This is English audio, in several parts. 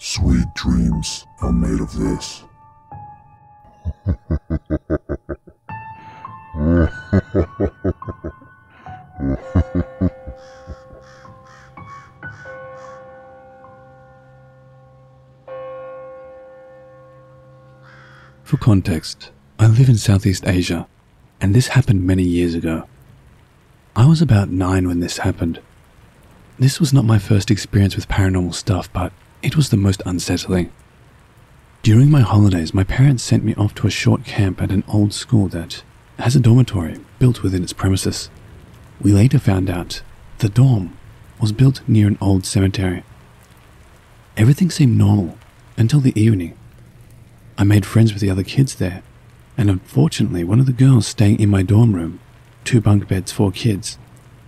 Sweet dreams are made of this. For context, I live in Southeast Asia, and this happened many years ago. I was about 9 when this happened. This was not my first experience with paranormal stuff, but it was the most unsettling. During my holidays, my parents sent me off to a short camp at an old school that has a dormitory built within its premises. We later found out the dorm was built near an old cemetery. Everything seemed normal until the evening. I made friends with the other kids there, and unfortunately one of the girls staying in my dorm room, 2 bunk beds, 4 kids,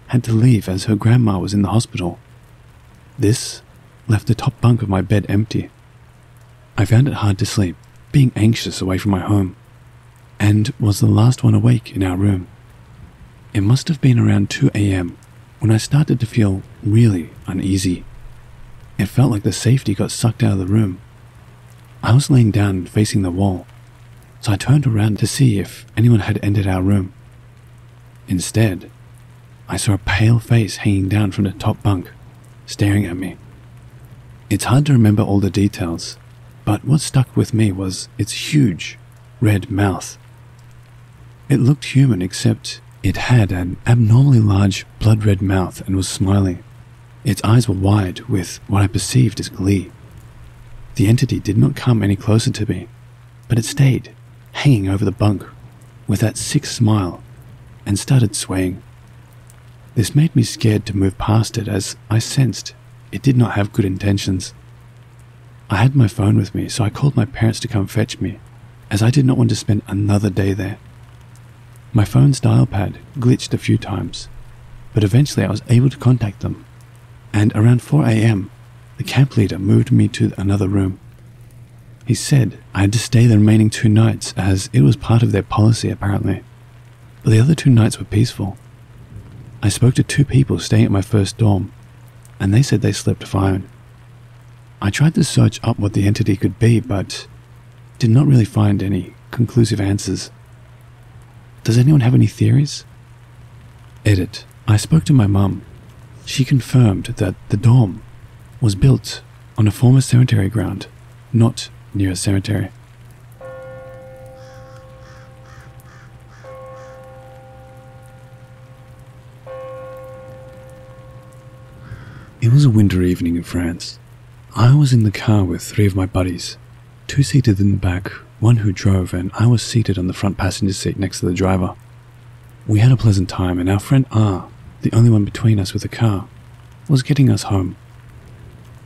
had to leave as her grandma was in the hospital. This left the top bunk of my bed empty. I found it hard to sleep, being anxious away from my home, and was the last one awake in our room. It must have been around 2 a.m. when I started to feel really uneasy. It felt like the safety got sucked out of the room. I was laying down facing the wall, so I turned around to see if anyone had entered our room. Instead, I saw a pale face hanging down from the top bunk, staring at me. It's hard to remember all the details, but what stuck with me was its huge, red mouth. It looked human, except it had an abnormally large, blood-red mouth and was smiling. Its eyes were wide with what I perceived as glee. The entity did not come any closer to me, but it stayed, hanging over the bunk, with that sick smile, and started swaying. This made me scared to move past it, as I sensed it did not have good intentions. I had my phone with me, so I called my parents to come fetch me, as I did not want to spend another day there. My phone's dial pad glitched a few times, but eventually I was able to contact them, and around 4 a.m., the camp leader moved me to another room. He said I had to stay the remaining 2 nights, as it was part of their policy apparently, but the other 2 nights were peaceful. I spoke to 2 people staying at my first dorm, and they said they slept fine. I tried to search up what the entity could be, but did not really find any conclusive answers. Does anyone have any theories? Edit. I spoke to my mum. She confirmed that the dorm was built on a former cemetery ground, not near a cemetery. It was a winter evening in France. I was in the car with 3 of my buddies, 2 seated in the back, 1 who drove, and I was seated on the front passenger seat next to the driver. We had a pleasant time, and our friend R, the only one between us with a car, was getting us home.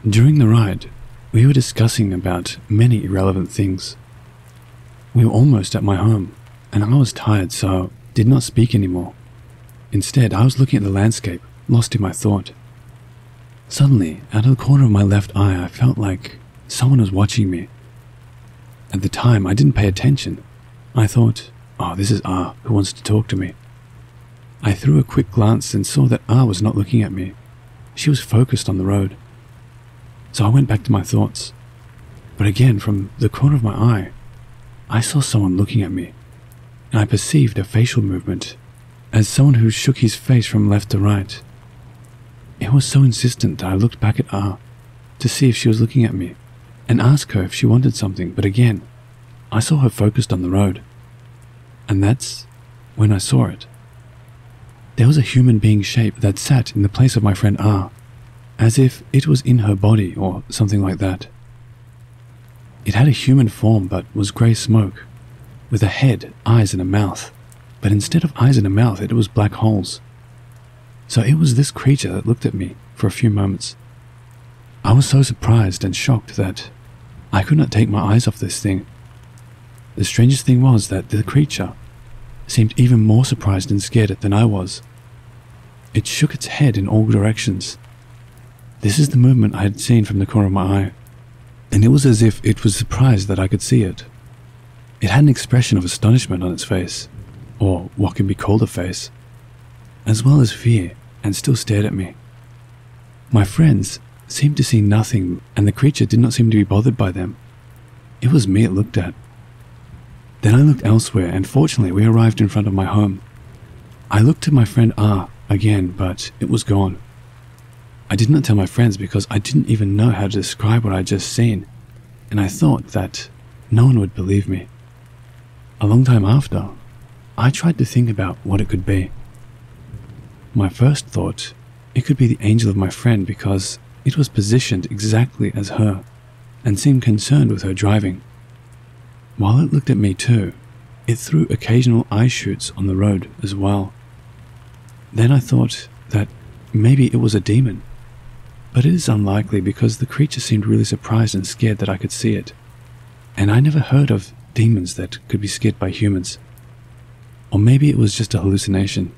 During the ride, we were discussing about many irrelevant things. We were almost at my home, and I was tired, so did not speak anymore. Instead, I was looking at the landscape, lost in my thought. Suddenly, out of the corner of my left eye, I felt like someone was watching me. At the time, I didn't pay attention. I thought, oh, this is R who wants to talk to me. I threw a quick glance and saw that R was not looking at me. She was focused on the road. So I went back to my thoughts. But again, from the corner of my eye, I saw someone looking at me, and I perceived a facial movement, as someone who shook his face from left to right. It was so insistent that I looked back at R to see if she was looking at me and asked her if she wanted something, but again, I saw her focused on the road. And that's when I saw it. There was a human being shape that sat in the place of my friend R, as if it was in her body or something like that. It had a human form but was grey smoke, with a head, eyes and a mouth, but instead of eyes and a mouth it was black holes. So it was this creature that looked at me for a few moments. I was so surprised and shocked that I could not take my eyes off this thing. The strangest thing was that the creature seemed even more surprised and scared than I was. It shook its head in all directions. This is the movement I had seen from the corner of my eye, and it was as if it was surprised that I could see it. It had an expression of astonishment on its face, or what can be called a face, as well as fear, and still stared at me. My friends seemed to see nothing, and the creature did not seem to be bothered by them. It was me it looked at. Then I looked elsewhere, and fortunately we arrived in front of my home. I looked to my friend R again, but it was gone. I did not tell my friends because I didn't even know how to describe what I had just seen, and I thought that no one would believe me. A long time after, I tried to think about what it could be. My first thought, it could be the angel of my friend because it was positioned exactly as her and seemed concerned with her driving. While it looked at me too, it threw occasional eye shoots on the road as well. Then I thought that maybe it was a demon, but it is unlikely because the creature seemed really surprised and scared that I could see it, and I never heard of demons that could be scared by humans. Or maybe it was just a hallucination.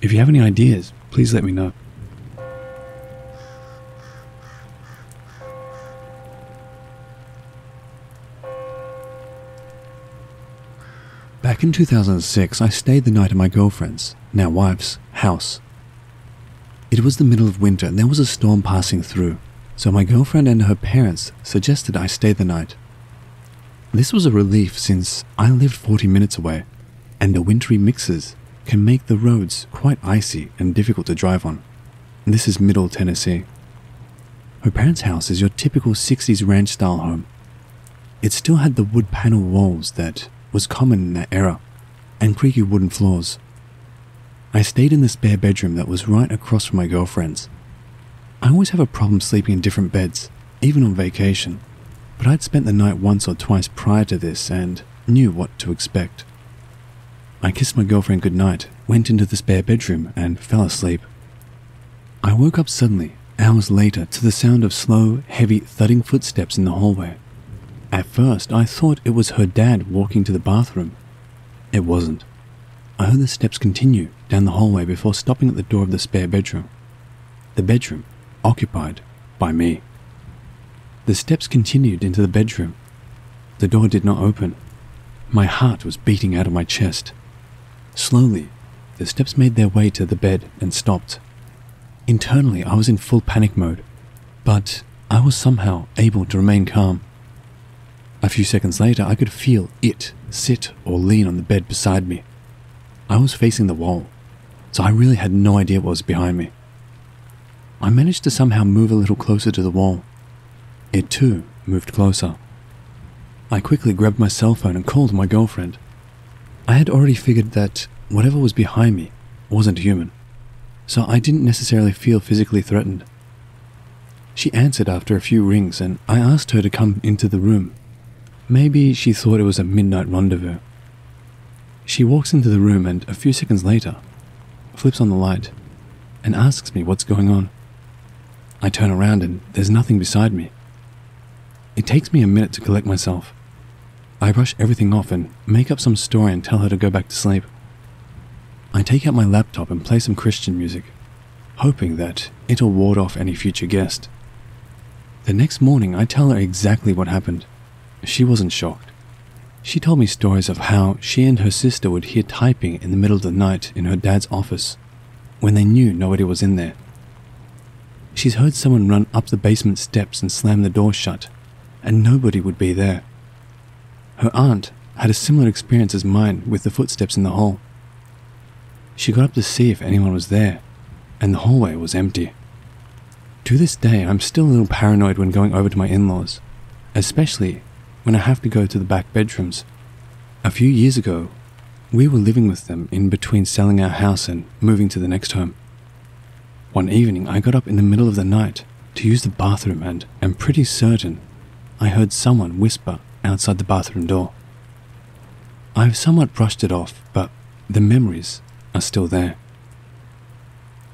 If you have any ideas, please let me know. Back in 2006, I stayed the night at my girlfriend's, now wife's, house. It was the middle of winter and there was a storm passing through, so my girlfriend and her parents suggested I stay the night. This was a relief since I lived 40 minutes away, and the wintry mixes can make the roads quite icy and difficult to drive on. This is Middle Tennessee. Her parents' house is your typical 60s ranch-style home. It still had the wood panel walls that was common in that era, and creaky wooden floors. I stayed in the spare bedroom that was right across from my girlfriend's. I always have a problem sleeping in different beds, even on vacation, but I'd spent the night once or twice prior to this and knew what to expect. I kissed my girlfriend goodnight, went into the spare bedroom, and fell asleep. I woke up suddenly, hours later, to the sound of slow, heavy, thudding footsteps in the hallway. At first, I thought it was her dad walking to the bathroom. It wasn't. I heard the steps continue down the hallway before stopping at the door of the spare bedroom. The bedroom, occupied by me. The steps continued into the bedroom. The door did not open. My heart was beating out of my chest. Slowly, the steps made their way to the bed and stopped. Internally, I was in full panic mode, but I was somehow able to remain calm. A few seconds later, I could feel it sit or lean on the bed beside me. I was facing the wall, so I really had no idea what was behind me. I managed to somehow move a little closer to the wall. It too moved closer. I quickly grabbed my cell phone and called my girlfriend. I had already figured that whatever was behind me wasn't human, so I didn't necessarily feel physically threatened. She answered after a few rings and I asked her to come into the room. Maybe she thought it was a midnight rendezvous. She walks into the room and a few seconds later flips on the light and asks me what's going on. I turn around and there's nothing beside me. It takes me a minute to collect myself. I brush everything off and make up some story and tell her to go back to sleep. I take out my laptop and play some Christian music, hoping that it'll ward off any future guest. The next morning I tell her exactly what happened. She wasn't shocked. She told me stories of how she and her sister would hear typing in the middle of the night in her dad's office when they knew nobody was in there. She's heard someone run up the basement steps and slam the door shut, and nobody would be there. Her aunt had a similar experience as mine with the footsteps in the hall. She got up to see if anyone was there, and the hallway was empty. To this day, I'm still a little paranoid when going over to my in-laws, especially when I have to go to the back bedrooms. A few years ago, we were living with them in between selling our house and moving to the next home. One evening, I got up in the middle of the night to use the bathroom and am pretty certain I heard someone whisper outside the bathroom door. I've somewhat brushed it off, but the memories are still there.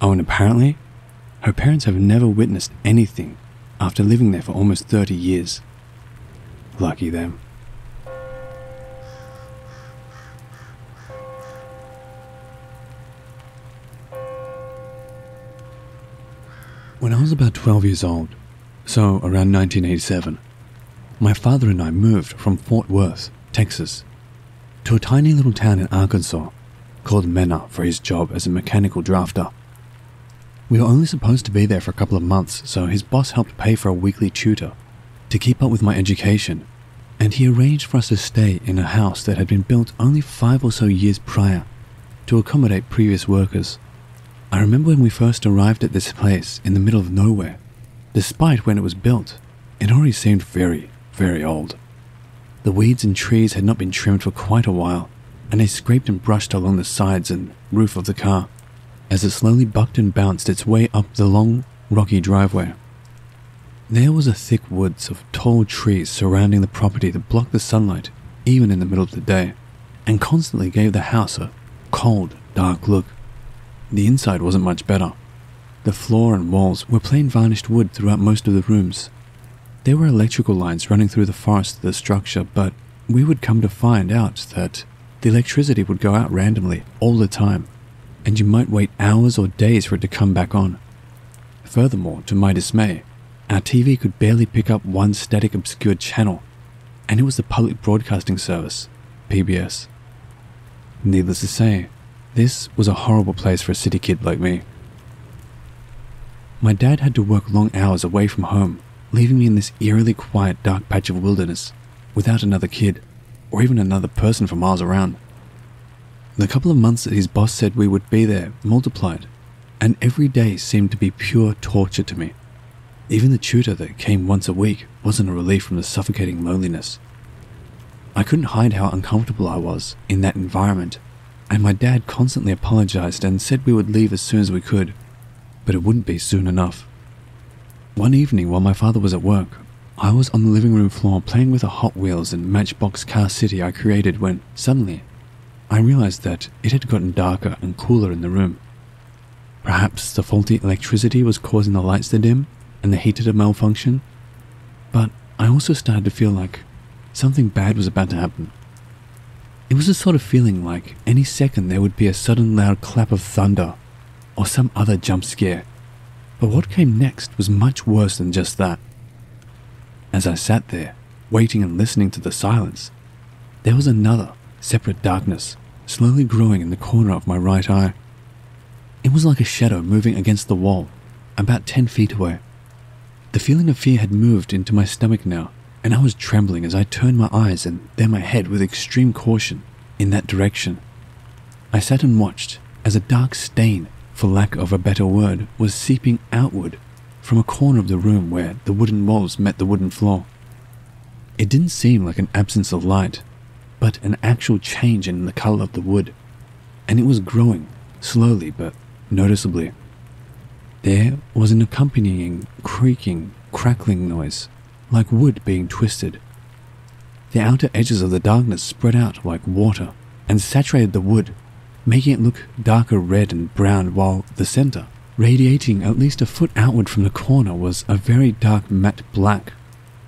Oh, and apparently, her parents have never witnessed anything after living there for almost 30 years. Lucky them. When I was about 12 years old, so around 1987, my father and I moved from Fort Worth, Texas, to a tiny little town in Arkansas called Mena for his job as a mechanical drafter. We were only supposed to be there for a couple of months, so his boss helped pay for a weekly tutor to keep up with my education, and he arranged for us to stay in a house that had been built only 5 or so years prior to accommodate previous workers. I remember when we first arrived at this place in the middle of nowhere. Despite when it was built, it already seemed very, very old. The weeds and trees had not been trimmed for quite a while, and they scraped and brushed along the sides and roof of the car as it slowly bucked and bounced its way up the long, rocky driveway. There was a thick woods of tall trees surrounding the property that blocked the sunlight even in the middle of the day, and constantly gave the house a cold, dark look. The inside wasn't much better. The floor and walls were plain varnished wood throughout most of the rooms. There were electrical lines running through the forest of the structure, but we would come to find out that the electricity would go out randomly all the time, and you might wait hours or days for it to come back on. Furthermore, to my dismay, our TV could barely pick up one static obscured channel, and it was the Public Broadcasting Service, PBS. Needless to say, this was a horrible place for a city kid like me. My dad had to work long hours away from home, leaving me in this eerily quiet dark patch of wilderness without another kid or even another person for miles around. The couple of months that his boss said we would be there multiplied, and every day seemed to be pure torture to me. Even the tutor that came once a week wasn't a relief from the suffocating loneliness. I couldn't hide how uncomfortable I was in that environment, and my dad constantly apologized and said we would leave as soon as we could, but it wouldn't be soon enough. One evening while my father was at work, I was on the living room floor playing with a Hot Wheels and Matchbox car city I created when, suddenly, I realized that it had gotten darker and cooler in the room. Perhaps the faulty electricity was causing the lights to dim and the heater to malfunction, but I also started to feel like something bad was about to happen. It was the sort of feeling like any second there would be a sudden loud clap of thunder or some other jump scare, but what came next was much worse than just that. As I sat there, waiting and listening to the silence, there was another, separate darkness slowly growing in the corner of my right eye. It was like a shadow moving against the wall, about 10 feet away. The feeling of fear had moved into my stomach now, and I was trembling as I turned my eyes and then my head with extreme caution in that direction. I sat and watched as a dark stain, for lack of a better word, was seeping outward from a corner of the room where the wooden walls met the wooden floor. It didn't seem like an absence of light, but an actual change in the color of the wood, and it was growing, slowly but noticeably. There was an accompanying creaking, crackling noise, like wood being twisted. The outer edges of the darkness spread out like water and saturated the wood, making it look darker red and brown, while the center, radiating at least a foot outward from the corner, was a very dark matte black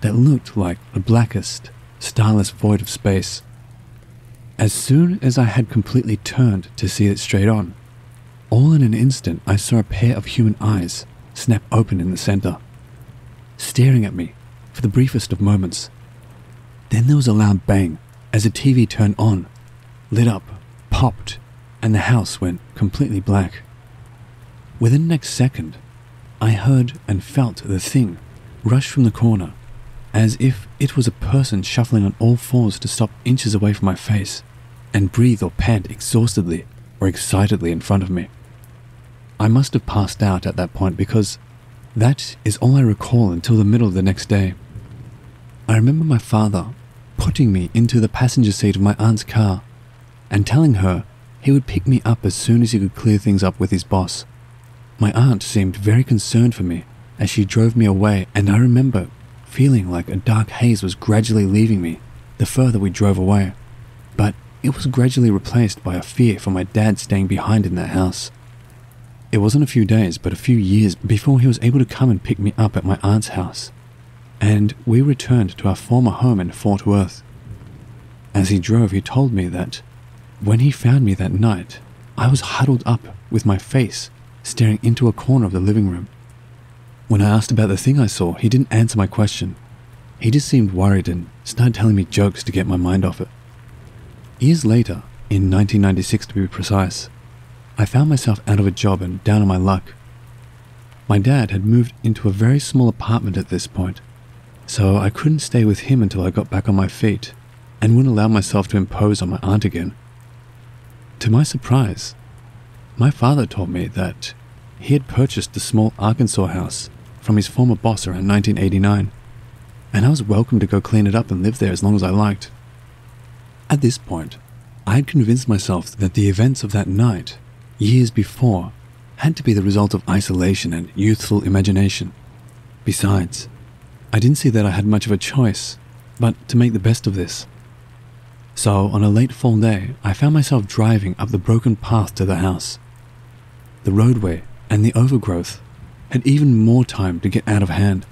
that looked like the blackest, starless void of space. As soon as I had completely turned to see it straight on, all in an instant I saw a pair of human eyes snap open in the center, staring at me for the briefest of moments. Then there was a loud bang as the TV turned on, lit up, popped, and the house went completely black. Within the next second, I heard and felt the thing rush from the corner, as if it was a person shuffling on all fours to stop inches away from my face and breathe or pant exhaustedly or excitedly in front of me. I must have passed out at that point, because that is all I recall until the middle of the next day. I remember my father putting me into the passenger seat of my aunt's car and telling her he would pick me up as soon as he could clear things up with his boss. My aunt seemed very concerned for me as she drove me away, and I remember feeling like a dark haze was gradually leaving me the further we drove away, but it was gradually replaced by a fear for my dad staying behind in that house. It wasn't a few days, but a few years before he was able to come and pick me up at my aunt's house, and we returned to our former home in Fort Worth. As he drove, he told me that when he found me that night, I was huddled up with my face staring into a corner of the living room. When I asked about the thing I saw, he didn't answer my question. He just seemed worried and started telling me jokes to get my mind off it. Years later, in 1996 to be precise, I found myself out of a job and down on my luck. My dad had moved into a very small apartment at this point, so I couldn't stay with him until I got back on my feet and wouldn't allow myself to impose on my aunt again. To my surprise, my father told me that he had purchased the small Arkansas house from his former boss around 1989, and I was welcome to go clean it up and live there as long as I liked. At this point, I had convinced myself that the events of that night, years before, had to be the result of isolation and youthful imagination. Besides, I didn't see that I had much of a choice but to make the best of this. So, on a late fall day, I found myself driving up the broken path to the house. The roadway and the overgrowth had even more time to get out of hand.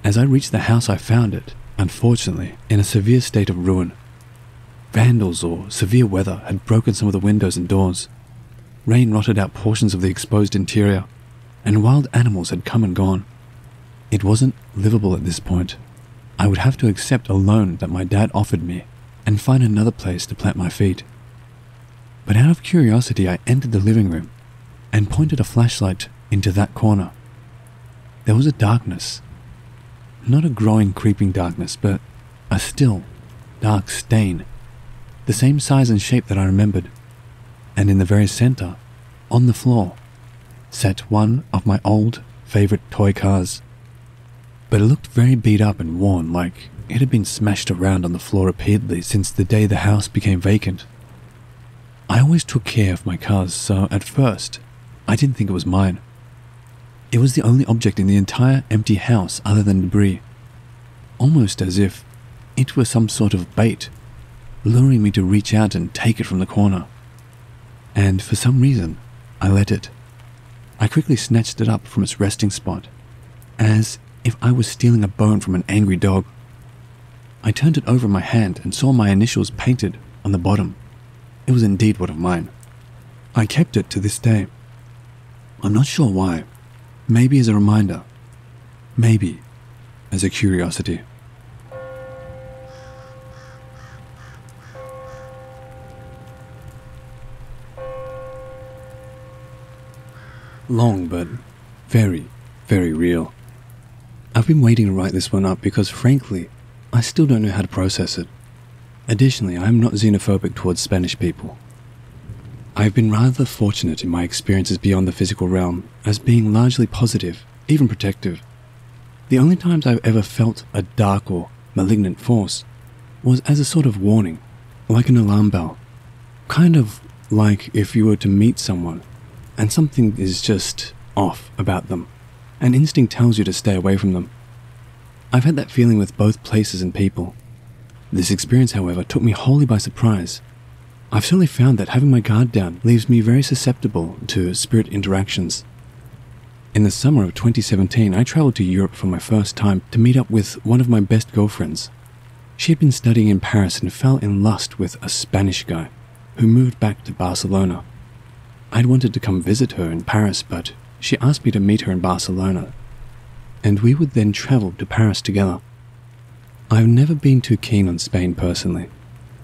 As I reached the house, I found it, unfortunately, in a severe state of ruin. Vandals or severe weather had broken some of the windows and doors. Rain rotted out portions of the exposed interior, and wild animals had come and gone. It wasn't livable at this point. I would have to accept a loan that my dad offered me and find another place to plant my feet. But out of curiosity, I entered the living room and pointed a flashlight into that corner. There was a darkness. Not a growing, creeping darkness, but a still, dark stain, the same size and shape that I remembered. And in the very center, on the floor, sat one of my old, favorite toy cars. But it looked very beat up and worn, like it had been smashed around on the floor repeatedly since the day the house became vacant. I always took care of my cars, so at first, I didn't think it was mine. It was the only object in the entire empty house other than debris, almost as if it were some sort of bait, luring me to reach out and take it from the corner. And for some reason, I let it. I quickly snatched it up from its resting spot, as if I was stealing a bone from an angry dog. I turned it over in my hand and saw my initials painted on the bottom. It was indeed one of mine. I kept it to this day. I'm not sure why. Maybe as a reminder. Maybe as a curiosity. Long but very, very real. I've been waiting to write this one up because frankly, I still don't know how to process it. Additionally, I am not xenophobic towards Spanish people. I've been rather fortunate in my experiences beyond the physical realm as being largely positive, even protective. The only times I've ever felt a dark or malignant force was as a sort of warning, like an alarm bell. Kind of like if you were to meet someone and something is just off about them, and instinct tells you to stay away from them. I've had that feeling with both places and people. This experience, however, took me wholly by surprise. I've certainly found that having my guard down leaves me very susceptible to spirit interactions. In the summer of 2017, I traveled to Europe for my first time to meet up with one of my best girlfriends. She had been studying in Paris and fell in lust with a Spanish guy who moved back to Barcelona. I'd wanted to come visit her in Paris, but she asked me to meet her in Barcelona, and we would then travel to Paris together. I've never been too keen on Spain personally.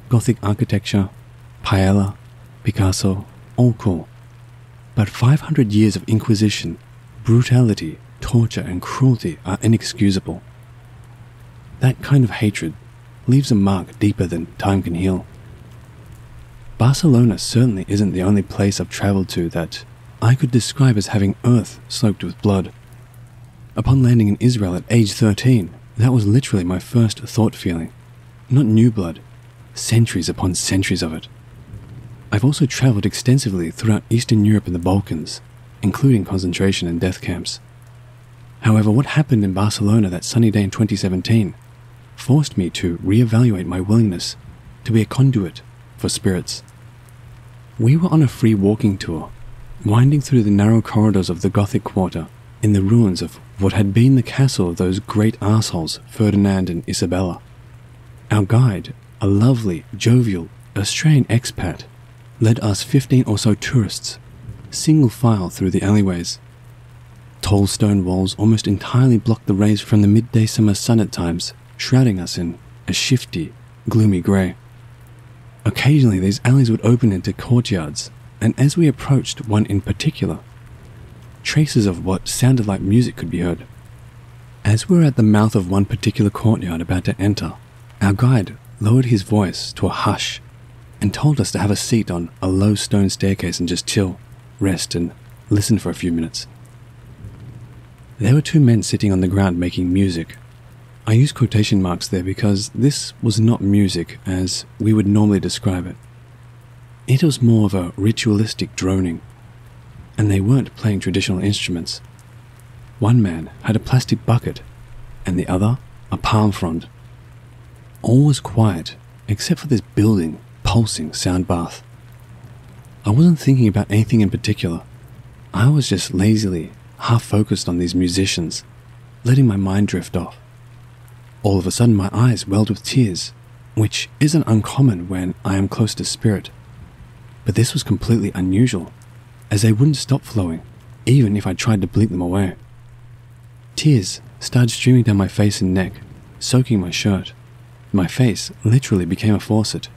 Gothic architecture, paella, Picasso, all cool. But 500 years of inquisition, brutality, torture, and cruelty are inexcusable. That kind of hatred leaves a mark deeper than time can heal. Barcelona certainly isn't the only place I've traveled to that I could describe as having earth soaked with blood. Upon landing in Israel at age 13, that was literally my first thought feeling. Not new blood, centuries upon centuries of it. I've also traveled extensively throughout Eastern Europe and the Balkans, including concentration and death camps. However, what happened in Barcelona that sunny day in 2017 forced me to reevaluate my willingness to be a conduit for spirits. We were on a free walking tour, winding through the narrow corridors of the Gothic quarter in the ruins of what had been the castle of those great arseholes Ferdinand and Isabella. Our guide, a lovely, jovial, Australian expat, led us 15 or so tourists, single file through the alleyways. Tall stone walls almost entirely blocked the rays from the midday summer sun at times, shrouding us in a shifty, gloomy grey. Occasionally these alleys would open into courtyards, and as we approached one in particular, traces of what sounded like music could be heard. As we were at the mouth of one particular courtyard about to enter, our guide lowered his voice to a hush and told us to have a seat on a low stone staircase and just chill, rest, and listen for a few minutes. There were two men sitting on the ground making music. I use quotation marks there because this was not music as we would normally describe it. It was more of a ritualistic droning, and they weren't playing traditional instruments. One man had a plastic bucket, and the other a palm frond. All was quiet, except for this building, pulsing sound bath. I wasn't thinking about anything in particular. I was just lazily, half-focused on these musicians, letting my mind drift off. All of a sudden my eyes welled with tears, which isn't uncommon when I am close to spirit. But this was completely unusual, as they wouldn't stop flowing, even if I tried to blink them away. Tears started streaming down my face and neck, soaking my shirt. My face literally became a faucet,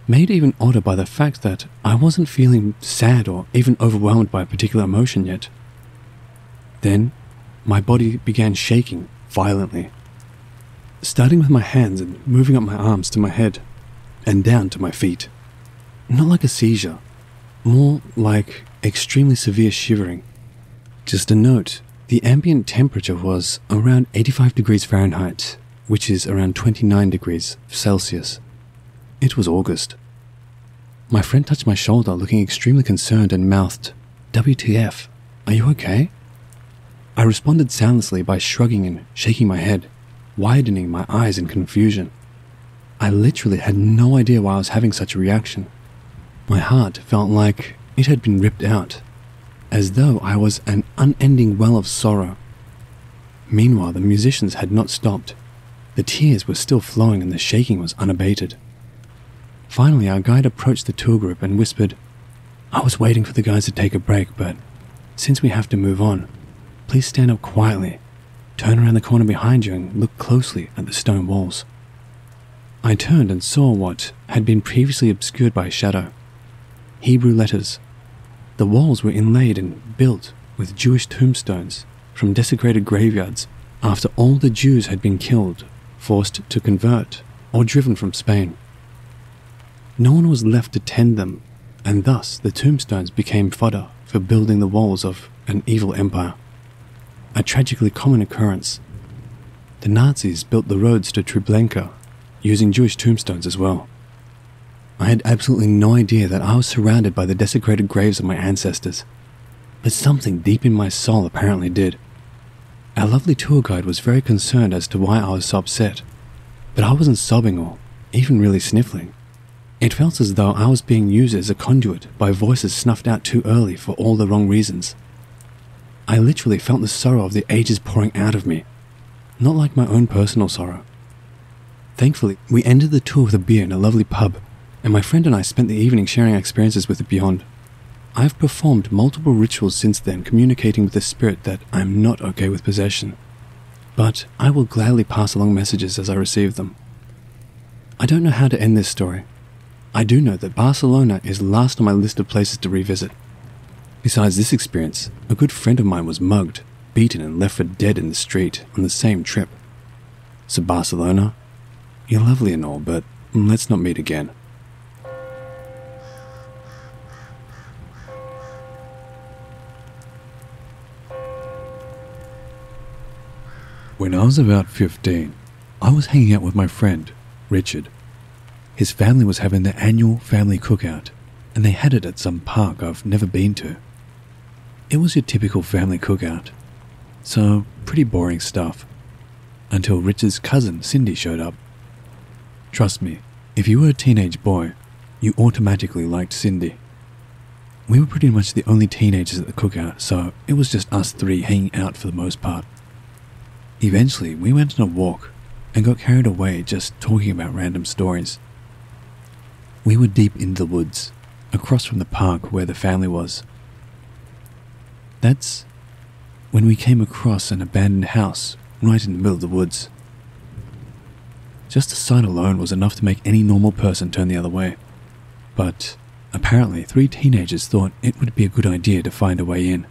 made even odder by the fact that I wasn't feeling sad or even overwhelmed by a particular emotion yet. Then, my body began shaking violently, starting with my hands and moving up my arms to my head and down to my feet. Not like a seizure, more like extremely severe shivering. Just a note, the ambient temperature was around 85 degrees Fahrenheit, which is around 29 degrees Celsius. It was August. My friend touched my shoulder, looking extremely concerned, and mouthed, "WTF, are you okay?" I responded soundlessly by shrugging and shaking my head, widening my eyes in confusion. I literally had no idea why I was having such a reaction. My heart felt like it had been ripped out, as though I was an unending well of sorrow. Meanwhile, the musicians had not stopped. The tears were still flowing and the shaking was unabated. Finally, our guide approached the tour group and whispered, "I was waiting for the guys to take a break, but since we have to move on, please stand up quietly, turn around the corner behind you and look closely at the stone walls." I turned and saw what had been previously obscured by a shadow. Hebrew letters. The walls were inlaid and built with Jewish tombstones from desecrated graveyards after all the Jews had been killed, forced to convert, or driven from Spain. No one was left to tend them, and thus the tombstones became fodder for building the walls of an evil empire. A tragically common occurrence. The Nazis built the roads to Treblinka using Jewish tombstones as well. I had absolutely no idea that I was surrounded by the desecrated graves of my ancestors, but something deep in my soul apparently did. Our lovely tour guide was very concerned as to why I was so upset, but I wasn't sobbing or even really sniffling. It felt as though I was being used as a conduit by voices snuffed out too early for all the wrong reasons. I literally felt the sorrow of the ages pouring out of me, not like my own personal sorrow. Thankfully, we ended the tour with a beer in a lovely pub, and my friend and I spent the evening sharing experiences with the beyond. I've performed multiple rituals since then, communicating with the spirit that I'm not okay with possession, but I will gladly pass along messages as I receive them. I don't know how to end this story. I do know that Barcelona is last on my list of places to revisit. Besides this experience, a good friend of mine was mugged, beaten and left for dead in the street on the same trip. So Barcelona, you're lovely and all, but let's not meet again. When I was about 15, I was hanging out with my friend, Richard. His family was having their annual family cookout, and they had it at some park I've never been to. It was your typical family cookout, so pretty boring stuff, until Richard's cousin Cindy showed up. Trust me, if you were a teenage boy, you automatically liked Cindy. We were pretty much the only teenagers at the cookout, so it was just us three hanging out for the most part. Eventually, we went on a walk and got carried away just talking about random stories. We were deep in the woods, across from the park where the family was. That's when we came across an abandoned house right in the middle of the woods. Just the sight alone was enough to make any normal person turn the other way. But apparently 3 teenagers thought it would be a good idea to find a way in.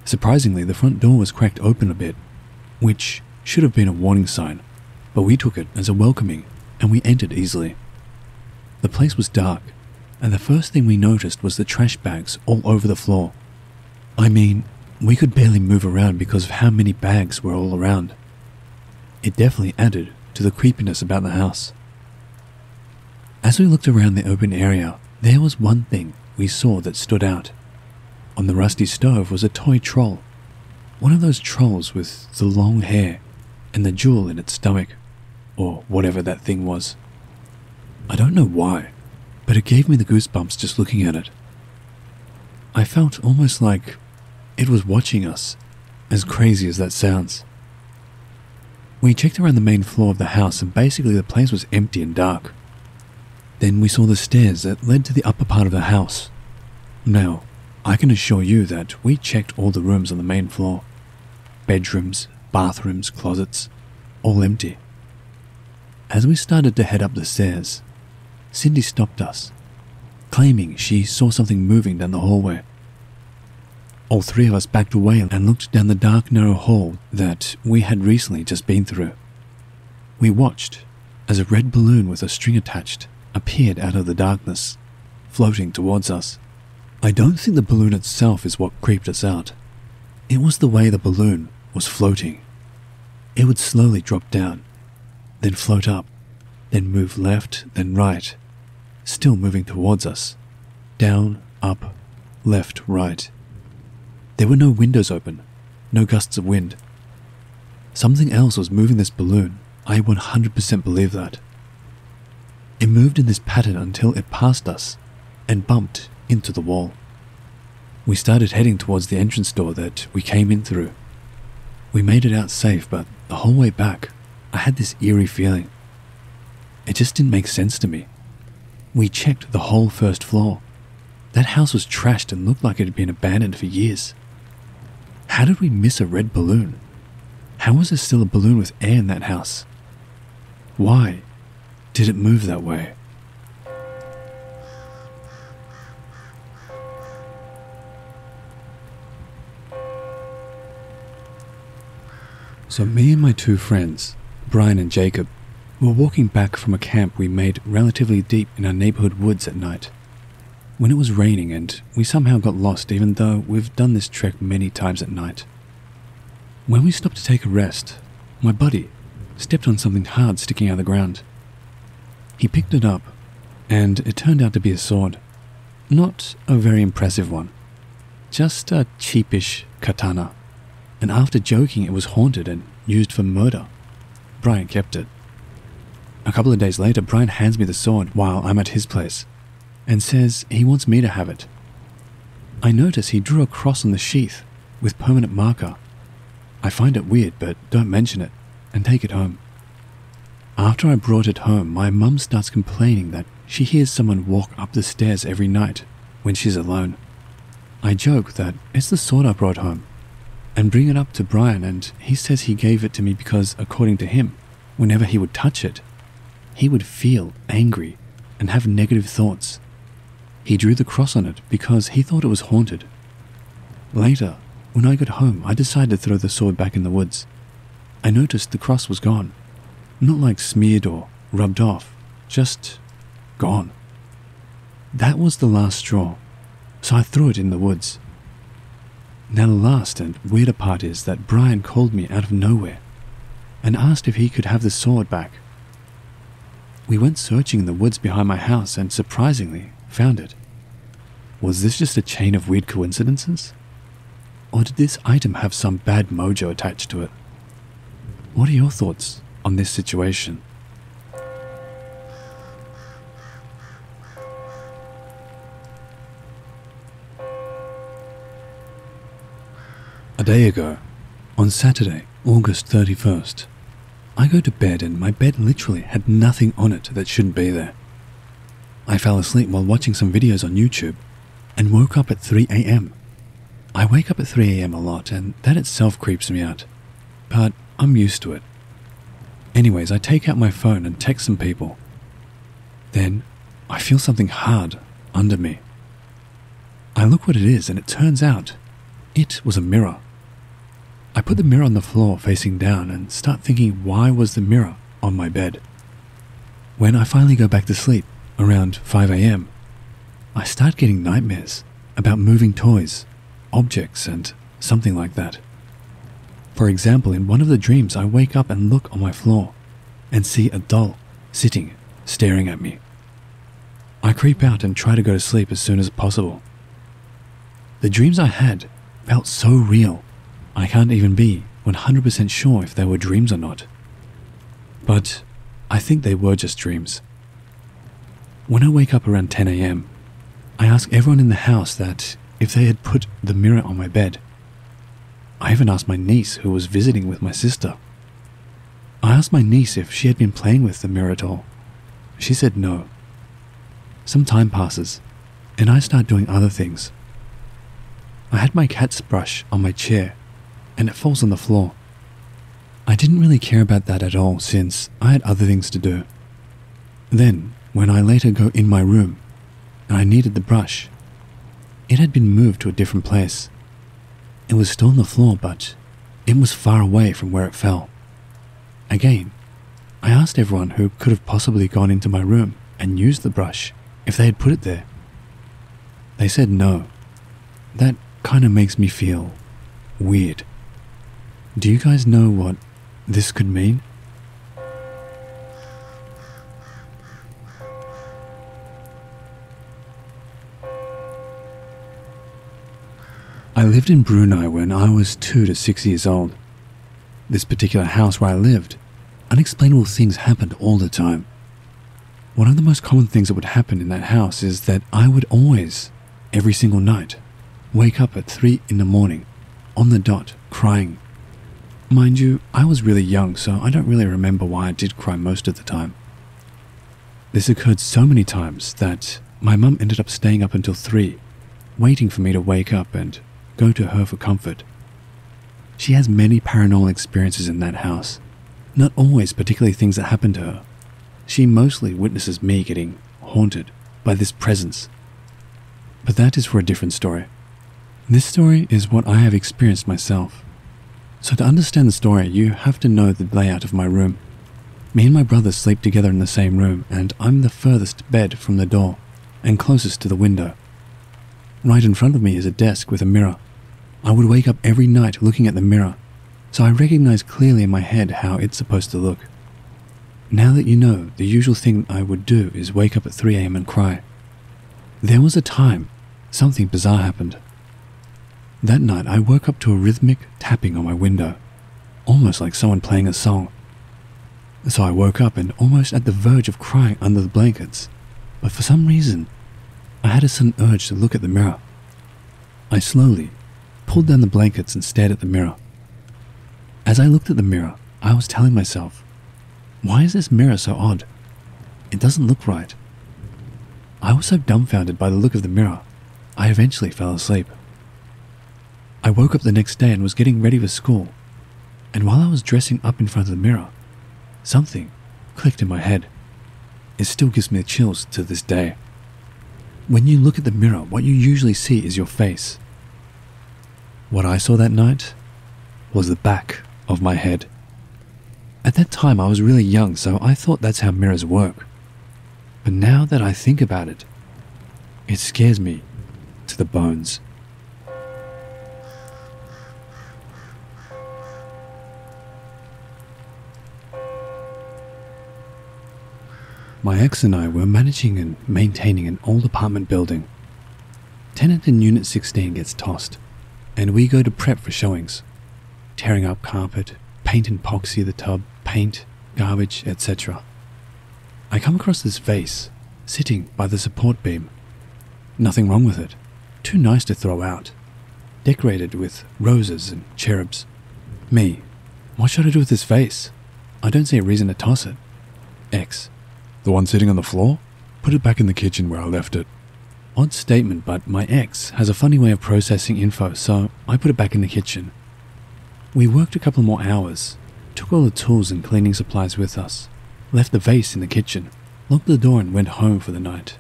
Surprisingly, the front door was cracked open a bit, which should have been a warning sign, but we took it as a welcoming and we entered easily. The place was dark, and the first thing we noticed was the trash bags all over the floor. I mean, we could barely move around because of how many bags were all around. It definitely added to the creepiness about the house. As we looked around the open area, there was one thing we saw that stood out. On the rusty stove was a toy troll, one of those trolls with the long hair and the jewel in its stomach, or whatever that thing was. I don't know why, but it gave me the goosebumps just looking at it. I felt almost like it was watching us, as crazy as that sounds. We checked around the main floor of the house and basically the place was empty and dark. Then we saw the stairs that led to the upper part of the house. Now, I can assure you that we checked all the rooms on the main floor. Bedrooms, bathrooms, closets, all empty. As we started to head up the stairs, Cindy stopped us, claiming she saw something moving down the hallway. All three of us backed away and looked down the dark, narrow hall that we had recently just been through. We watched as a red balloon with a string attached appeared out of the darkness, floating towards us. I don't think the balloon itself is what creeped us out. It was the way the balloon was floating. It would slowly drop down, then float up, then move left, then right, still moving towards us. Down, up, left, right. There were no windows open, no gusts of wind. Something else was moving this balloon. I 100% believe that. It moved in this pattern until it passed us and bumped into the wall. We started heading towards the entrance door that we came in through. We made it out safe, but the whole way back, I had this eerie feeling. It just didn't make sense to me. We checked the whole first floor. That house was trashed and looked like it had been abandoned for years. How did we miss a red balloon? How was there still a balloon with air in that house? Why did it move that way? So me and my two friends, Brian and Jacob, were walking back from a camp we made relatively deep in our neighborhood woods at night, when it was raining and we somehow got lost even though we've done this trek many times at night. When we stopped to take a rest, my buddy stepped on something hard sticking out of the ground. He picked it up, and it turned out to be a sword. Not a very impressive one, just a cheapish katana. And after joking it was haunted and used for murder, Brian kept it. A couple of days later, Brian hands me the sword while I'm at his place and says he wants me to have it. I notice he drew a cross on the sheath with permanent marker. I find it weird, but don't mention it and take it home. After I brought it home, my mum starts complaining that she hears someone walk up the stairs every night when she's alone. I joke that it's the sword I brought home and bring it up to Brian, and he says he gave it to me because, according to him, whenever he would touch it, he would feel angry and have negative thoughts. He drew the cross on it because he thought it was haunted. Later, when I got home, I decided to throw the sword back in the woods. I noticed the cross was gone. Not like smeared or rubbed off, just gone. That was the last straw, so I threw it in the woods. Now the last and weirder part is that Brian called me out of nowhere and asked if he could have the sword back. We went searching in the woods behind my house and surprisingly found it. Was this just a chain of weird coincidences? Or did this item have some bad mojo attached to it? What are your thoughts on this situation? A day ago, on Saturday, August 31st, I go to bed and my bed literally had nothing on it that shouldn't be there. I fell asleep while watching some videos on YouTube and woke up at 3 a.m. I wake up at 3 a.m. a lot and that itself creeps me out, but I'm used to it. Anyways, I take out my phone and text some people. Then I feel something hard under me. I look what it is and it turns out It was a mirror. I put the mirror on the floor facing down and start thinking, why was the mirror on my bed? When I finally go back to sleep around 5 a.m., I start getting nightmares about moving toys, objects, and something like that. For example, in one of the dreams, I wake up and look on my floor and see a doll sitting, staring at me. I creep out and try to go to sleep as soon as possible. The dreams I had felt so real, I can't even be 100% sure if they were dreams or not. But I think they were just dreams. When I wake up around 10 a.m., I ask everyone in the house that if they had put the mirror on my bed. I even asked my niece, who was visiting with my sister. I asked my niece if she had been playing with the mirror at all. She said no. Some time passes, and I start doing other things. I had my cat's brush on my chair, and it falls on the floor. I didn't really care about that at all since I had other things to do. Then, when I later go in my room, and I needed the brush, it had been moved to a different place. It was still on the floor, but it was far away from where it fell. Again, I asked everyone who could have possibly gone into my room and used the brush if they had put it there. They said no. That kind of makes me feel weird. Do you guys know what this could mean? I lived in Brunei when I was 2 to 6 years old. This particular house where I lived, unexplainable things happened all the time. One of the most common things that would happen in that house is that I would always, every single night, wake up at 3 in the morning, on the dot, crying. Mind you, I was really young, so I don't really remember why I did cry most of the time. This occurred so many times that my mum ended up staying up until 3, waiting for me to wake up and go to her for comfort. She has many paranormal experiences in that house, not always particularly things that happened to her. She mostly witnesses me getting haunted by this presence. But that is for a different story. This story is what I have experienced myself. So to understand the story, you have to know the layout of my room. Me and my brother sleep together in the same room, and I'm the furthest bed from the door and closest to the window. Right in front of me is a desk with a mirror. I would wake up every night looking at the mirror, so I recognize clearly in my head how it's supposed to look. Now that you know, the usual thing I would do is wake up at 3 a.m. and cry. There was a time something bizarre happened. That night I woke up to a rhythmic tapping on my window, almost like someone playing a song. So I woke up and almost at the verge of crying under the blankets, but for some reason, I had a sudden urge to look at the mirror. I slowly pulled down the blankets and stared at the mirror. As I looked at the mirror, I was telling myself, why is this mirror so odd? It doesn't look right. I was so dumbfounded by the look of the mirror, I eventually fell asleep. I woke up the next day and was getting ready for school, and while I was dressing up in front of the mirror, something clicked in my head. It still gives me the chills to this day. When you look at the mirror, what you usually see is your face. What I saw that night was the back of my head. At that time I was really young, so I thought that's how mirrors work. But now that I think about it, it scares me to the bones. My ex and I were managing and maintaining an old apartment building. Tenant in Unit 16 gets tossed, and we go to prep for showings, tearing up carpet, paint and epoxy the tub, paint, garbage, etc. I come across this vase, sitting by the support beam. Nothing wrong with it, too nice to throw out, decorated with roses and cherubs. Me, what should I do with this vase? I don't see a reason to toss it. Ex, the one sitting on the floor? Put it back in the kitchen where I left it. Odd statement, but my ex has a funny way of processing info, so I put it back in the kitchen. We worked a couple more hours, took all the tools and cleaning supplies with us, left the vase in the kitchen, locked the door and went home for the night,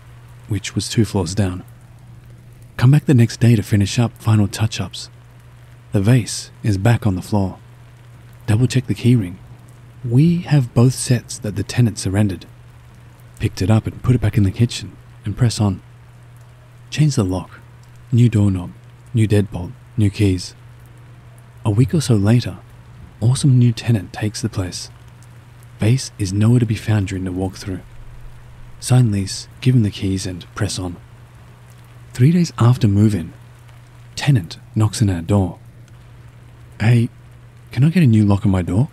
which was 2 floors down. Come back the next day to finish up final touch-ups, The vase is back on the floor. Double check the keyring. We have both sets that the tenant surrendered. Picked it up and put it back in the kitchen and press on. Change the lock. New doorknob. New deadbolt. New keys. A week or so later, awesome new tenant takes the place. Vase is nowhere to be found during the walkthrough. Sign lease, give him the keys and press on. 3 days after move-in, tenant knocks on our door. Hey, can I get a new lock on my door?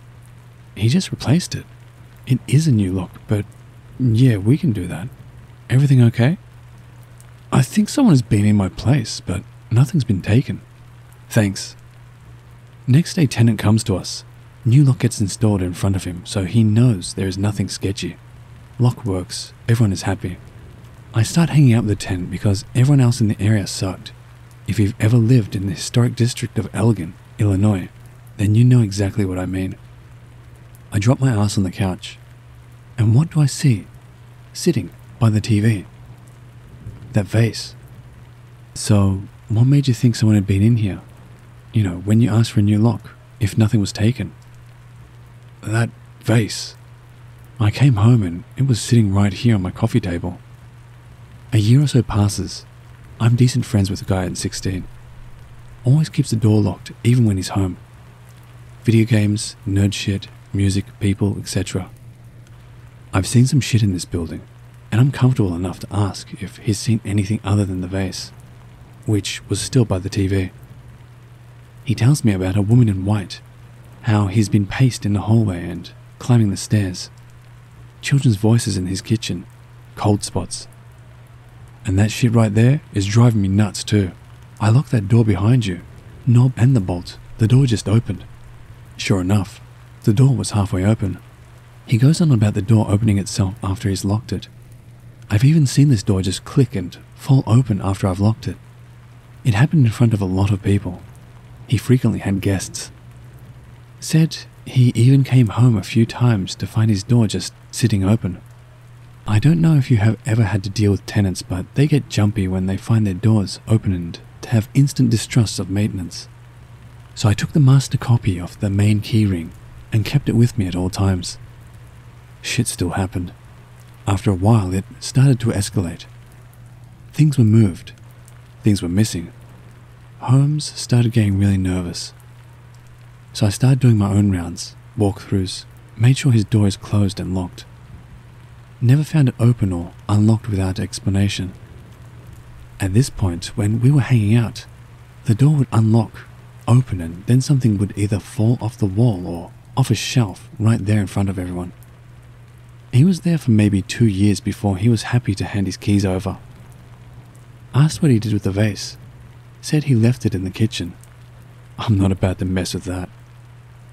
He just replaced it. It is a new lock, but yeah, we can do that. Everything okay? I think someone has been in my place, but nothing's been taken. Thanks. Next day, tenant comes to us. New lock gets installed in front of him, so he knows there is nothing sketchy. Lock works, everyone is happy. I start hanging out with the tenant because everyone else in the area sucked. If you've ever lived in the historic district of Elgin, Illinois, then you know exactly what I mean. I drop my ass on the couch, and what do I see? Sitting by the TV. That vase. So, what made you think someone had been in here? You know, when you asked for a new lock, if nothing was taken. That vase. I came home and it was sitting right here on my coffee table. A year or so passes. I'm decent friends with a guy at 16. Always keeps the door locked, even when he's home. Video games, nerd shit, music, people, etc. I've seen some shit in this building, and I'm comfortable enough to ask if he's seen anything other than the vase, which was still by the TV. He tells me about a woman in white, how he's been paced in the hallway and climbing the stairs, children's voices in his kitchen, cold spots. And that shit right there is driving me nuts too. I locked that door behind you, knob and the bolt. The door just opened. Sure enough, the door was halfway open. He goes on about the door opening itself after he's locked it. I've even seen this door just click and fall open after I've locked it. It happened in front of a lot of people. He frequently had guests. Said he even came home a few times to find his door just sitting open. I don't know if you have ever had to deal with tenants, but they get jumpy when they find their doors open and have instant distrust of maintenance. So I took the master copy of the main keyring and kept it with me at all times. Shit still happened. After a while, it started to escalate. Things were moved. Things were missing. Holmes started getting really nervous. So I started doing my own rounds, walkthroughs, made sure his door is closed and locked. Never found it open or unlocked without explanation. At this point, when we were hanging out, the door would unlock, open, and then something would either fall off the wall or off a shelf right there in front of everyone. He was there for maybe 2 years before he was happy to hand his keys over. Asked what he did with the vase. Said he left it in the kitchen. I'm not about to mess with that.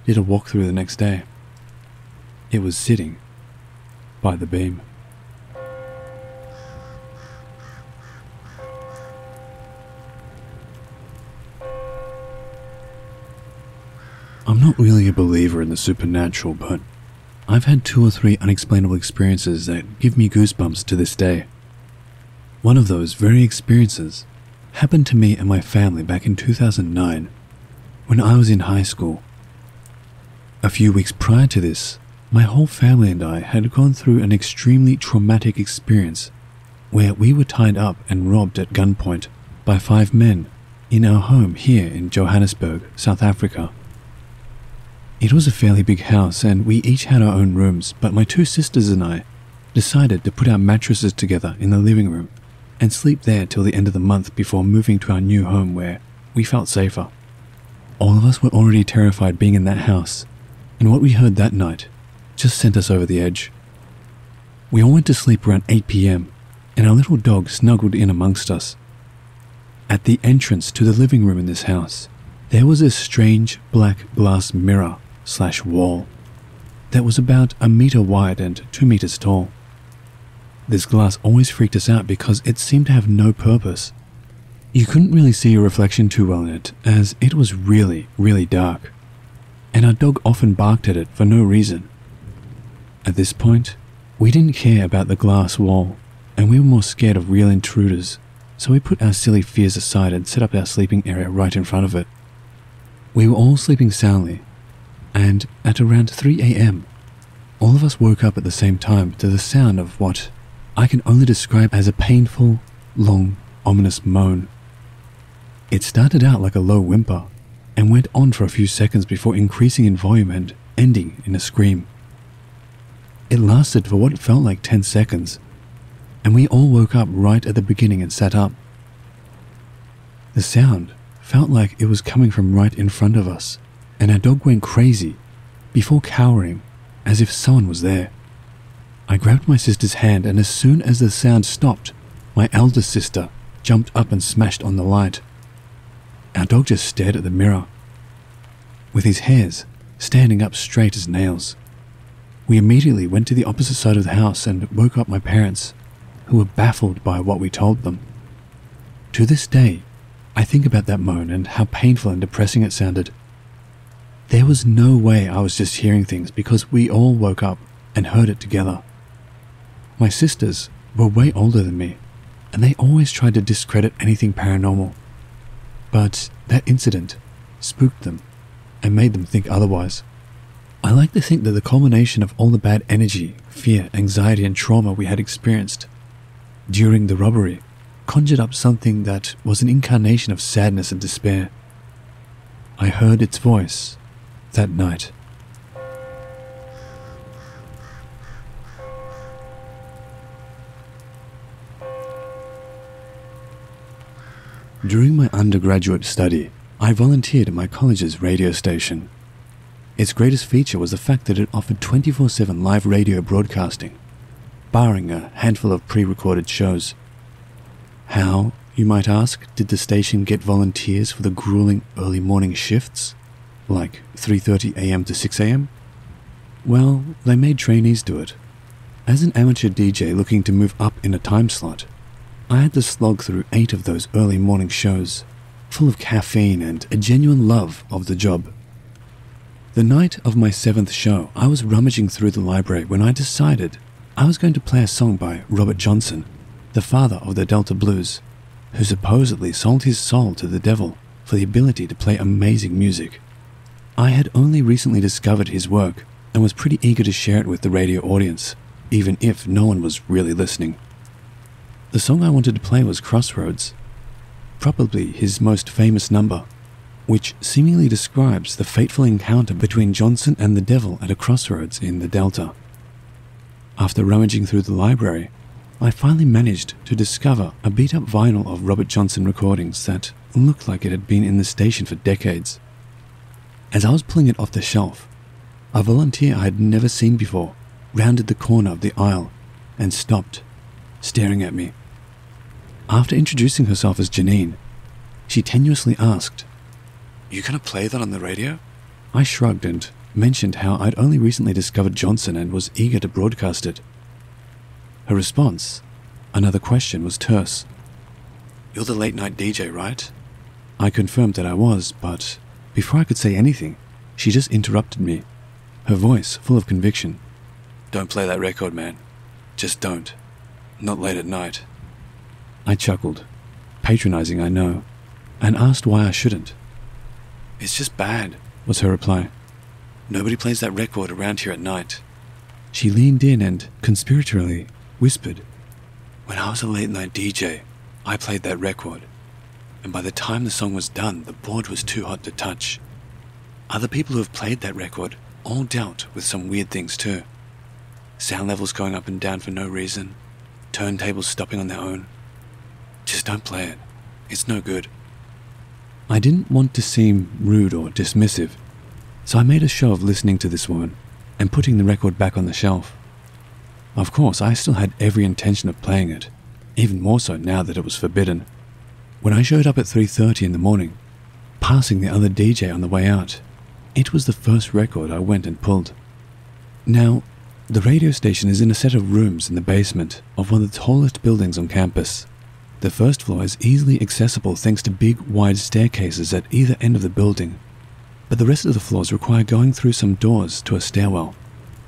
Did a walkthrough the next day. It was sitting by the beam. I'm not really a believer in the supernatural, but I've had 2 or 3 unexplainable experiences that give me goosebumps to this day. One of those very experiences happened to me and my family back in 2009 when I was in high school. A few weeks prior to this, my whole family and I had gone through an extremely traumatic experience where we were tied up and robbed at gunpoint by 5 men in our home here in Johannesburg, South Africa. It was a fairly big house and we each had our own rooms, but my 2 sisters and I decided to put our mattresses together in the living room and sleep there till the end of the month before moving to our new home where we felt safer. All of us were already terrified being in that house, and what we heard that night just sent us over the edge. We all went to sleep around 8 p.m, and our little dog snuggled in amongst us. At the entrance to the living room in this house, there was a strange black glass mirror/wall that was about 1 meter wide and 2 meters tall. This glass always freaked us out because it seemed to have no purpose. You couldn't really see your reflection too well in it, as it was really, really dark, and our dog often barked at it for no reason. At this point, we didn't care about the glass wall, and we were more scared of real intruders, so we put our silly fears aside and set up our sleeping area right in front of it. We were all sleeping soundly, and at around 3 a.m., all of us woke up at the same time to the sound of what I can only describe as a painful, long, ominous moan. It started out like a low whimper and went on for a few seconds before increasing in volume and ending in a scream. It lasted for what felt like 10 seconds, and we all woke up right at the beginning and sat up. The sound felt like it was coming from right in front of us, and our dog went crazy before cowering as if someone was there. I grabbed my sister's hand, and as soon as the sound stopped, my eldest sister jumped up and smashed on the light. Our dog just stared at the mirror, with his hairs standing up straight as nails. We immediately went to the opposite side of the house and woke up my parents, who were baffled by what we told them. To this day, I think about that moan and how painful and depressing it sounded. There was no way I was just hearing things because we all woke up and heard it together. My sisters were way older than me, and they always tried to discredit anything paranormal. But that incident spooked them and made them think otherwise. I like to think that the culmination of all the bad energy, fear, anxiety, and trauma we had experienced during the robbery conjured up something that was an incarnation of sadness and despair. I heard its voice that night. During my undergraduate study, I volunteered at my college's radio station. Its greatest feature was the fact that it offered 24/7 live radio broadcasting, barring a handful of pre-recorded shows. How, you might ask, did the station get volunteers for the grueling early morning shifts, like 3:30 a.m. to 6 a.m.? Well, they made trainees do it. As an amateur DJ looking to move up in a time slot, I had to slog through 8 of those early morning shows, full of caffeine and a genuine love of the job. The night of my 7th show, I was rummaging through the library when I decided I was going to play a song by Robert Johnson, the father of the Delta Blues, who supposedly sold his soul to the devil for the ability to play amazing music. I had only recently discovered his work and was pretty eager to share it with the radio audience, even if no one was really listening. The song I wanted to play was Crossroads, probably his most famous number, which seemingly describes the fateful encounter between Johnson and the devil at a crossroads in the Delta. After rummaging through the library, I finally managed to discover a beat-up vinyl of Robert Johnson recordings that looked like it had been in the station for decades. As I was pulling it off the shelf, a volunteer I had never seen before rounded the corner of the aisle and stopped, staring at me. After introducing herself as Janine, she tenuously asked, "You gonna play that on the radio?" I shrugged and mentioned how I'd only recently discovered Johnson and was eager to broadcast it. Her response, another question, was terse. "You're the late night DJ, right?" I confirmed that I was, but before I could say anything, she just interrupted me, her voice full of conviction. "Don't play that record, man. Just don't. Not late at night." I chuckled, patronizing I know, and asked why I shouldn't. "It's just bad," was her reply. "Nobody plays that record around here at night." She leaned in and conspiratorially whispered, "When I was a late night DJ, I played that record, and by the time the song was done, the board was too hot to touch. Other people who have played that record all dealt with some weird things too. Sound levels going up and down for no reason, turntables stopping on their own. Just don't play it. It's no good." I didn't want to seem rude or dismissive, so I made a show of listening to this woman and putting the record back on the shelf. Of course, I still had every intention of playing it, even more so now that it was forbidden. When I showed up at 3:30 in the morning, passing the other DJ on the way out, it was the first record I went and pulled. Now, the radio station is in a set of rooms in the basement of one of the tallest buildings on campus. The first floor is easily accessible thanks to big, wide staircases at either end of the building, but the rest of the floors require going through some doors to a stairwell.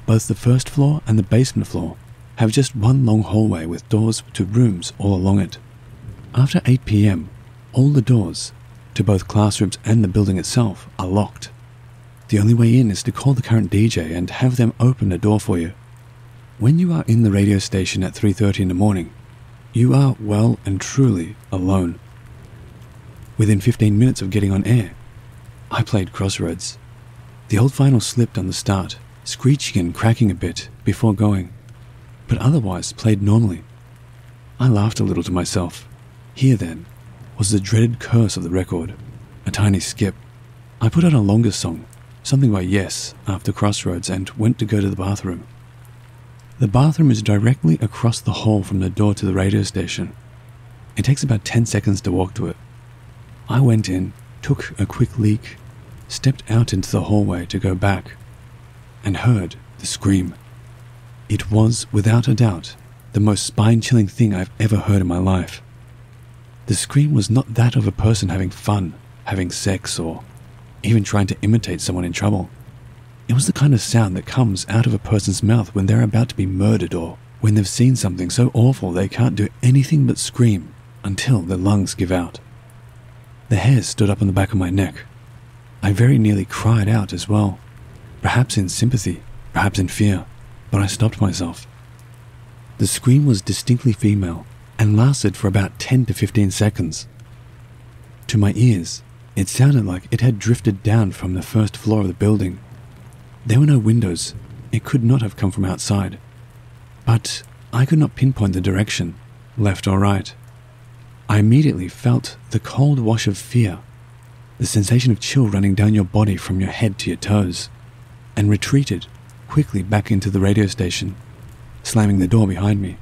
Both the first floor and the basement floor have just one long hallway with doors to rooms all along it. After 8 p.m., all the doors, to both classrooms and the building itself are locked. The only way in is to call the current DJ and have them open the door for you. When you are in the radio station at 3:30 in the morning, you are well and truly alone. Within 15 minutes of getting on air, I played Crossroads. The old vinyl slipped on the start, screeching and cracking a bit before going, but otherwise played normally. I laughed a little to myself. Here then was the dreaded curse of the record, a tiny skip. I put on a longer song, something by Yes, after Crossroads, and went to go to the bathroom. The bathroom is directly across the hall from the door to the radio station. It takes about 10 seconds to walk to it. I went in, took a quick leak, stepped out into the hallway to go back, and heard the scream. It was, without a doubt, the most spine-chilling thing I've ever heard in my life. The scream was not that of a person having fun, having sex, or even trying to imitate someone in trouble. It was the kind of sound that comes out of a person's mouth when they're about to be murdered, or when they've seen something so awful they can't do anything but scream until their lungs give out. The hairs stood up on the back of my neck. I very nearly cried out as well, perhaps in sympathy, perhaps in fear, but I stopped myself. The scream was distinctly female and lasted for about 10 to 15 seconds. To my ears, it sounded like it had drifted down from the first floor of the building. There were no windows. It could not have come from outside. But I could not pinpoint the direction, left or right. I immediately felt the cold wash of fear, the sensation of chill running down your body from your head to your toes, and retreated quickly back into the radio station, slamming the door behind me.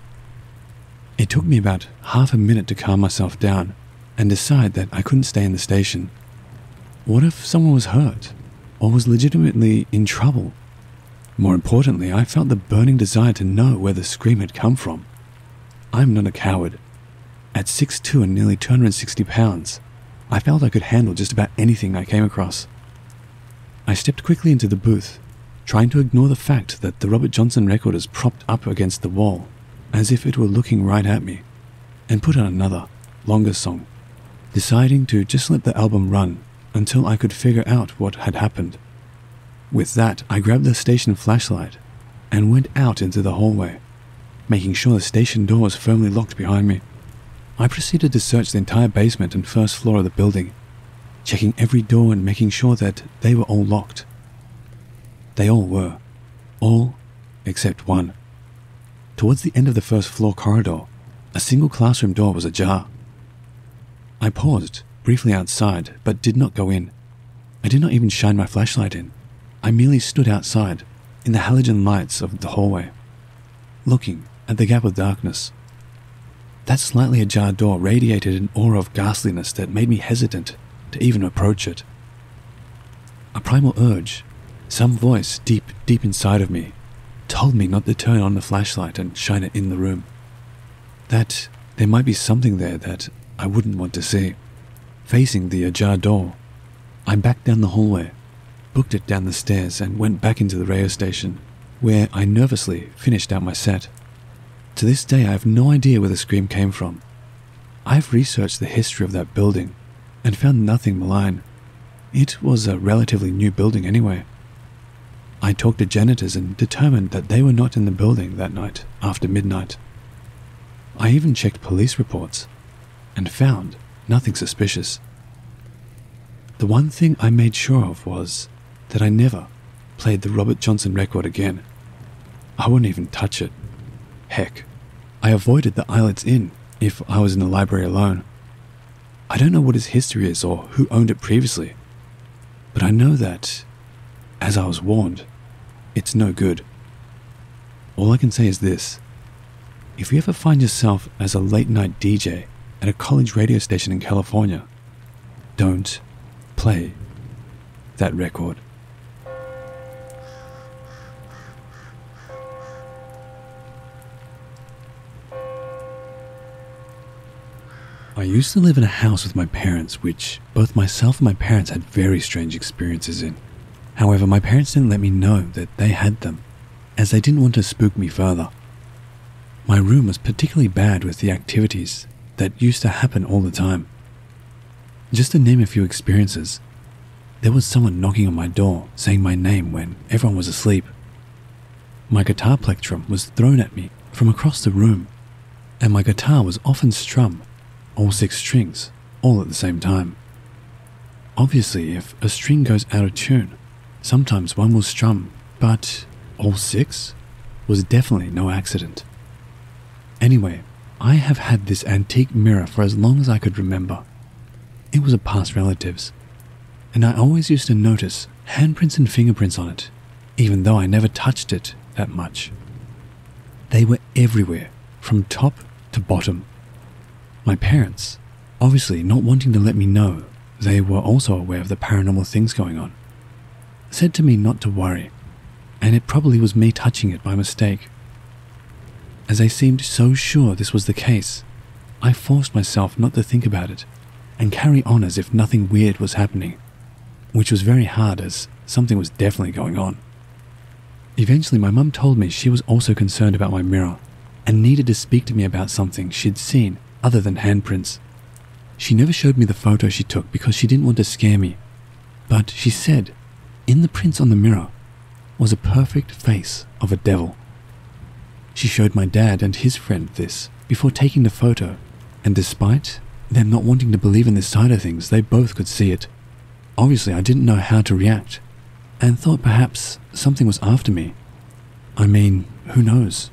It took me about half a minute to calm myself down and decide that I couldn't stay in the station. What if someone was hurt or was legitimately in trouble? More importantly, I felt the burning desire to know where the scream had come from. I'm not a coward. At 6'2" and nearly 260 pounds, I felt I could handle just about anything I came across. I stepped quickly into the booth, trying to ignore the fact that the Robert Johnson record is propped up against the wall, as if it were looking right at me, and put on another, longer song, deciding to just let the album run until I could figure out what had happened. With that, I grabbed the station flashlight and went out into the hallway, making sure the station door was firmly locked behind me. I proceeded to search the entire basement and first floor of the building, checking every door and making sure that they were all locked. They all were. All except one. Towards the end of the first floor corridor, a single classroom door was ajar. I paused briefly outside, but did not go in. I did not even shine my flashlight in. I merely stood outside, in the halogen lights of the hallway, looking at the gap of darkness. That slightly ajar door radiated an aura of ghastliness that made me hesitant to even approach it. A primal urge, some voice deep inside of me, told me not to turn on the flashlight and shine it in the room. That there might be something there that I wouldn't want to see. Facing the ajar door, I backed down the hallway, booked it down the stairs, and went back into the radio station, where I nervously finished out my set. To this day, I have no idea where the scream came from. I've researched the history of that building and found nothing malign. It was a relatively new building anyway. I talked to janitors and determined that they were not in the building that night after midnight. I even checked police reports and found nothing suspicious. The one thing I made sure of was that I never played the Robert Johnson record again. I wouldn't even touch it. Heck, I avoided the eyelets in if I was in the library alone. I don't know what its history is or who owned it previously, but I know that, as I was warned, it's no good. All I can say is this: if you ever find yourself as a late-night DJ at a college radio station in California, don't play that record. I used to live in a house with my parents, which both myself and my parents had very strange experiences in. However, my parents didn't let me know that they had them, as they didn't want to spook me further. My room was particularly bad with the activities that used to happen all the time. Just to name a few experiences, there was someone knocking on my door saying my name when everyone was asleep. My guitar plectrum was thrown at me from across the room, and my guitar was often strummed, all 6 strings, all at the same time. Obviously, if a string goes out of tune, sometimes one will strum, but all 6 was definitely no accident. Anyway, I have had this antique mirror for as long as I could remember. It was a past relative's, and I always used to notice handprints and fingerprints on it, even though I never touched it that much. They were everywhere, from top to bottom. My parents, obviously not wanting to let me know they were also aware of the paranormal things going on, said to me not to worry, and it probably was me touching it by mistake. As they seemed so sure this was the case, I forced myself not to think about it and carry on as if nothing weird was happening, which was very hard as something was definitely going on. Eventually my mum told me she was also concerned about my mirror and needed to speak to me about something she'd seen other than handprints. She never showed me the photo she took because she didn't want to scare me, but she said in the prints on the mirror was a perfect face of a devil. She showed my dad and his friend this before taking the photo, and despite them not wanting to believe in this side of things, they both could see it. Obviously, I didn't know how to react, and thought perhaps something was after me. I mean, who knows?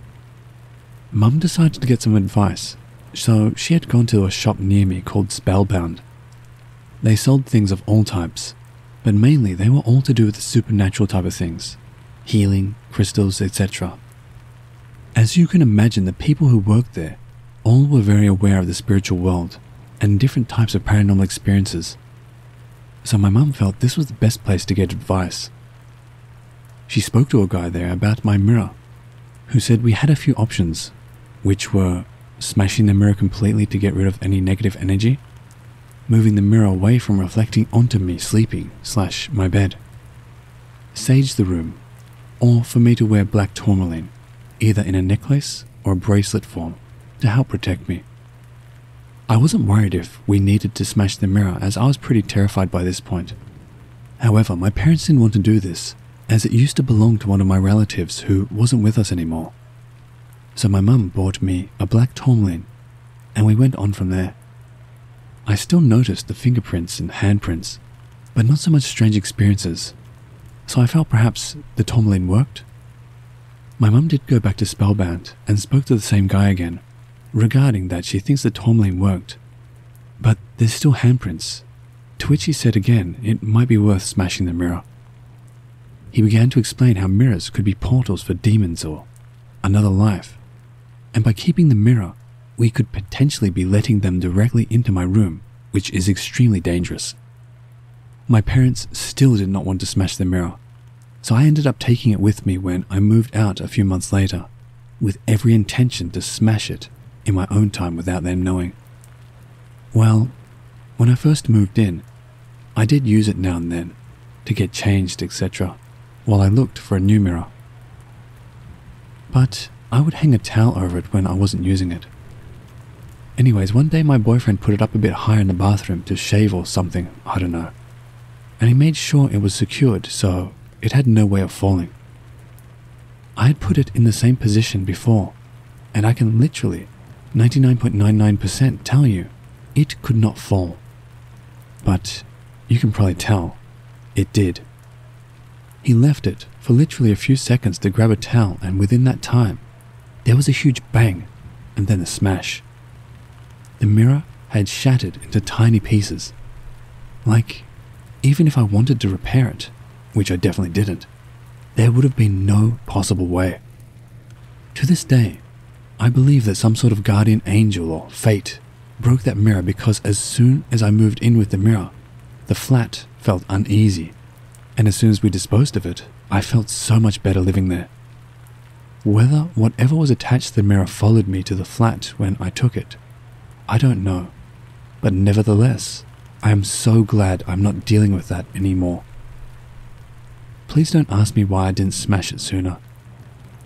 Mum decided to get some advice, so she had gone to a shop near me called Spellbound. They sold things of all types, but mainly they were all to do with the supernatural type of things, healing, crystals, etc. As you can imagine, the people who worked there all were very aware of the spiritual world and different types of paranormal experiences, so my mum felt this was the best place to get advice. She spoke to a guy there about my mirror, who said we had a few options, which were smashing the mirror completely to get rid of any negative energy, moving the mirror away from reflecting onto me sleeping / my bed, sage the room, or for me to wear black tourmaline, either in a necklace or a bracelet form, to help protect me. I wasn't worried if we needed to smash the mirror, as I was pretty terrified by this point. However, my parents didn't want to do this, as it used to belong to one of my relatives who wasn't with us anymore. So my mum bought me a black tourmaline, and we went on from there. I still noticed the fingerprints and handprints, but not so much strange experiences, so I felt perhaps the tourmaline worked. My mum did go back to Spellbound and spoke to the same guy again, regarding that she thinks the tourmaline worked, but there's still handprints, to which he said again it might be worth smashing the mirror. He began to explain how mirrors could be portals for demons or another life, and by keeping the mirror, we could potentially be letting them directly into my room, which is extremely dangerous. My parents still did not want to smash the mirror, so I ended up taking it with me when I moved out a few months later, with every intention to smash it in my own time without them knowing. Well, when I first moved in, I did use it now and then to get changed, etc., while I looked for a new mirror. But I would hang a towel over it when I wasn't using it. Anyways, one day my boyfriend put it up a bit higher in the bathroom to shave or something, I don't know, and he made sure it was secured so it had no way of falling. I had put it in the same position before, and I can literally 99.99% tell you it could not fall. But you can probably tell it did. He left it for literally a few seconds to grab a towel, and within that time, there was a huge bang and then a smash. The mirror had shattered into tiny pieces. Like, even if I wanted to repair it, which I definitely didn't, there would have been no possible way. To this day, I believe that some sort of guardian angel or fate broke that mirror, because as soon as I moved in with the mirror, the flat felt uneasy, and as soon as we disposed of it, I felt so much better living there. Whether whatever was attached to the mirror followed me to the flat when I took it, I don't know, but nevertheless, I am so glad I'm not dealing with that anymore. Please don't ask me why I didn't smash it sooner.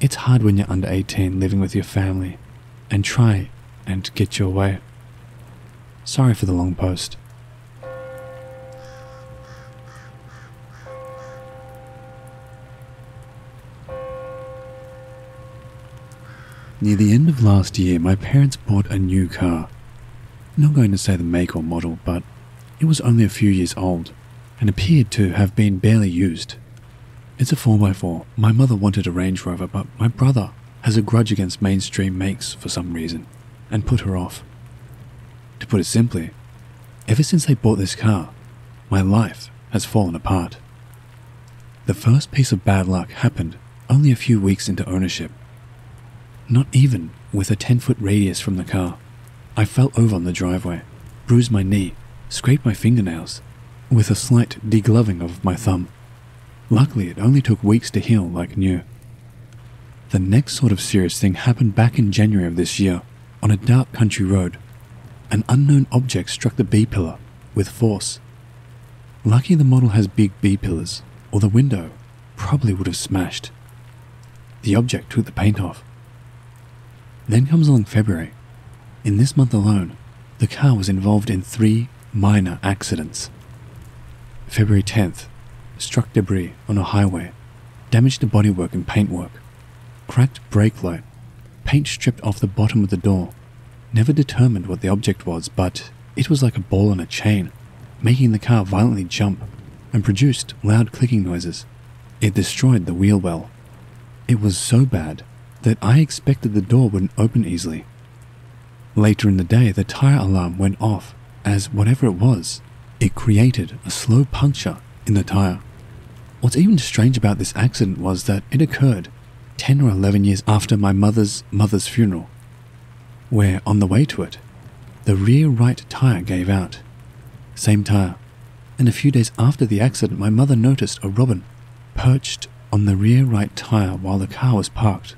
It's hard when you're under 18 living with your family and try and get your way. Sorry for the long post. Near the end of last year, my parents bought a new car. Not going to say the make or model, but it was only a few years old and appeared to have been barely used. It's a 4x4. My mother wanted a Range Rover, but my brother has a grudge against mainstream makes for some reason and put her off. To put it simply, ever since they bought this car, my life has fallen apart. The first piece of bad luck happened only a few weeks into ownership. Not even with a 10-foot radius from the car. I fell over on the driveway, bruised my knee, scraped my fingernails, with a slight degloving of my thumb. Luckily, it only took weeks to heal like new. The next sort of serious thing happened back in January of this year, on a dark country road. An unknown object struck the B-pillar with force. Lucky the model has big B-pillars, or the window probably would have smashed. The object took the paint off. Then comes along February. In this month alone, the car was involved in 3 minor accidents. February 10th, struck debris on a highway, damaged the bodywork and paintwork, cracked brake light, paint stripped off the bottom of the door. Never determined what the object was, but it was like a ball on a chain, making the car violently jump and produced loud clicking noises. It destroyed the wheel well. It was so bad that I expected the door wouldn't open easily. Later in the day, the tire alarm went off as whatever it was, it created a slow puncture in the tire. What's even strange about this accident was that it occurred 10 or 11 years after my mother's funeral, where on the way to it, the rear right tire gave out. Same tire. And a few days after the accident, my mother noticed a robin perched on the rear right tire while the car was parked.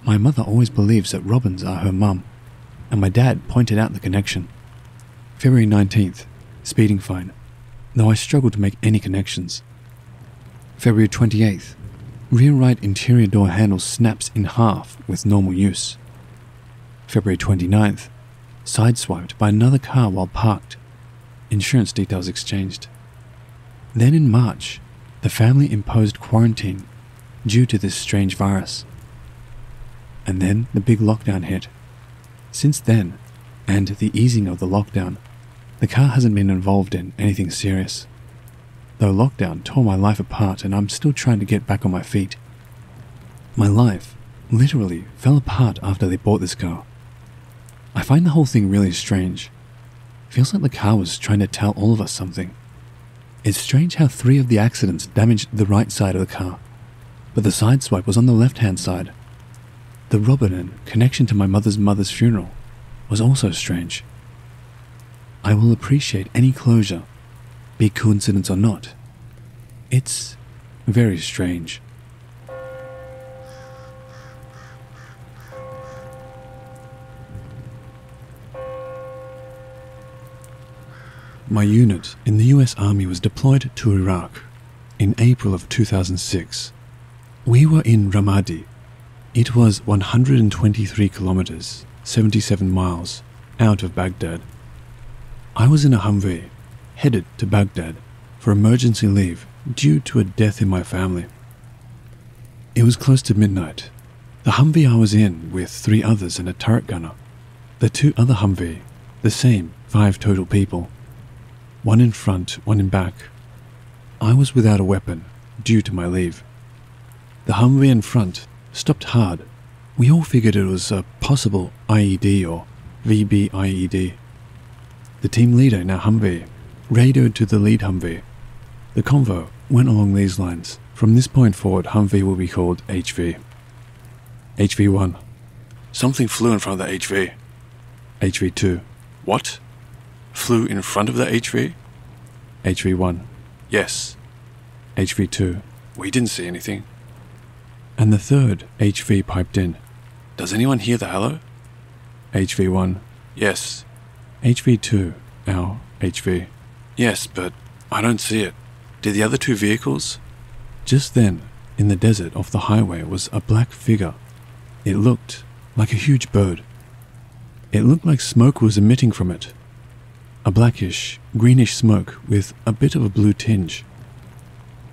My mother always believes that robins are her mum, and my dad pointed out the connection. February 19th, speeding fine, though I struggled to make any connections. February 28th, rear right interior door handle snaps in half with normal use. February 29th, sideswiped by another car while parked. Insurance details exchanged. Then in March, the family imposed quarantine due to this strange virus. And then the big lockdown hit. Since then, and the easing of the lockdown, the car hasn't been involved in anything serious. Though lockdown tore my life apart and I'm still trying to get back on my feet. My life literally fell apart after they bought this car. I find the whole thing really strange. Feels like the car was trying to tell all of us something. It's strange how 3 of the accidents damaged the right side of the car, but the side swipe was on the left-hand side. The robin and connection to my mother's funeral was also strange. I will appreciate any closure, be it coincidence or not. It's very strange. My unit in the US Army was deployed to Iraq in April of 2006. We were in Ramadi. It was 123 kilometers, 77 miles, out of Baghdad. I was in a Humvee, headed to Baghdad for emergency leave due to a death in my family. It was close to midnight. The Humvee I was in with 3 others and a turret gunner. The 2 other Humvee, the same 5 total people. 1 in front, 1 in back. I was without a weapon due to my leave. The Humvee in front stopped hard. We all figured it was a possible IED or VBIED. The team leader in our Humvee radioed to the lead Humvee. The convo went along these lines. From this point forward, Humvee will be called HV. HV1. Something flew in front of the HV. HV2. What? Flew in front of the HV? HV1. Yes. HV2. We didn't see anything. And the third HV piped in. Does anyone hear the hello? HV1. Yes. HV2. Our HV. Yes, but I don't see it. Did the other 2 vehicles? Just then, in the desert off the highway was a black figure. It looked like a huge bird. It looked like smoke was emitting from it. A blackish, greenish smoke with a bit of a blue tinge.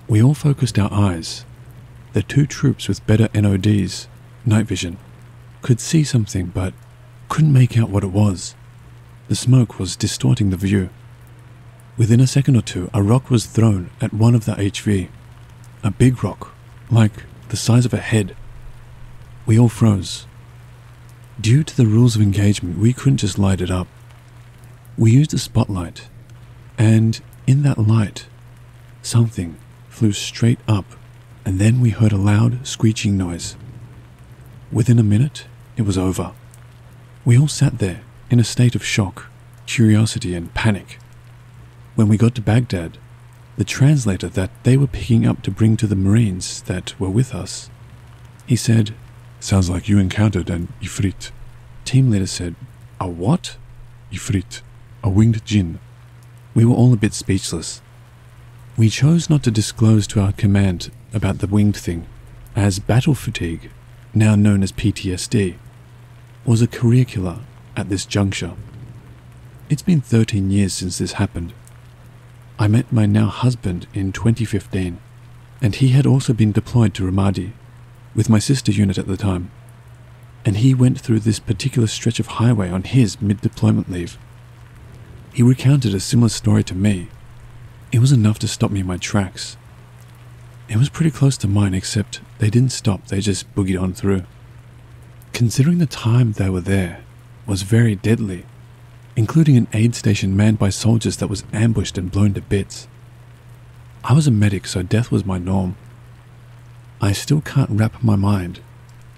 We all focused our eyes. The 2 troops with better NODs, night vision, could see something but couldn't make out what it was. The smoke was distorting the view. Within a second or two, a rock was thrown at one of the HV. A big rock, like the size of a head. We all froze. Due to the rules of engagement, we couldn't just light it up. We used a spotlight, and in that light, something flew straight up, and then we heard a loud, screeching noise. Within a minute, it was over. We all sat there in a state of shock, curiosity, and panic. When we got to Baghdad, the translator that they were picking up to bring to the Marines that were with us, he said, "Sounds like you encountered an ifrit." Team leader said, "A what?" Ifrit, a winged Djinn. We were all a bit speechless. We chose not to disclose to our command about the winged thing, as battle fatigue, now known as PTSD, was a career killer at this juncture. It's been 13 years since this happened. I met my now husband in 2015, and he had also been deployed to Ramadi with my sister unit at the time, and he went through this particular stretch of highway on his mid-deployment leave. He recounted a similar story to me. It was enough to stop me in my tracks. It was pretty close to mine, except they didn't stop, they just boogied on through. Considering the time they were there was very deadly, including an aid station manned by soldiers that was ambushed and blown to bits. I was a medic, so death was my norm. I still can't wrap my mind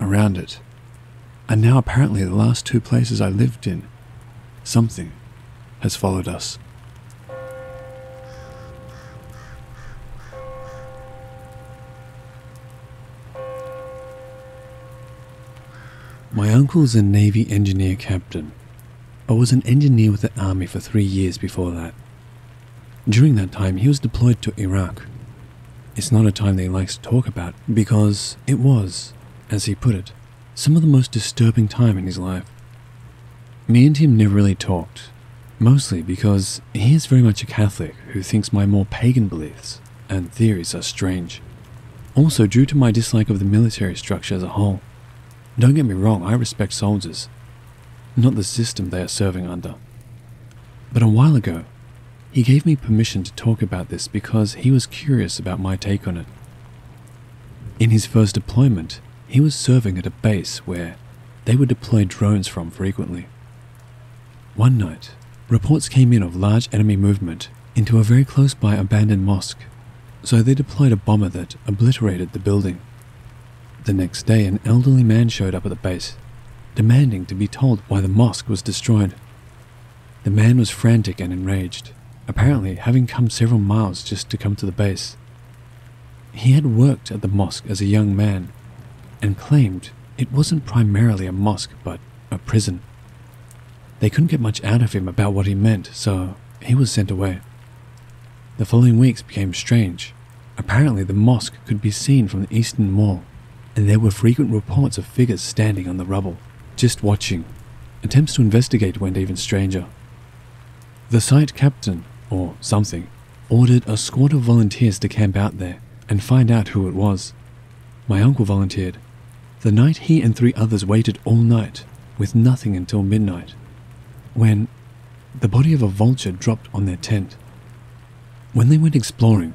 around it. And now apparently the last 2 places I lived in, something has followed us. My uncle's a Navy engineer captain, but was an engineer with the Army for 3 years before that. During that time, he was deployed to Iraq. It's not a time that he likes to talk about because it was, as he put it, some of the most disturbing time in his life. Me and him never really talked, mostly because he is very much a Catholic who thinks my more pagan beliefs and theories are strange. Also due to my dislike of the military structure as a whole. Don't get me wrong, I respect soldiers, not the system they are serving under. But a while ago, he gave me permission to talk about this because he was curious about my take on it. In his first deployment, he was serving at a base where they would deploy drones from frequently. One night, reports came in of large enemy movement into a very close by abandoned mosque, so they deployed a bomber that obliterated the building. The next day, an elderly man showed up at the base, demanding to be told why the mosque was destroyed. The man was frantic and enraged, apparently having come several miles just to come to the base. He had worked at the mosque as a young man and claimed it wasn't primarily a mosque but a prison. They couldn't get much out of him about what he meant, so he was sent away. The following weeks became strange. Apparently the mosque could be seen from the eastern wall, and there were frequent reports of figures standing on the rubble, just watching. Attempts to investigate went even stranger. The site captain, or something, ordered a squad of volunteers to camp out there and find out who it was. My uncle volunteered. The night he and 3 others waited all night, with nothing until midnight, when the body of a vulture dropped on their tent. When they went exploring,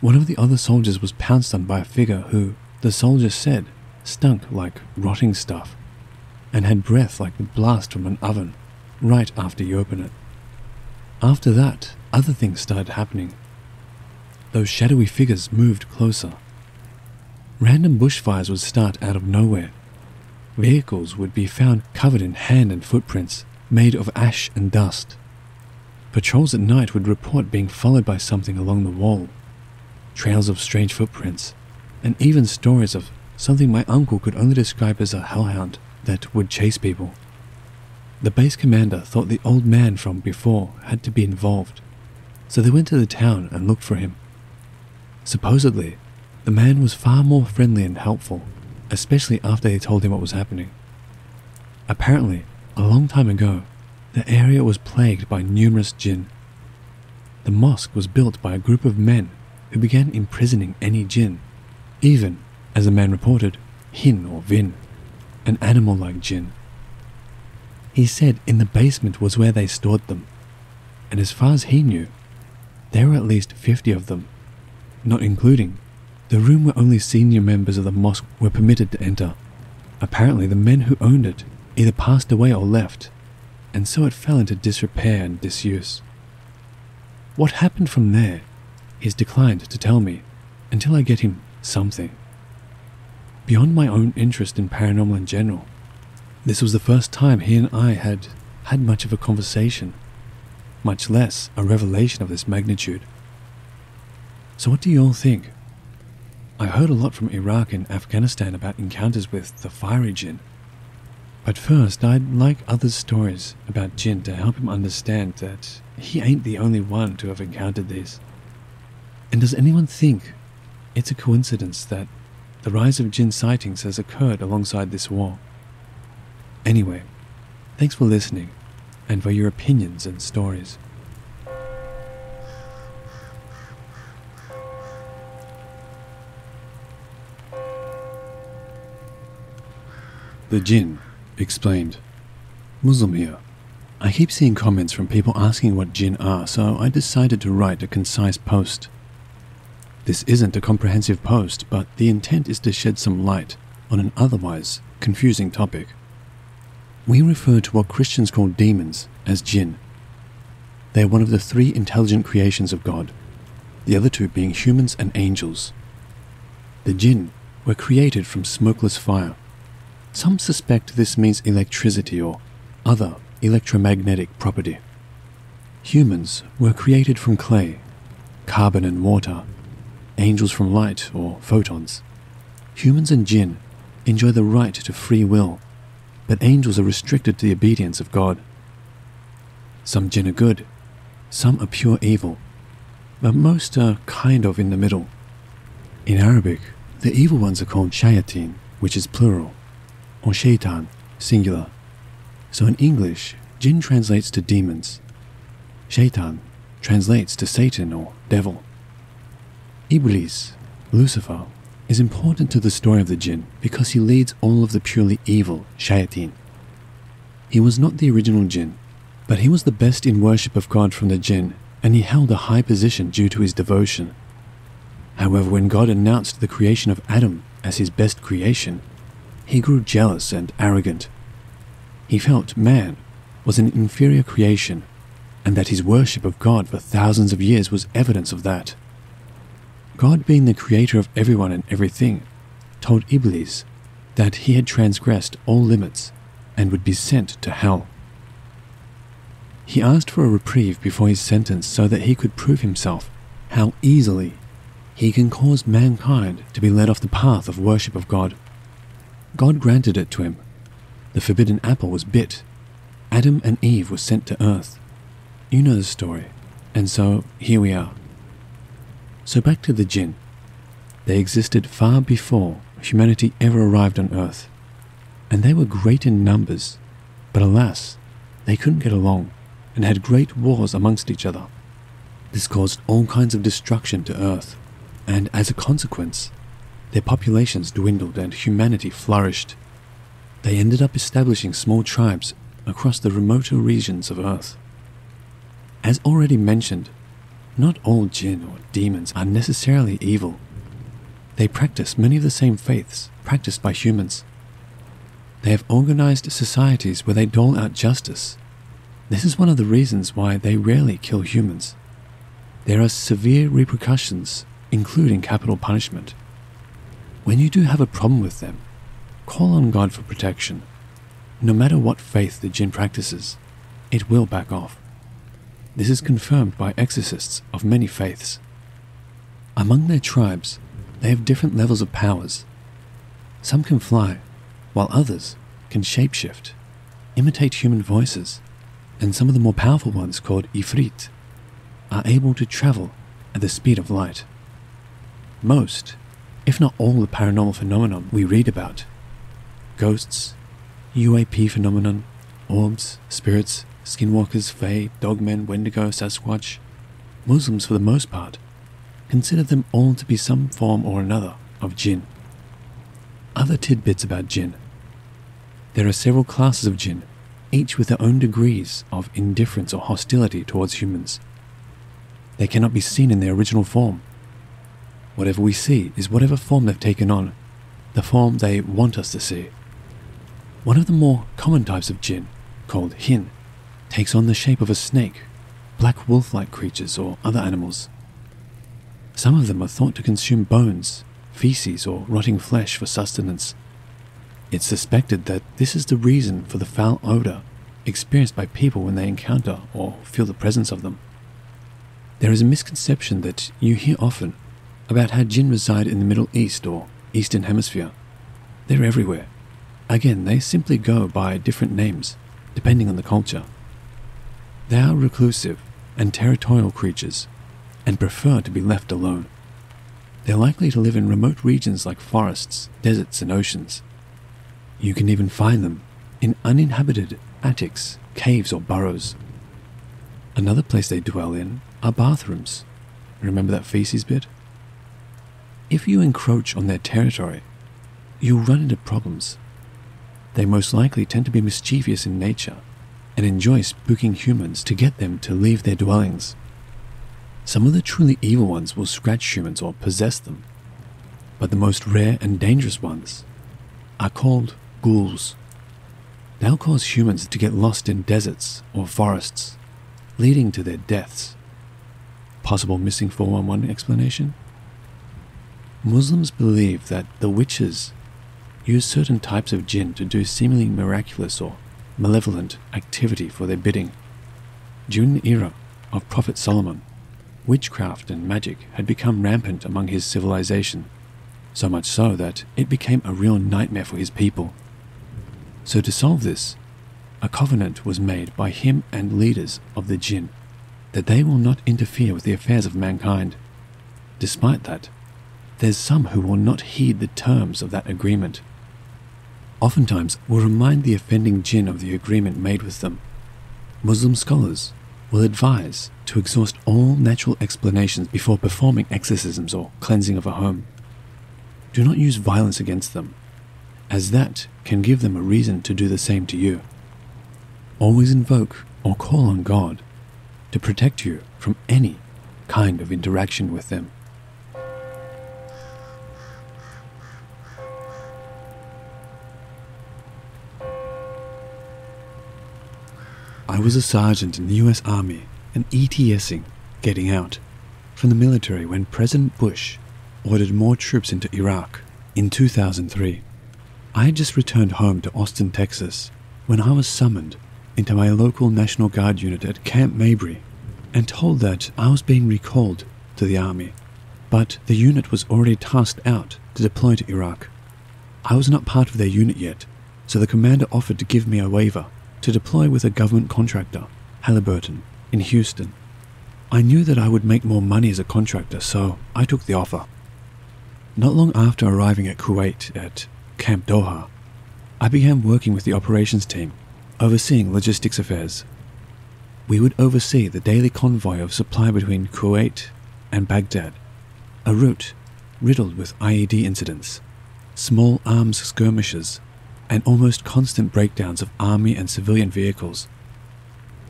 one of the other soldiers was pounced on by a figure who, the soldier said, stunk like rotting stuff and had breath like the blast from an oven right after you open it. After that, other things started happening. Those shadowy figures moved closer. Random bushfires would start out of nowhere. Vehicles would be found covered in hand and footprints made of ash and dust. Patrols at night would report being followed by something along the wall. Trails of strange footprints, and even stories of something my uncle could only describe as a hellhound that would chase people. The base commander thought the old man from before had to be involved, so they went to the town and looked for him. Supposedly, the man was far more friendly and helpful, especially after they told him what was happening. Apparently, a long time ago, the area was plagued by numerous Djinn. The mosque was built by a group of men who began imprisoning any Djinn, even, as the man reported, Hin or Vin, an animal like Djinn. He said in the basement was where they stored them, and as far as he knew, there were at least 50 of them, not including the room where only senior members of the mosque were permitted to enter. Apparently the men who owned it either passed away or left, and so it fell into disrepair and disuse. What happened from there, he's declined to tell me until I get him something. Beyond my own interest in paranormal in general, this was the first time he and I had had much of a conversation, much less a revelation of this magnitude. So what do you all think? I heard a lot from Iraq and Afghanistan about encounters with the fiery Djinn. But first, I'd like others' stories about Djinn to help him understand that he ain't the only one to have encountered these. And does anyone think it's a coincidence that the rise of Djinn sightings has occurred alongside this war? Anyway, thanks for listening and for your opinions and stories. The Djinn explained. Muslim here. I keep seeing comments from people asking what Djinn are, so I decided to write a concise post. This isn't a comprehensive post, but the intent is to shed some light on an otherwise confusing topic. We refer to what Christians call demons as Djinn. They are one of the 3 intelligent creations of God, the other 2 being humans and angels. The Djinn were created from smokeless fire. Some suspect this means electricity or other electromagnetic property. Humans were created from clay, carbon and water, angels from light or photons. Humans and Djinn enjoy the right to free will, but angels are restricted to the obedience of God. Some Djinn are good, some are pure evil, but most are kind of in the middle. In Arabic, the evil ones are called shayateen, which is plural, or shaitan, singular. So in English, Djinn translates to demons. Shaitan translates to Satan or devil. Iblis, Lucifer, is important to the story of the Djinn because he leads all of the purely evil shayateen. He was not the original Djinn, but he was the best in worship of God from the Djinn, and he held a high position due to his devotion. However, when God announced the creation of Adam as his best creation, he grew jealous and arrogant. He felt man was an inferior creation, and that his worship of God for thousands of years was evidence of that. God, being the creator of everyone and everything, told Iblis that he had transgressed all limits and would be sent to hell. He asked for a reprieve before his sentence so that he could prove himself how easily he can cause mankind to be led off the path of worship of God. God granted it to him. The forbidden apple was bit. Adam and Eve were sent to earth. You know the story, and so here we are. So back to the Djinn. They existed far before humanity ever arrived on earth, and they were great in numbers, but alas, they couldn't get along and had great wars amongst each other. This caused all kinds of destruction to earth, and as a consequence, their populations dwindled and humanity flourished. They ended up establishing small tribes across the remoter regions of earth. As already mentioned, not all Djinn or demons are necessarily evil. They practice many of the same faiths practiced by humans. They have organized societies where they dole out justice. This is one of the reasons why they rarely kill humans. There are severe repercussions, including capital punishment. When you do have a problem with them, call on God for protection. No matter what faith the Djinn practices, it will back off. This is confirmed by exorcists of many faiths. Among their tribes, they have different levels of powers. Some can fly, while others can shapeshift, imitate human voices, and some of the more powerful ones, called ifrit, are able to travel at the speed of light. Most, if not all, the paranormal phenomenon we read about, ghosts, UAP phenomenon, orbs, spirits, skinwalkers, fae, dogmen, wendigo, Sasquatch, Muslims for the most part, consider them all to be some form or another of Djinn. Other tidbits about Djinn. There are several classes of Djinn, each with their own degrees of indifference or hostility towards humans. They cannot be seen in their original form. Whatever we see is whatever form they've taken on, the form they want us to see. One of the more common types of Djinn, called Hin, takes on the shape of a snake, black wolf-like creatures, or other animals. Some of them are thought to consume bones, feces, or rotting flesh for sustenance. It's suspected that this is the reason for the foul odor experienced by people when they encounter or feel the presence of them. There is a misconception that you hear often about how Djinn reside in the Middle East or Eastern Hemisphere. They're everywhere. Again, they simply go by different names, depending on the culture. They are reclusive and territorial creatures, and prefer to be left alone. They're likely to live in remote regions like forests, deserts, and oceans. You can even find them in uninhabited attics, caves, or burrows. Another place they dwell in are bathrooms. Remember that feces bit? If you encroach on their territory, you'll run into problems. They most likely tend to be mischievous in nature and enjoy spooking humans to get them to leave their dwellings. Some of the truly evil ones will scratch humans or possess them, but the most rare and dangerous ones are called ghouls. They'll cause humans to get lost in deserts or forests, leading to their deaths. Possible missing 411 explanation? Muslims believe that the witches use certain types of Djinn to do seemingly miraculous or malevolent activity for their bidding. During the era of Prophet Solomon, witchcraft and magic had become rampant among his civilization, so much so that it became a real nightmare for his people. So to solve this, a covenant was made by him and leaders of the Djinn that they will not interfere with the affairs of mankind. Despite that, there's some who will not heed the terms of that agreement. Oftentimes will remind the offending Djinn of the agreement made with them. Muslim scholars will advise to exhaust all natural explanations before performing exorcisms or cleansing of a home. Do not use violence against them, as that can give them a reason to do the same to you. Always invoke or call on God to protect you from any kind of interaction with them. I was a sergeant in the US Army and ETSing, getting out, from the military when President Bush ordered more troops into Iraq in 2003. I had just returned home to Austin, Texas, when I was summoned into my local National Guard unit at Camp Mabry and told that I was being recalled to the Army, but the unit was already tasked out to deploy to Iraq. I was not part of their unit yet, so the commander offered to give me a waiver to deploy with a government contractor, Halliburton, in Houston. I knew that I would make more money as a contractor, so I took the offer. Not long after arriving at Kuwait at Camp Doha, I began working with the operations team, overseeing logistics affairs. We would oversee the daily convoy of supply between Kuwait and Baghdad, a route riddled with IED incidents, small arms skirmishes, and almost constant breakdowns of army and civilian vehicles.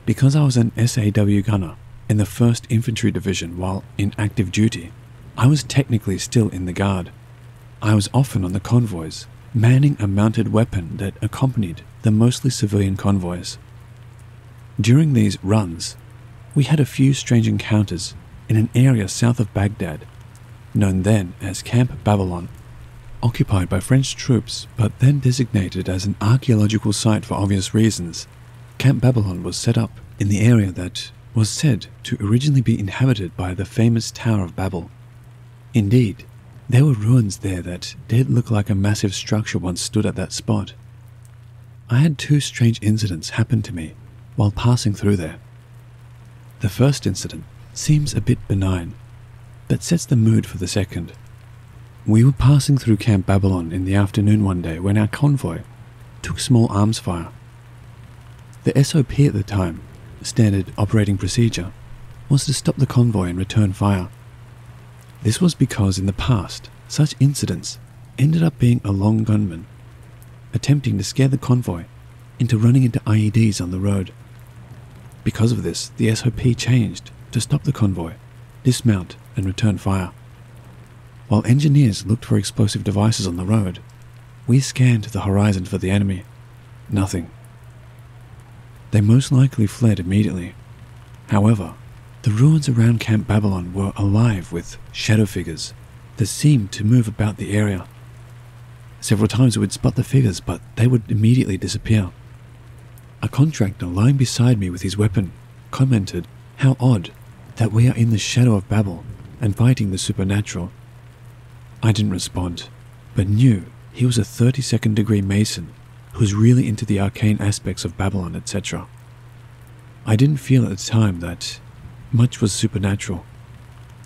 Because I was an SAW gunner in the 1st Infantry Division while in active duty, I was technically still in the Guard. I was often on the convoys, manning a mounted weapon that accompanied the mostly civilian convoys. During these runs, we had a few strange encounters in an area south of Baghdad, known then as Camp Babylon, occupied by French troops but then designated as an archaeological site for obvious reasons. Camp Babylon was set up in the area that was said to originally be inhabited by the famous Tower of Babel. Indeed, there were ruins there that did look like a massive structure once stood at that spot. I had 2 strange incidents happen to me while passing through there. The first incident seems a bit benign, but sets the mood for the second. We were passing through Camp Babylon in the afternoon one day when our convoy took small arms fire. The SOP at the time, standard operating procedure, was to stop the convoy and return fire. This was because in the past, such incidents ended up being a long gunman. attempting to scare the convoy into running into IEDs on the road. Because of this, the SOP changed to stop the convoy, dismount and return fire. While engineers looked for explosive devices on the road, we scanned the horizon for the enemy. Nothing. They most likely fled immediately. However, the ruins around Camp Babylon were alive with shadow figures that seemed to move about the area. Several times we would spot the figures, but they would immediately disappear. A contractor lying beside me with his weapon commented, "How odd that we are in the shadow of Babel and fighting the supernatural." I didn't respond, but knew he was a 32nd degree Mason who was really into the arcane aspects of Babylon, etc. I didn't feel at the time that much was supernatural,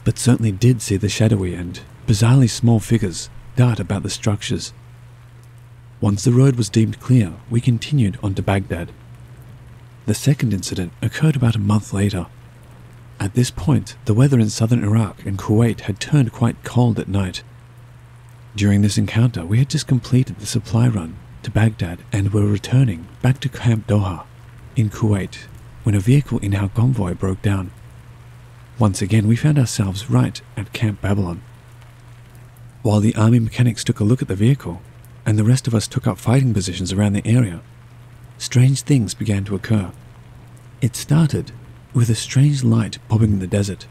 but certainly did see the shadowy and bizarrely small figures dart about the structures. Once the road was deemed clear, we continued on to Baghdad. The second incident occurred about a month later. At this point, the weather in southern Iraq and Kuwait had turned quite cold at night. During this encounter, we had just completed the supply run to Baghdad and were returning back to Camp Doha in Kuwait when a vehicle in our convoy broke down. Once again, we found ourselves right at Camp Babylon. While the army mechanics took a look at the vehicle, and the rest of us took up fighting positions around the area, strange things began to occur. It started with a strange light bobbing in the desert.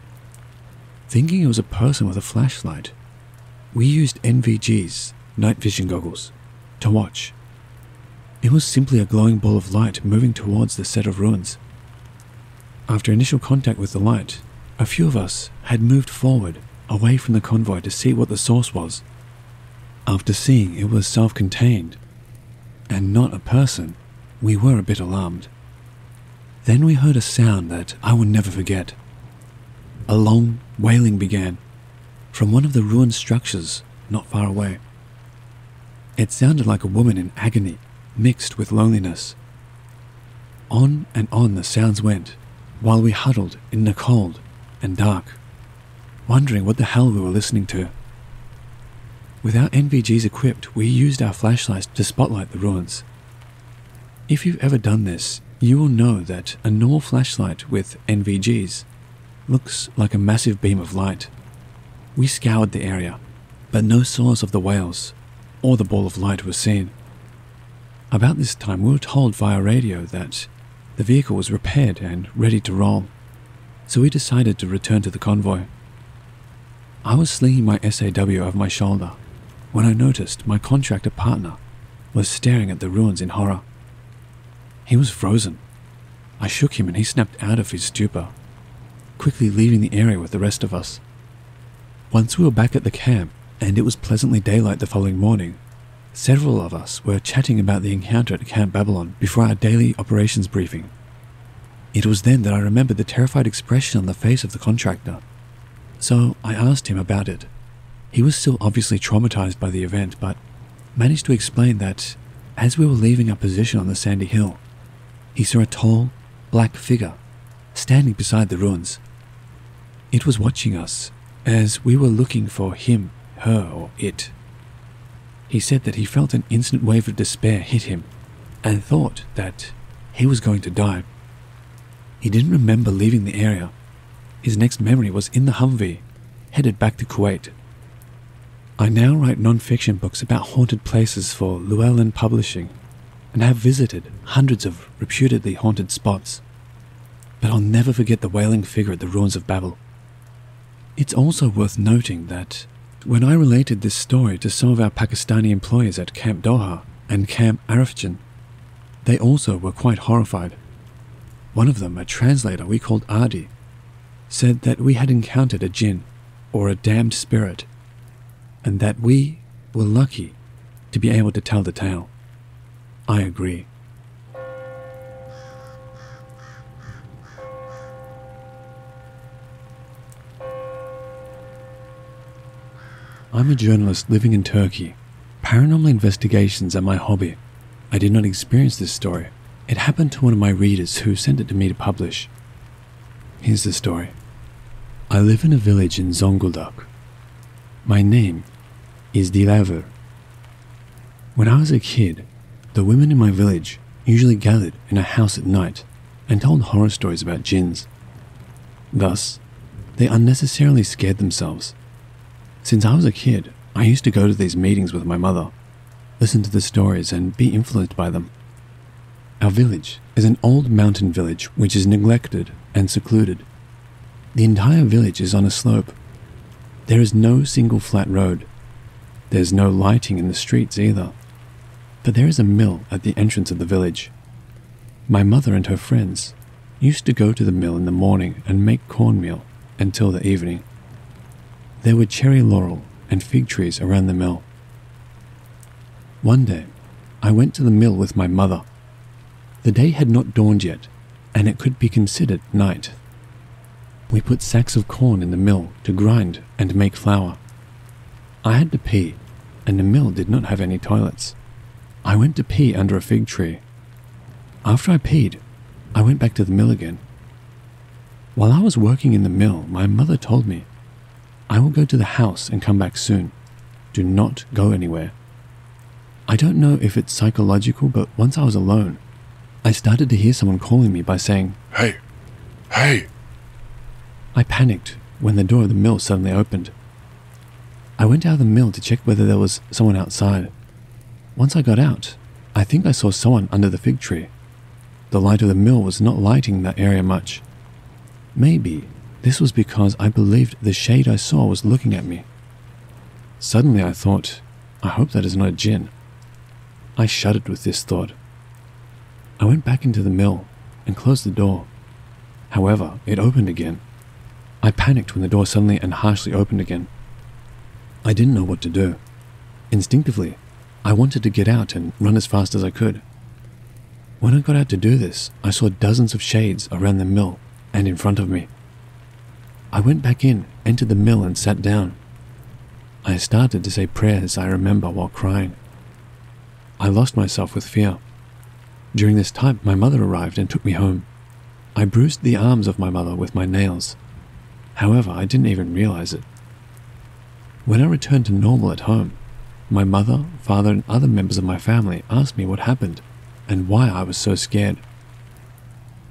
Thinking it was a person with a flashlight, we used NVG's, night vision goggles, to watch. It was simply a glowing ball of light moving towards the set of ruins. After initial contact with the light, a few of us had moved forward away from the convoy to see what the source was. After seeing it was self-contained and not a person, we were a bit alarmed. Then we heard a sound that I will never forget. A long wailing began from one of the ruined structures not far away. It sounded like a woman in agony mixed with loneliness. On and on the sounds went while we huddled in the cold and dark, wondering what the hell we were listening to. With our NVGs equipped, we used our flashlights to spotlight the ruins. If you've ever done this, you will know that a normal flashlight with NVGs looks like a massive beam of light. We scoured the area, but no source of the whales or the ball of light was seen. About this time, we were told via radio that the vehicle was repaired and ready to roll, so we decided to return to the convoy. I was slinging my SAW over my shoulder when I noticed my contractor partner was staring at the ruins in horror. He was frozen. I shook him and he snapped out of his stupor, quickly leaving the area with the rest of us. Once we were back at the camp and it was pleasantly daylight the following morning, several of us were chatting about the encounter at Camp Babylon before our daily operations briefing. It was then that I remembered the terrified expression on the face of the contractor, so I asked him about it. He was still obviously traumatized by the event, but managed to explain that as we were leaving our position on the sandy hill, he saw a tall, black figure standing beside the ruins. It was watching us as we were looking for him, her, or it. He said that he felt an instant wave of despair hit him and thought that he was going to die. He didn't remember leaving the area. His next memory was in the Humvee, headed back to Kuwait. I now write non-fiction books about haunted places for Llewellyn Publishing and have visited hundreds of reputedly haunted spots, but I'll never forget the wailing figure at the ruins of Babel. It's also worth noting that when I related this story to some of our Pakistani employees at Camp Doha and Camp Arifjan, they also were quite horrified. One of them, a translator we called Adi, said that we had encountered a Djinn, or a damned spirit, and that we were lucky to be able to tell the tale. I agree. I'm a journalist living in Turkey. Paranormal investigations are my hobby. I did not experience this story. It happened to one of my readers who sent it to me to publish. Here's the story. I live in a village in Zonguldak. My name is Dilaver. When I was a kid, The women in my village usually gathered in a house at night and told horror stories about jinns. Thus, they unnecessarily scared themselves. Since I was a kid, I used to go to these meetings with my mother, listen to the stories and be influenced by them. Our village is an old mountain village which is neglected and secluded. The entire village is on a slope. There is no single flat road. There's no lighting in the streets either. But there is a mill at the entrance of the village. My mother and her friends used to go to the mill in the morning and make cornmeal until the evening. There were cherry laurel and fig trees around the mill. One day, I went to the mill with my mother. The day had not dawned yet, and it could be considered night. We put sacks of corn in the mill to grind and make flour. I had to pee, and the mill did not have any toilets. I went to pee under a fig tree. After I peed, I went back to the mill again. While I was working in the mill, my mother told me, "I will go to the house and come back soon. Do not go anywhere." I don't know if it's psychological, but once I was alone, I started to hear someone calling me by saying, Hey! Hey! I panicked when the door of the mill suddenly opened. I went out of the mill to check whether there was someone outside. Once I got out, I think I saw someone under the fig tree. The light of the mill was not lighting that area much. Maybe this was because I believed the shade I saw was looking at me. Suddenly I thought, I hope that is not a djinn. I shuddered with this thought. I went back into the mill and closed the door. However, it opened again. I panicked when the door suddenly and harshly opened again. I didn't know what to do. Instinctively, I wanted to get out and run as fast as I could. When I got out to do this, I saw dozens of shades around the mill and in front of me. I went back in, entered the mill and sat down. I started to say prayers I remember while crying. I lost myself with fear. During this time, my mother arrived and took me home. I bruised the arms of my mother with my nails. However, I didn't even realize it. When I returned to normal at home, my mother, father, and other members of my family asked me what happened and why I was so scared.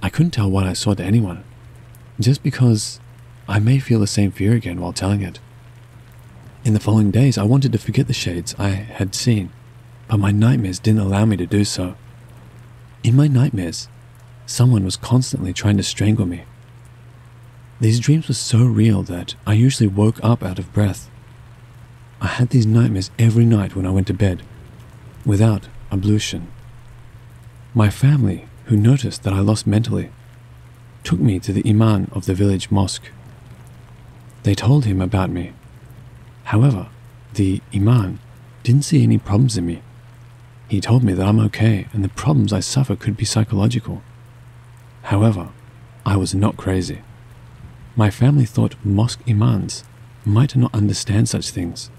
I couldn't tell what I saw to anyone, just because I may feel the same fear again while telling it. In the following days, I wanted to forget the shades I had seen, but my nightmares didn't allow me to do so. In my nightmares, someone was constantly trying to strangle me. These dreams were so real that I usually woke up out of breath. I had these nightmares every night when I went to bed, without ablution. My family, who noticed that I lost mentally, took me to the imam of the village mosque. They told him about me. However, the imam didn't see any problems in me. He told me that I'm okay and the problems I suffer could be psychological. However, I was not crazy. My family thought mosque imams might not understand such things,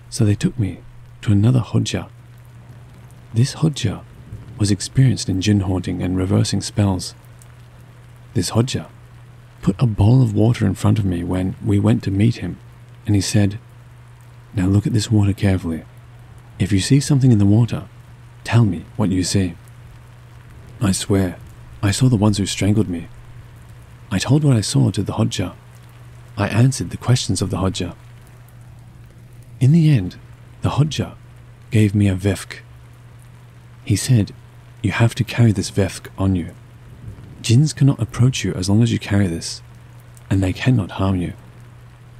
so they took me to another hodja. This hodja was experienced in jinn haunting and reversing spells. This hodja put a bowl of water in front of me when we went to meet him, and he said, "Now look at this water carefully. If you see something in the water, tell me what you see." I swear, I saw the ones who strangled me. I told what I saw to the hodja. I answered the questions of the hodja. In the end, the hodja gave me a vefk. He said, "You have to carry this vefk on you. Jinns cannot approach you as long as you carry this, and they cannot harm you.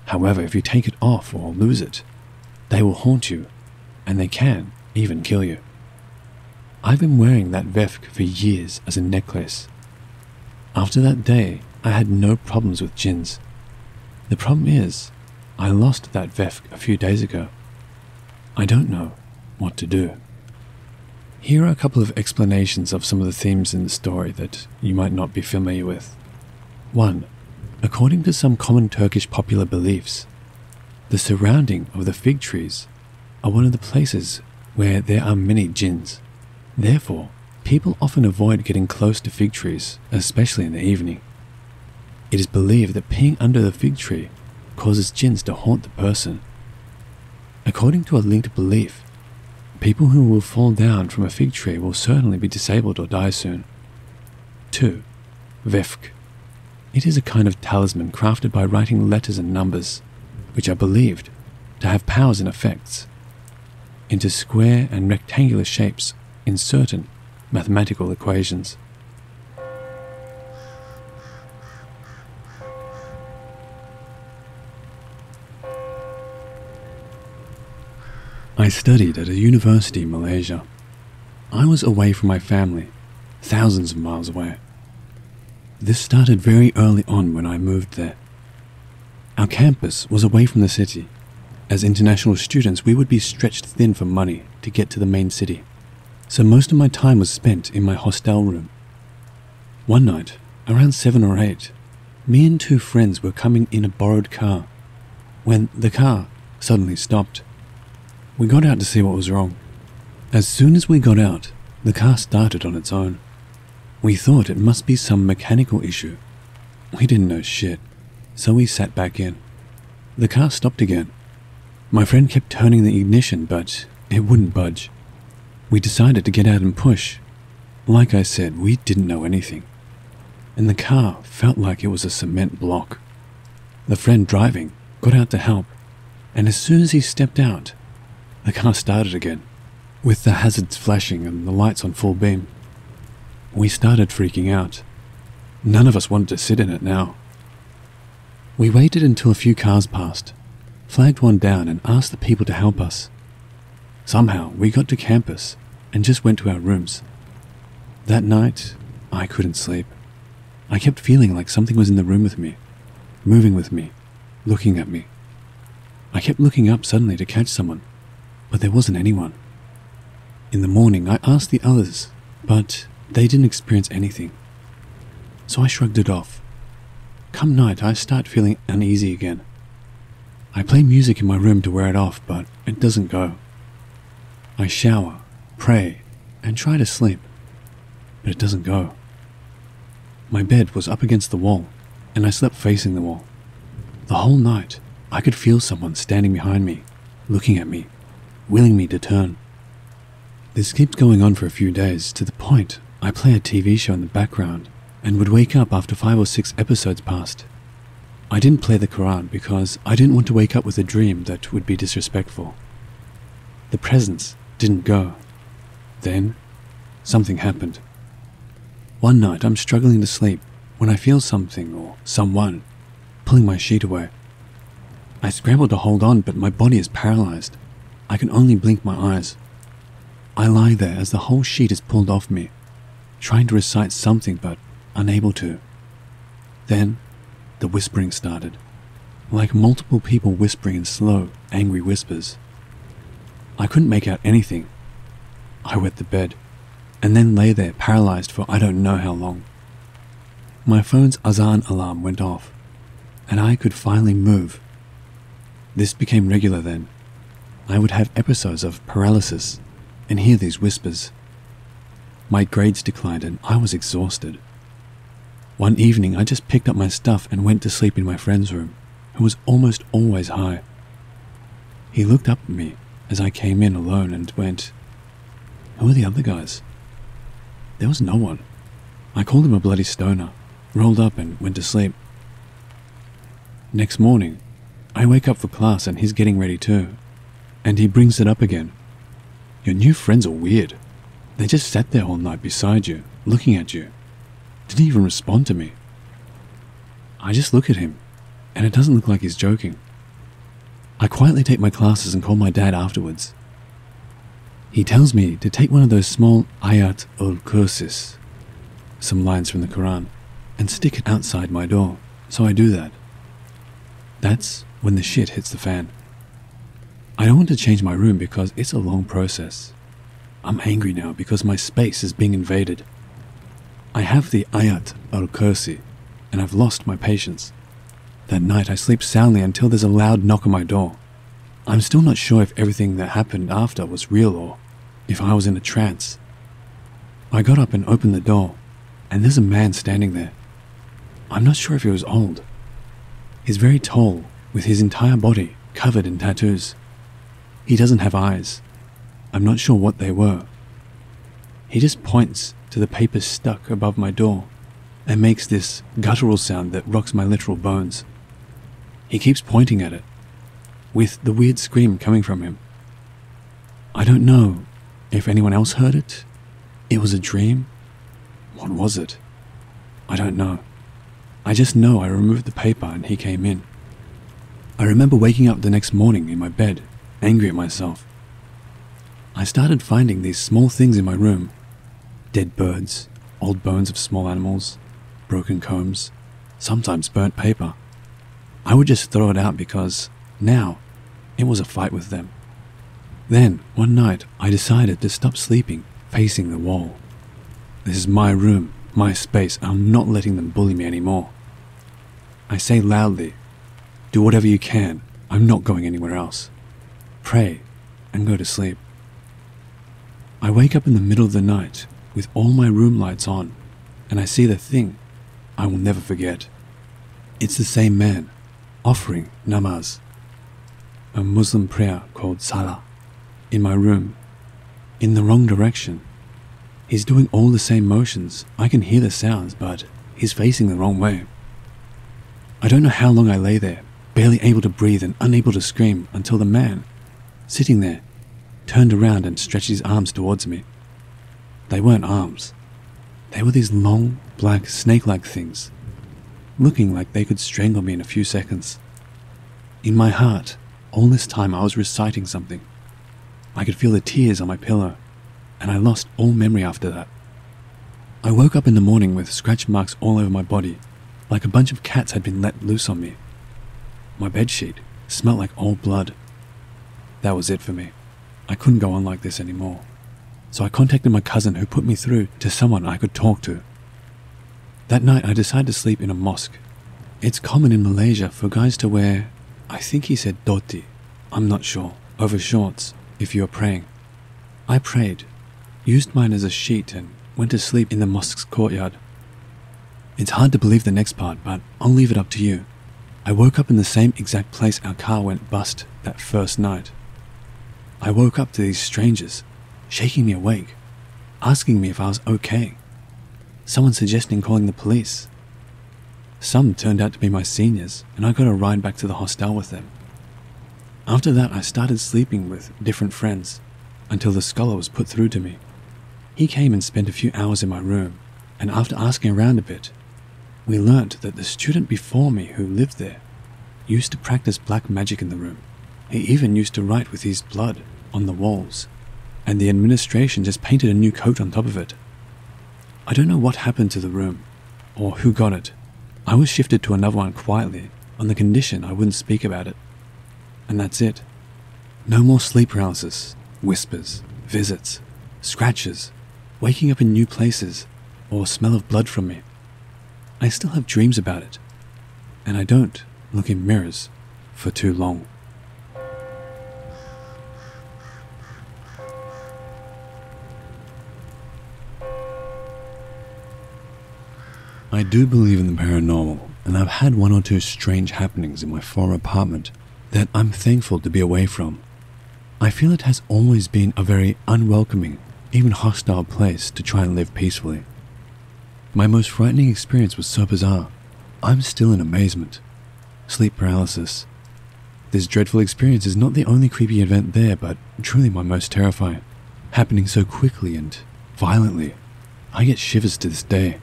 However, if you take it off or lose it, they will haunt you, and they can even kill you." I've been wearing that vefk for years as a necklace. After that day, I had no problems with jinns. The problem is, I lost that vefk a few days ago. I don't know what to do. Here are a couple of explanations of some of the themes in the story that you might not be familiar with. 1. According to some common Turkish popular beliefs, the surrounding of the fig trees are one of the places where there are many jinns. Therefore, people often avoid getting close to fig trees, especially in the evening. It is believed that peeing under the fig tree causes jinns to haunt the person. According to a linked belief, people who will fall down from a fig tree will certainly be disabled or die soon. 2. Vefk. It is a kind of talisman crafted by writing letters and numbers, which are believed to have powers and effects, into square and rectangular shapes in certain mathematical equations. I studied at a university in Malaysia. I was away from my family, thousands of miles away. This started very early on when I moved there. Our campus was away from the city. As international students, we would be stretched thin for money to get to the main city, so most of my time was spent in my hostel room. One night, around 7 or 8, me and 2 friends were coming in a borrowed car, when the car suddenly stopped. We got out to see what was wrong. As soon as we got out, the car started on its own. We thought it must be some mechanical issue. We didn't know shit, so we sat back in. The car stopped again. My friend kept turning the ignition, but it wouldn't budge. We decided to get out and push. Like I said, we didn't know anything, and the car felt like it was a cement block. The friend driving got out to help, and as soon as he stepped out, the car started again, with the hazards flashing and the lights on full beam. We started freaking out. None of us wanted to sit in it now. We waited until a few cars passed, flagged one down and asked the people to help us. Somehow we got to campus and just went to our rooms. That night, I couldn't sleep. I kept feeling like something was in the room with me, moving with me, looking at me. I kept looking up suddenly to catch someone, but there wasn't anyone. In the morning, I asked the others, but they didn't experience anything. So I shrugged it off. Come night, I start feeling uneasy again. I play music in my room to wear it off, but it doesn't go. I shower, pray, and try to sleep, but it doesn't go. My bed was up against the wall, and I slept facing the wall. The whole night, I could feel someone standing behind me, looking at me, willing me to turn. This keeps going on for a few days, to the point I play a TV show in the background and would wake up after 5 or 6 episodes passed. I didn't play the Quran because I didn't want to wake up with a dream that would be disrespectful. The presence didn't go. Then, something happened. One night I'm struggling to sleep when I feel something or someone pulling my sheet away. I scramble to hold on, but my body is paralyzed. I can only blink my eyes. I lie there as the whole sheet is pulled off me, trying to recite something but unable to. Then, the whispering started, like multiple people whispering in slow, angry whispers. I couldn't make out anything. I wet the bed, and then lay there paralyzed for I don't know how long. My phone's azan alarm went off, and I could finally move. This became regular then. I would have episodes of paralysis and hear these whispers. My grades declined and I was exhausted. One evening I just picked up my stuff and went to sleep in my friend's room, who was almost always high. He looked up at me as I came in alone and went, "Who are the other guys?" There was no one. I called him a bloody stoner, rolled up and went to sleep. Next morning, I wake up for class and he's getting ready too, and he brings it up again. "Your new friends are weird. They just sat there all night beside you, looking at you. Didn't even respond to me." I just look at him, and it doesn't look like he's joking. I quietly take my classes and call my dad afterwards. He tells me to take one of those small ayat ul-kursis, some lines from the Quran, and stick it outside my door, so I do that. That's when the shit hits the fan. I don't want to change my room because it's a long process. I'm angry now because my space is being invaded. I have the ayat al-kursi, and I've lost my patience. That night I sleep soundly until there's a loud knock on my door. I'm still not sure if everything that happened after was real or if I was in a trance. I got up and opened the door, and there's a man standing there. I'm not sure if he was old. He's very tall, with his entire body covered in tattoos. He doesn't have eyes. I'm not sure what they were. He just points to the paper stuck above my door and makes this guttural sound that rocks my literal bones. He keeps pointing at it, with the weird scream coming from him. I don't know if anyone else heard it. It was a dream. What was it? I don't know. I just know I removed the paper and he came in. I remember waking up the next morning in my bed, angry at myself. I started finding these small things in my room. Dead birds, old bones of small animals, broken combs, sometimes burnt paper. I would just throw it out because, now, it was a fight with them. Then, one night, I decided to stop sleeping facing the wall. This is my room, my space, and I'm not letting them bully me anymore. I say loudly, do whatever you can, I'm not going anywhere else. Pray, and go to sleep. I wake up in the middle of the night with all my room lights on, and I see the thing I will never forget. It's the same man, offering namaz, a Muslim prayer called salah, in my room, in the wrong direction. He's doing all the same motions, I can hear the sounds, but he's facing the wrong way. I don't know how long I lay there, barely able to breathe and unable to scream, until the man, sitting there, turned around and stretched his arms towards me. They weren't arms. They were these long, black, snake-like things, looking like they could strangle me in a few seconds. In my heart, all this time I was reciting something. I could feel the tears on my pillow, and I lost all memory after that. I woke up in the morning with scratch marks all over my body, like a bunch of cats had been let loose on me. My bedsheet smelled like old blood. That was it for me. I couldn't go on like this anymore. So I contacted my cousin, who put me through to someone I could talk to. That night I decided to sleep in a mosque. It's common in Malaysia for guys to wear, I think he said dhoti, I'm not sure, over shorts if you are praying. I prayed, used mine as a sheet, and went to sleep in the mosque's courtyard. It's hard to believe the next part, but I'll leave it up to you. I woke up in the same exact place our car went bust that first night. I woke up to these strangers, shaking me awake, asking me if I was okay. Someone suggesting calling the police. Some turned out to be my seniors, and I got a ride back to the hostel with them. After that, I started sleeping with different friends, until the scholar was put through to me. He came and spent a few hours in my room, and after asking around a bit, we learnt that the student before me who lived there used to practice black magic in the room. He even used to write with his blood on the walls, and the administration just painted a new coat on top of it. I don't know what happened to the room, or who got it. I was shifted to another one quietly, on the condition I wouldn't speak about it. And that's it. No more sleep paralysis, whispers, visits, scratches, waking up in new places, or smell of blood from me. I still have dreams about it, and I don't look in mirrors for too long. I do believe in the paranormal, and I've had one or two strange happenings in my former apartment that I'm thankful to be away from. I feel it has always been a very unwelcoming, even hostile place to try and live peacefully. My most frightening experience was so bizarre, I'm still in amazement. Sleep paralysis. This dreadful experience is not the only creepy event there, but truly my most terrifying, happening so quickly and violently. I get shivers to this day.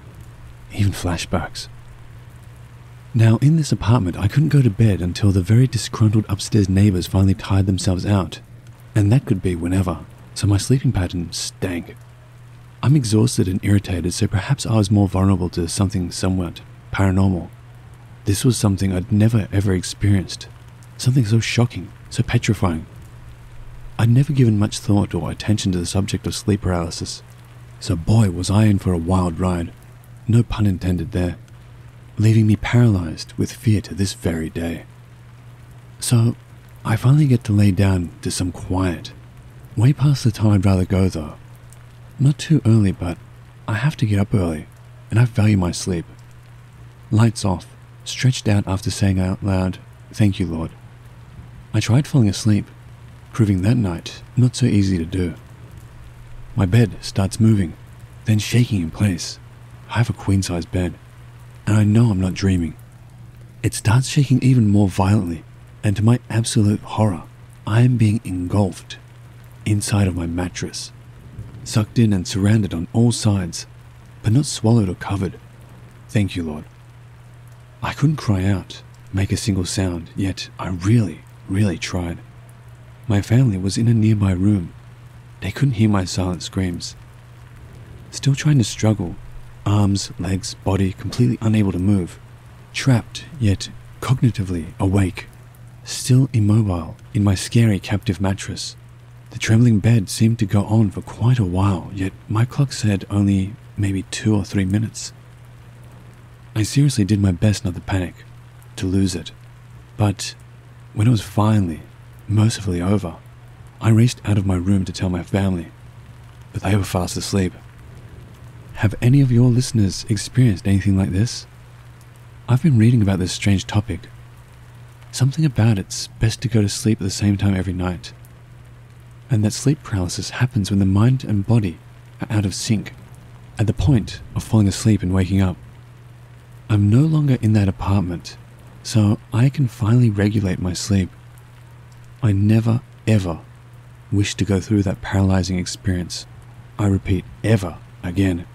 Even flashbacks. Now, in this apartment, I couldn't go to bed until the very disgruntled upstairs neighbors finally tired themselves out, and that could be whenever, so my sleeping pattern stank. I'm exhausted and irritated, so perhaps I was more vulnerable to something somewhat paranormal. This was something I'd never ever experienced, something so shocking, so petrifying. I'd never given much thought or attention to the subject of sleep paralysis, so boy was I in for a wild ride. No pun intended there, leaving me paralyzed with fear to this very day. So, I finally get to lay down to some quiet, way past the time I'd rather go though. Not too early, but I have to get up early, and I value my sleep. Lights off, stretched out after saying out loud, "Thank you, Lord." I tried falling asleep, proving that night not so easy to do. My bed starts moving, then shaking in place. I have a queen-size bed, and I know I'm not dreaming. It starts shaking even more violently, and to my absolute horror, I am being engulfed inside of my mattress, sucked in and surrounded on all sides, but not swallowed or covered. Thank you, Lord. I couldn't cry out, make a single sound, yet I really tried. My family was in a nearby room. They couldn't hear my silent screams. Still trying to struggle, arms, legs, body completely unable to move, trapped yet cognitively awake, still immobile in my scary captive mattress. The trembling bed seemed to go on for quite a while, yet my clock said only maybe 2 or 3 minutes. I seriously did my best not to panic, to lose it. But when it was finally, mercifully over, I raced out of my room to tell my family, but they were fast asleep. Have any of your listeners experienced anything like this? I've been reading about this strange topic. Something about it's best to go to sleep at the same time every night, and that sleep paralysis happens when the mind and body are out of sync, at the point of falling asleep and waking up. I'm no longer in that apartment, so I can finally regulate my sleep. I never, ever wish to go through that paralyzing experience. I repeat, ever again.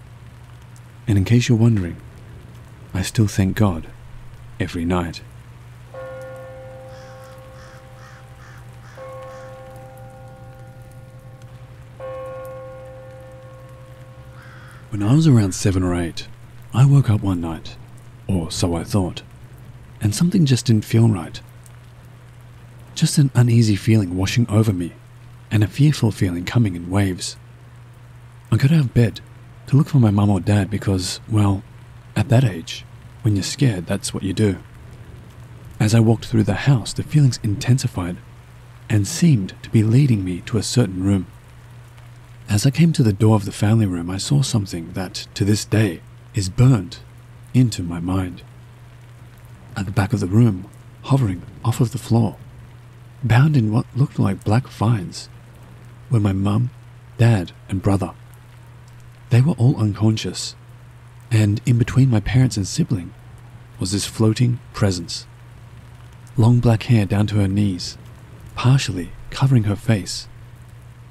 And in case you're wondering, I still thank God every night. When I was around 7 or 8, I woke up one night, or so I thought, and something just didn't feel right. Just an uneasy feeling washing over me, and a fearful feeling coming in waves. I got out of bed to look for my mum or dad because, well, at that age, when you're scared, that's what you do. As I walked through the house, the feelings intensified and seemed to be leading me to a certain room. As I came to the door of the family room, I saw something that, to this day, is burned into my mind. At the back of the room, hovering off of the floor, bound in what looked like black vines, were my mum, dad, and brother. They were all unconscious, and in between my parents and sibling was this floating presence. Long black hair down to her knees, partially covering her face,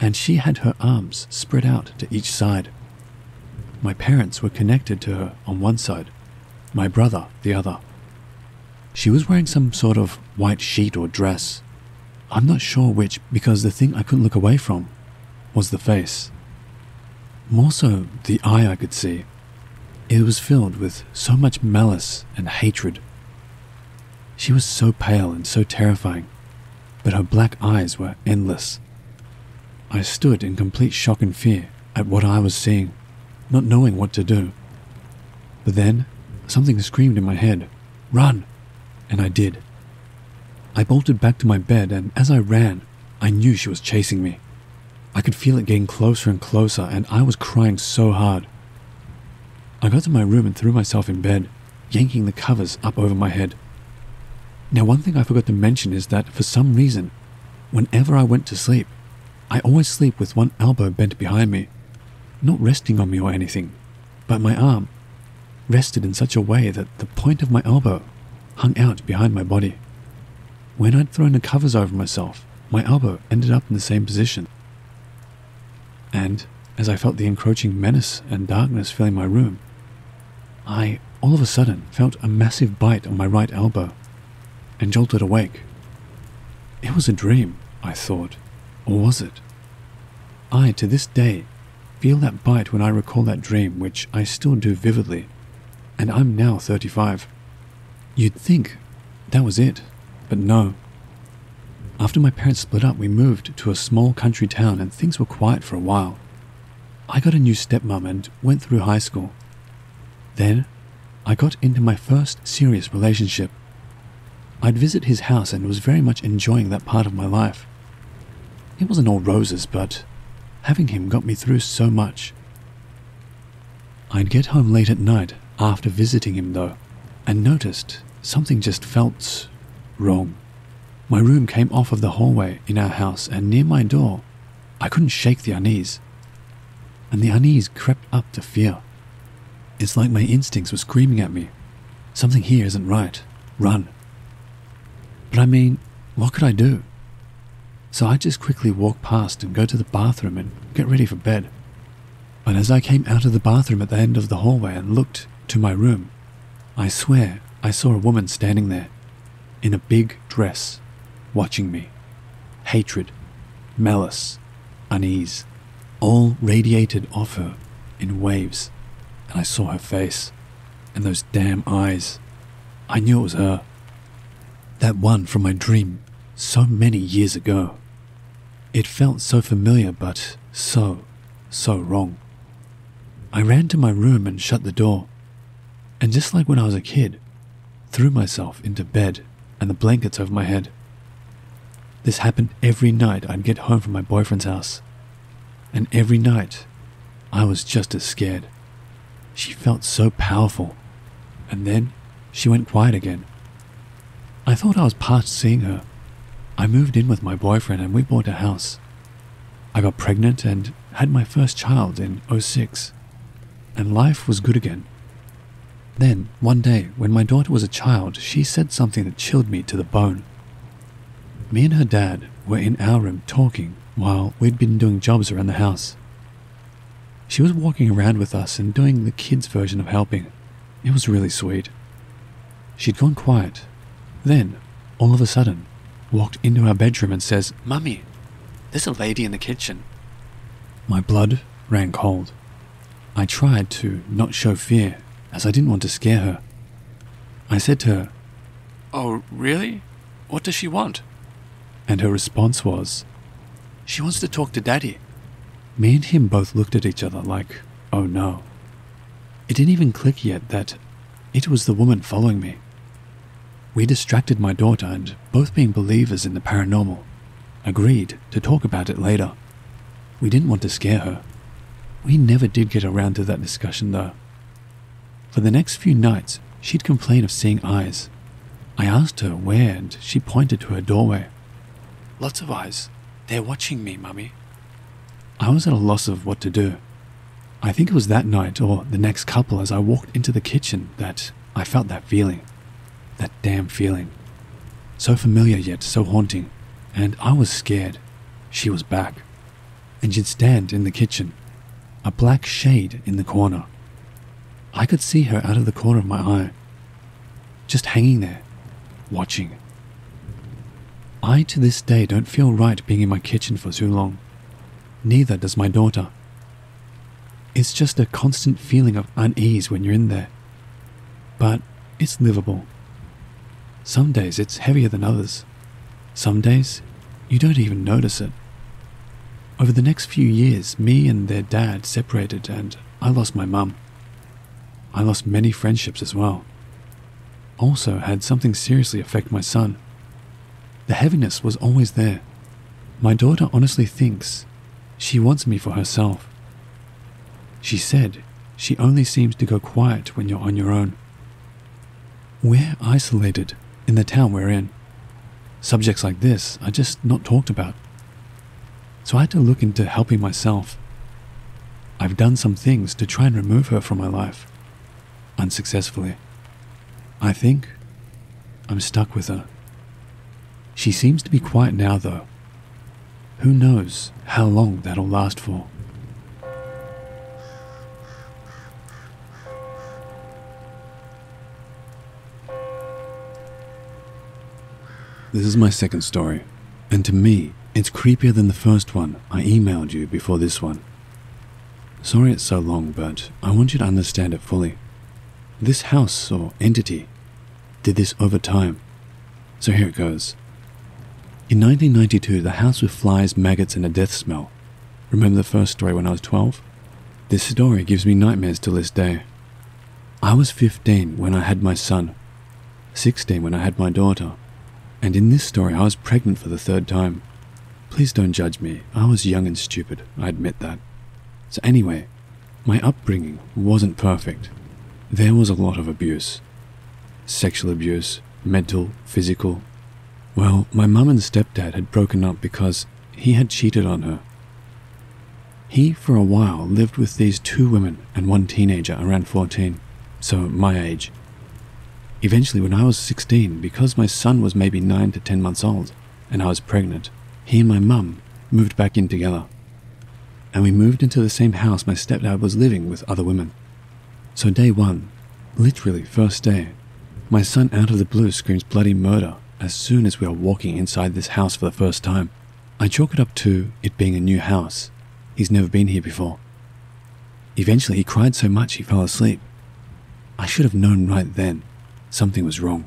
and she had her arms spread out to each side. My parents were connected to her on one side, my brother the other. She was wearing some sort of white sheet or dress. I'm not sure which, because the thing I couldn't look away from was the face. More so, the eye I could see. It was filled with so much malice and hatred. She was so pale and so terrifying, but her black eyes were endless. I stood in complete shock and fear at what I was seeing, not knowing what to do. But then, something screamed in my head, "Run!" And I did. I bolted back to my bed, and as I ran, I knew she was chasing me. I could feel it getting closer and closer, and I was crying so hard. I got to my room and threw myself in bed, yanking the covers up over my head. Now, one thing I forgot to mention is that for some reason, whenever I went to sleep, I always sleep with one elbow bent behind me, not resting on me or anything, but my arm rested in such a way that the point of my elbow hung out behind my body. When I'd thrown the covers over myself, my elbow ended up in the same position. And as I felt the encroaching menace and darkness filling my room, I all of a sudden felt a massive bite on my right elbow and jolted awake. It was a dream, I thought, or was it? I, to this day, feel that bite when I recall that dream, which I still do vividly, and I'm now 35. You'd think that was it, but no. After my parents split up, we moved to a small country town and things were quiet for a while. I got a new stepmom and went through high school. Then, I got into my first serious relationship. I'd visit his house and was very much enjoying that part of my life. It wasn't all roses, but having him got me through so much. I'd get home late at night after visiting him though, and noticed something just felt wrong. My room came off of the hallway in our house, and near my door, I couldn't shake the unease. And the unease crept up to fear. It's like my instincts were screaming at me, something here isn't right, run. But I mean, what could I do? So I just quickly walked past and go to the bathroom and get ready for bed. But as I came out of the bathroom at the end of the hallway and looked to my room, I swear I saw a woman standing there, in a big dress, watching me. Hatred, malice, unease, all radiated off her in waves, and I saw her face, and those damn eyes. I knew it was her. That one from my dream so many years ago. It felt so familiar, but so wrong. I ran to my room and shut the door, and just like when I was a kid, threw myself into bed and the blankets over my head. This happened every night I'd get home from my boyfriend's house, and every night I was just as scared. She felt so powerful, and then she went quiet again. I thought I was past seeing her. I moved in with my boyfriend and we bought a house. I got pregnant and had my first child in '06, and life was good again. Then, one day, when my daughter was a child, she said something that chilled me to the bone. Me and her dad were in our room talking while we'd been doing jobs around the house. She was walking around with us and doing the kids' version of helping. It was really sweet. She'd gone quiet. Then, all of a sudden, walked into our bedroom and says, "Mummy, there's a lady in the kitchen." My blood ran cold. I tried to not show fear, as I didn't want to scare her. I said to her, "Oh, really? What does she want?" And her response was, "She wants to talk to Daddy." Me and him both looked at each other like, oh no. It didn't even click yet that it was the woman following me. We distracted my daughter, and both being believers in the paranormal, agreed to talk about it later. We didn't want to scare her. We never did get around to that discussion though. For the next few nights, she'd complain of seeing eyes. I asked her where, and she pointed to her doorway. "Lots of eyes. They're watching me, Mummy." I was at a loss of what to do. I think it was that night or the next couple as I walked into the kitchen that I felt that feeling. That damn feeling. So familiar yet so haunting. And I was scared. She was back. And she'd stand in the kitchen, a black shade in the corner. I could see her out of the corner of my eye, just hanging there, watching. I to this day don't feel right being in my kitchen for too long. Neither does my daughter. It's just a constant feeling of unease when you're in there. But it's livable. Some days it's heavier than others. Some days you don't even notice it. Over the next few years, me and their dad separated and I lost my mum. I lost many friendships as well. Also had something seriously affect my son. The heaviness was always there. My daughter honestly thinks she wants me for herself. She said she only seems to go quiet when you're on your own. We're isolated in the town we're in. Subjects like this are just not talked about. So I had to look into helping myself. I've done some things to try and remove her from my life. Unsuccessfully. I think I'm stuck with her. She seems to be quiet now though. Who knows how long that'll last for. This is my second story, and to me, it's creepier than the first one I emailed you before this one. Sorry it's so long, but I want you to understand it fully. This house or entity did this over time. So here it goes. In 1992, the house with flies, maggots, and a death smell. Remember the first story when I was 12? This story gives me nightmares till this day. I was 15 when I had my son, 16 when I had my daughter, and in this story I was pregnant for the third time. Please don't judge me, I was young and stupid, I admit that. So anyway, my upbringing wasn't perfect. There was a lot of abuse. Sexual abuse, mental, physical. Well, my mum and stepdad had broken up because he had cheated on her. He, for a while, lived with these 2 women and 1 teenager around 14, so my age. Eventually, when I was 16, because my son was maybe 9 to 10 months old, and I was pregnant, he and my mum moved back in together. And we moved into the same house my stepdad was living with other women. So day 1, literally first day, my son out of the blue screams bloody murder as soon as we are walking inside this house for the first time. I chalk it up to it being a new house. He's never been here before. Eventually he cried so much he fell asleep. I should have known right then something was wrong,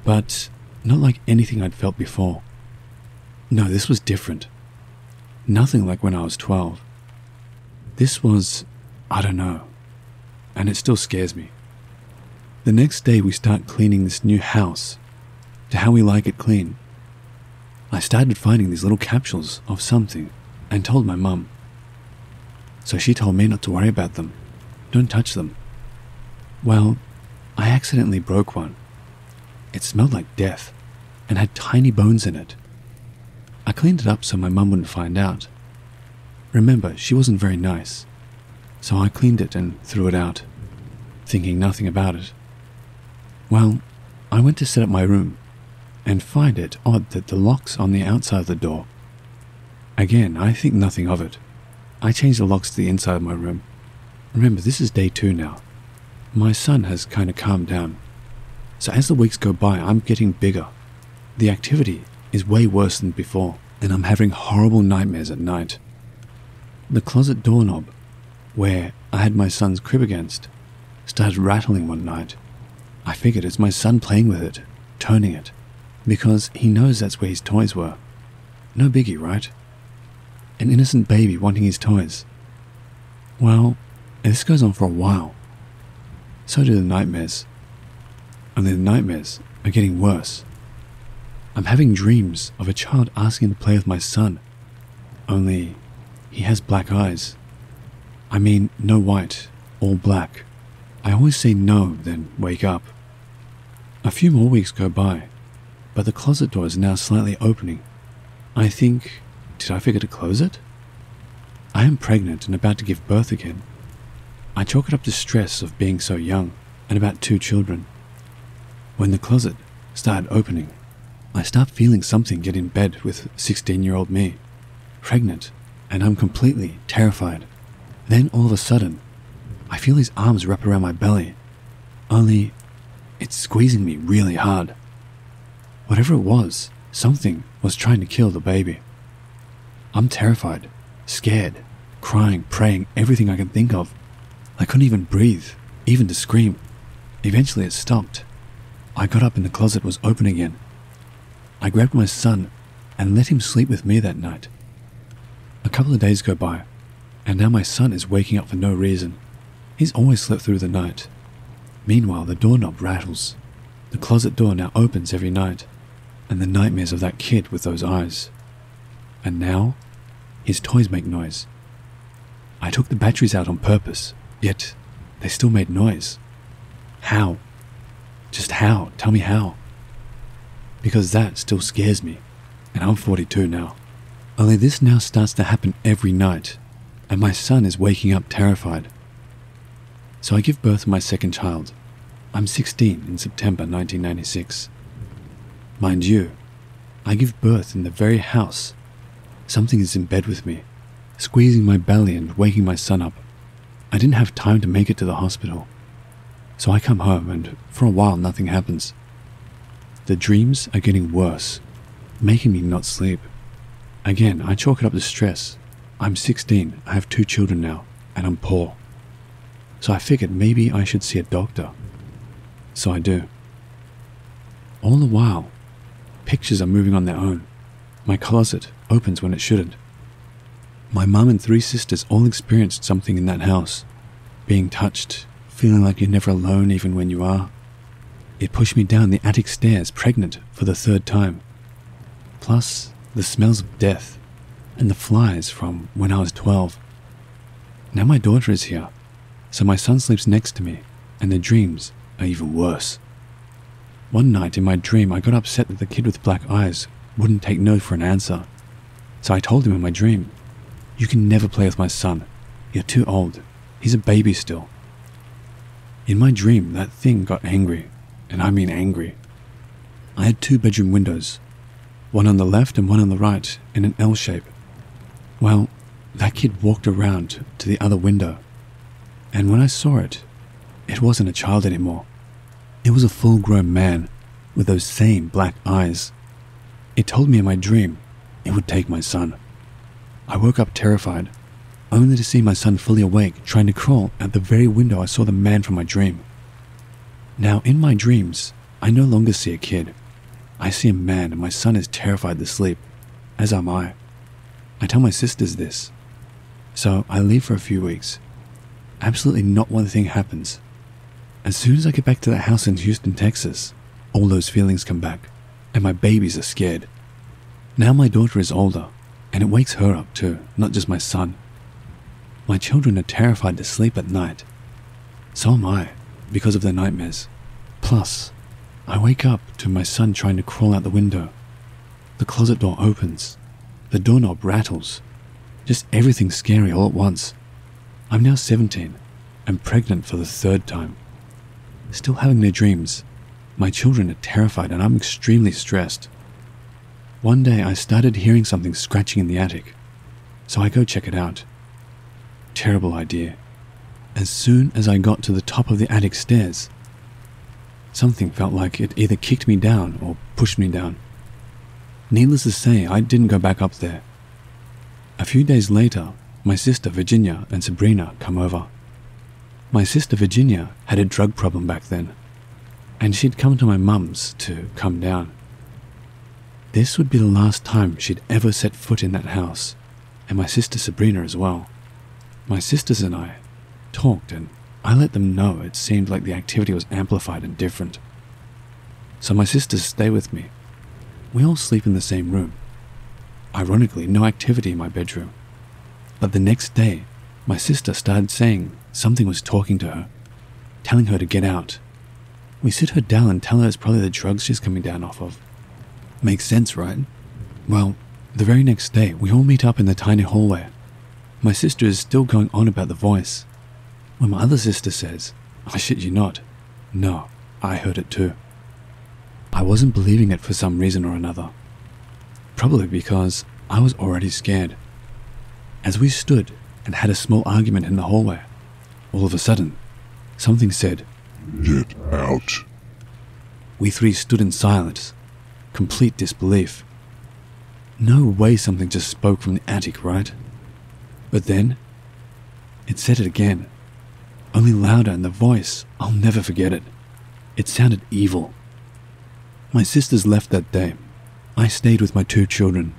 but not like anything I'd felt before. No, this was different. Nothing like when I was 12. This was, I don't know, and it still scares me. The next day we start cleaning this new house to how we like it clean. I started finding these little capsules of something and told my mum. So she told me not to worry about them. Don't touch them. Well, I accidentally broke one. It smelled like death and had tiny bones in it. I cleaned it up so my mum wouldn't find out. Remember, she wasn't very nice, so I cleaned it and threw it out, thinking nothing about it. Well, I went to set up my room and find it odd that the lock's on the outside of the door. Again, I think nothing of it. I changed the locks to the inside of my room. Remember, this is day 2 now. My son has kind of calmed down. So as the weeks go by, I'm getting bigger. The activity is way worse than before, and I'm having horrible nightmares at night. The closet doorknob, where I had my son's crib against, started rattling one night. I figured it's my son playing with it, turning it, because he knows that's where his toys were. No biggie, right? An innocent baby wanting his toys. Well, this goes on for a while. So do the nightmares. Only the nightmares are getting worse. I'm having dreams of a child asking to play with my son. Only he has black eyes. I mean, no white, all black. I always say no, then wake up. A few more weeks go by, but the closet door is now slightly opening. I think, did I forget to close it? I am pregnant and about to give birth again. I chalk it up to stress of being so young and about 2 children. When the closet started opening, I start feeling something get in bed with 16-year-old me, pregnant, and I'm completely terrified. Then all of a sudden, I feel his arms wrap around my belly, only it's squeezing me really hard. Whatever it was, something was trying to kill the baby. I'm terrified, scared, crying, praying, everything I can think of. I couldn't even breathe, even to scream. Eventually it stopped. I got up and the closet was open again. I grabbed my son and let him sleep with me that night. A couple of days go by, and now my son is waking up for no reason. He's always slept through the night. Meanwhile, the doorknob rattles. The closet door now opens every night, and the nightmares of that kid with those eyes. And now, his toys make noise. I took the batteries out on purpose, yet they still made noise. How? Just how? Tell me how. Because that still scares me, and I'm 42 now. Only this now starts to happen every night, and my son is waking up terrified. So I give birth to my second child. I'm 16 in September 1996. Mind you, I give birth in the very house. Something is in bed with me, squeezing my belly and waking my son up. I didn't have time to make it to the hospital. So I come home and for a while nothing happens. The dreams are getting worse, making me not sleep. Again, I chalk it up to stress. I'm 16, I have 2 children now, and I'm poor. So I figured maybe I should see a doctor. So I do. All the while, pictures are moving on their own. My closet opens when it shouldn't. My mum and 3 sisters all experienced something in that house. Being touched, feeling like you're never alone even when you are. It pushed me down the attic stairs pregnant for the 3rd time. Plus, the smells of death and the flies from when I was 12. Now my daughter is here, so my son sleeps next to me, and the dreams are even worse. One night in my dream, I got upset that the kid with black eyes wouldn't take no for an answer. So I told him in my dream, "You can never play with my son. You're too old. He's a baby still." In my dream, that thing got angry, and I mean angry. I had 2 bedroom windows, one on the left and one on the right, in an L shape. Well, that kid walked around to the other window, and when I saw it, it wasn't a child anymore. It was a full-grown man with those same black eyes. It told me in my dream it would take my son. I woke up terrified, only to see my son fully awake, trying to crawl at the very window I saw the man from my dream. Now, in my dreams, I no longer see a kid. I see a man, and my son is terrified to sleep, as am I. I tell my sisters this. So I leave for a few weeks. Absolutely not one thing happens. As soon as I get back to the house in Houston, Texas, all those feelings come back, and my babies are scared. Now my daughter is older, and it wakes her up too, not just my son. My children are terrified to sleep at night. So am I, because of their nightmares. Plus, I wake up to my son trying to crawl out the window. The closet door opens. The doorknob rattles. Just everything scary all at once. I'm now 17 and pregnant for the 3rd time. Still having no dreams. My children are terrified and I'm extremely stressed. One day I started hearing something scratching in the attic, so I go check it out. Terrible idea. As soon as I got to the top of the attic stairs, something felt like it either kicked me down or pushed me down. Needless to say, I didn't go back up there. A few days later, my sister Virginia and Sabrina come over. My sister Virginia had a drug problem back then, and she'd come to my mum's to come down. This would be the last time she'd ever set foot in that house, and my sister Sabrina as well. My sisters and I talked, and I let them know it seemed like the activity was amplified and different. So my sisters stay with me. We all sleep in the same room. Ironically, no activity in my bedroom. But the next day, my sister started saying something was talking to her, telling her to get out. We sit her down and tell her it's probably the drugs she's coming down off of. Makes sense, right? Well, the very next day, we all meet up in the tiny hallway. My sister is still going on about the voice, when my other sister says, "I shit you not, no, I heard it too." I wasn't believing it for some reason or another. Probably because I was already scared. As we stood and had a small argument in the hallway, all of a sudden, something said, "Get out." We 3 stood in silence, complete disbelief. No way something just spoke from the attic, right? But then, it said it again, only louder, and the voice, I'll never forget it. It sounded evil. My sisters left that day. I stayed with my 2 children.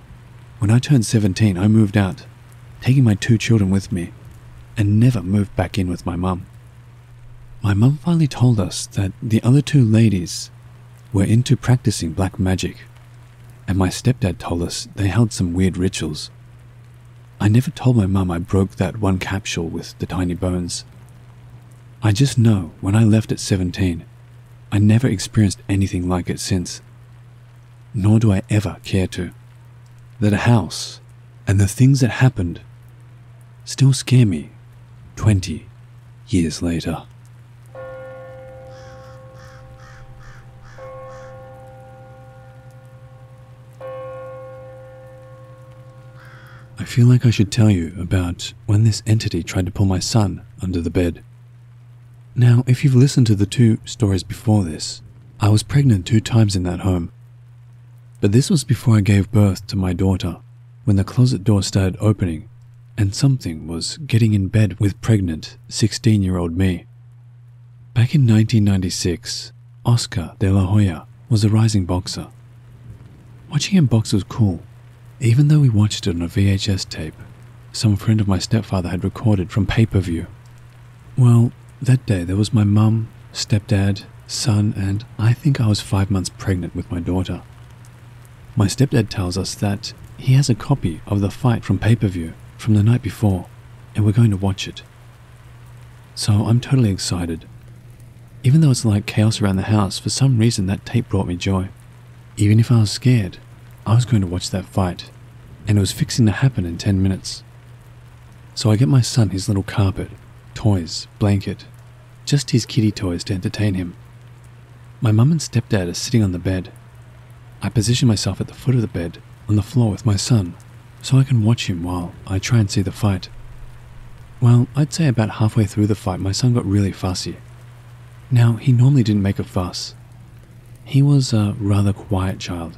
When I turned 17, I moved out, taking my 2 children with me, and never moved back in with my mum. My mum finally told us that the other 2 ladies were into practicing black magic, and my stepdad told us they held some weird rituals. I never told my mum I broke that 1 capsule with the tiny bones. I just know when I left at 17, I never experienced anything like it since. Nor do I ever care to. That a house and the things that happened still scare me 20 years later. I feel like I should tell you about when this entity tried to pull my son under the bed. Now, if you've listened to the 2 stories before this, I was pregnant 2 times in that home. But this was before I gave birth to my daughter, when the closet door started opening and something was getting in bed with pregnant 16-year-old me. Back in 1996, Oscar de la Hoya was a rising boxer. Watching him box was cool, even though we watched it on a VHS tape some friend of my stepfather had recorded from pay-per-view. Well, that day there was my mum, stepdad, son, and I think I was 5 months pregnant with my daughter. My stepdad tells us that he has a copy of the fight from pay-per-view from the night before, and we're going to watch it. So I'm totally excited. Even though it's like chaos around the house, for some reason that tape brought me joy. Even if I was scared, I was going to watch that fight, and it was fixing to happen in 10 minutes. So I get my son his little carpet, toys, blanket, just his kiddie toys to entertain him. My mum and stepdad are sitting on the bed. I position myself at the foot of the bed, on the floor with my son, so I can watch him while I try and see the fight. Well, I'd say about halfway through the fight, my son got really fussy. Now, he normally didn't make a fuss. He was a rather quiet child.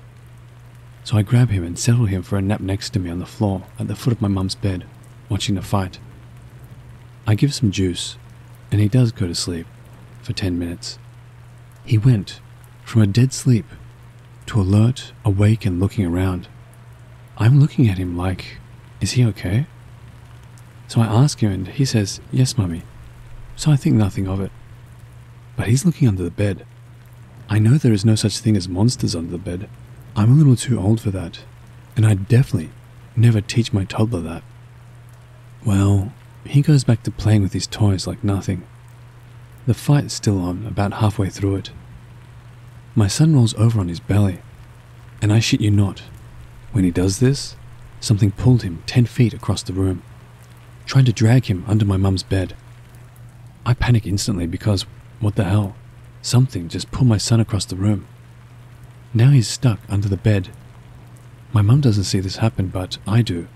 So I grab him and settle him for a nap next to me on the floor at the foot of my mum's bed, watching the fight. I give some juice, and he does go to sleep for 10 minutes. He went from a dead sleep to alert, awake, and looking around. I'm looking at him like, is he okay? So I ask him and he says, yes, mummy. So I think nothing of it. But he's looking under the bed. I know there is no such thing as monsters under the bed. I'm a little too old for that, and I'd definitely never teach my toddler that. Well, he goes back to playing with his toys like nothing. The fight's still on, about halfway through it. My son rolls over on his belly, and I shit you not, when he does this, something pulled him 10 feet across the room, trying to drag him under my mum's bed. I panic instantly because, what the hell, something just pulled my son across the room. Now he's stuck under the bed. My mum doesn't see this happen, but I do,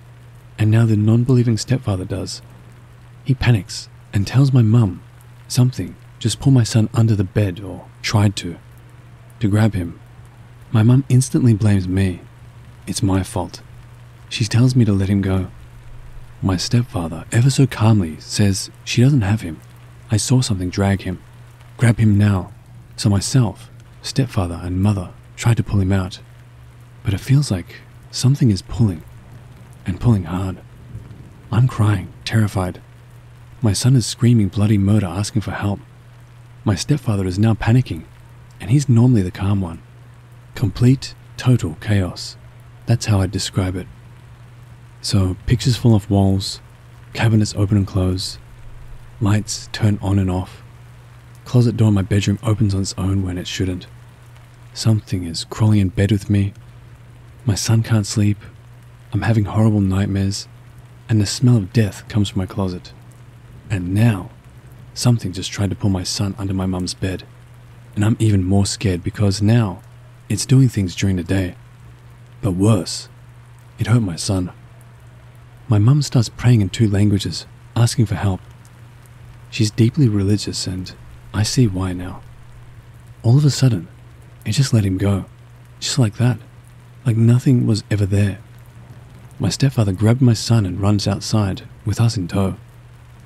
and now the non-believing stepfather does. He panics and tells my mum something just pulled my son under the bed, or tried to grab him. My mum instantly blames me. It's my fault. She tells me to let him go. My stepfather, ever so calmly, says she doesn't have him. I saw something drag him. Grab him now. So myself, stepfather, and mother try to pull him out. But it feels like something is pulling, and pulling hard. I'm crying, terrified. My son is screaming bloody murder, asking for help. My stepfather is now panicking, and he's normally the calm one. Complete, total chaos. That's how I'd describe it. So, pictures fall off walls, cabinets open and close, lights turn on and off, closet door in my bedroom opens on its own when it shouldn't. Something is crawling in bed with me. My son can't sleep. I'm having horrible nightmares, and the smell of death comes from my closet. And now, something just tried to pull my son under my mum's bed, and I'm even more scared because now it's doing things during the day. But worse, it hurt my son. My mum starts praying in 2 languages, asking for help. She's deeply religious, and I see why now. All of a sudden, it just let him go, just like that, like nothing was ever there. My stepfather grabbed my son and runs outside, with us in tow,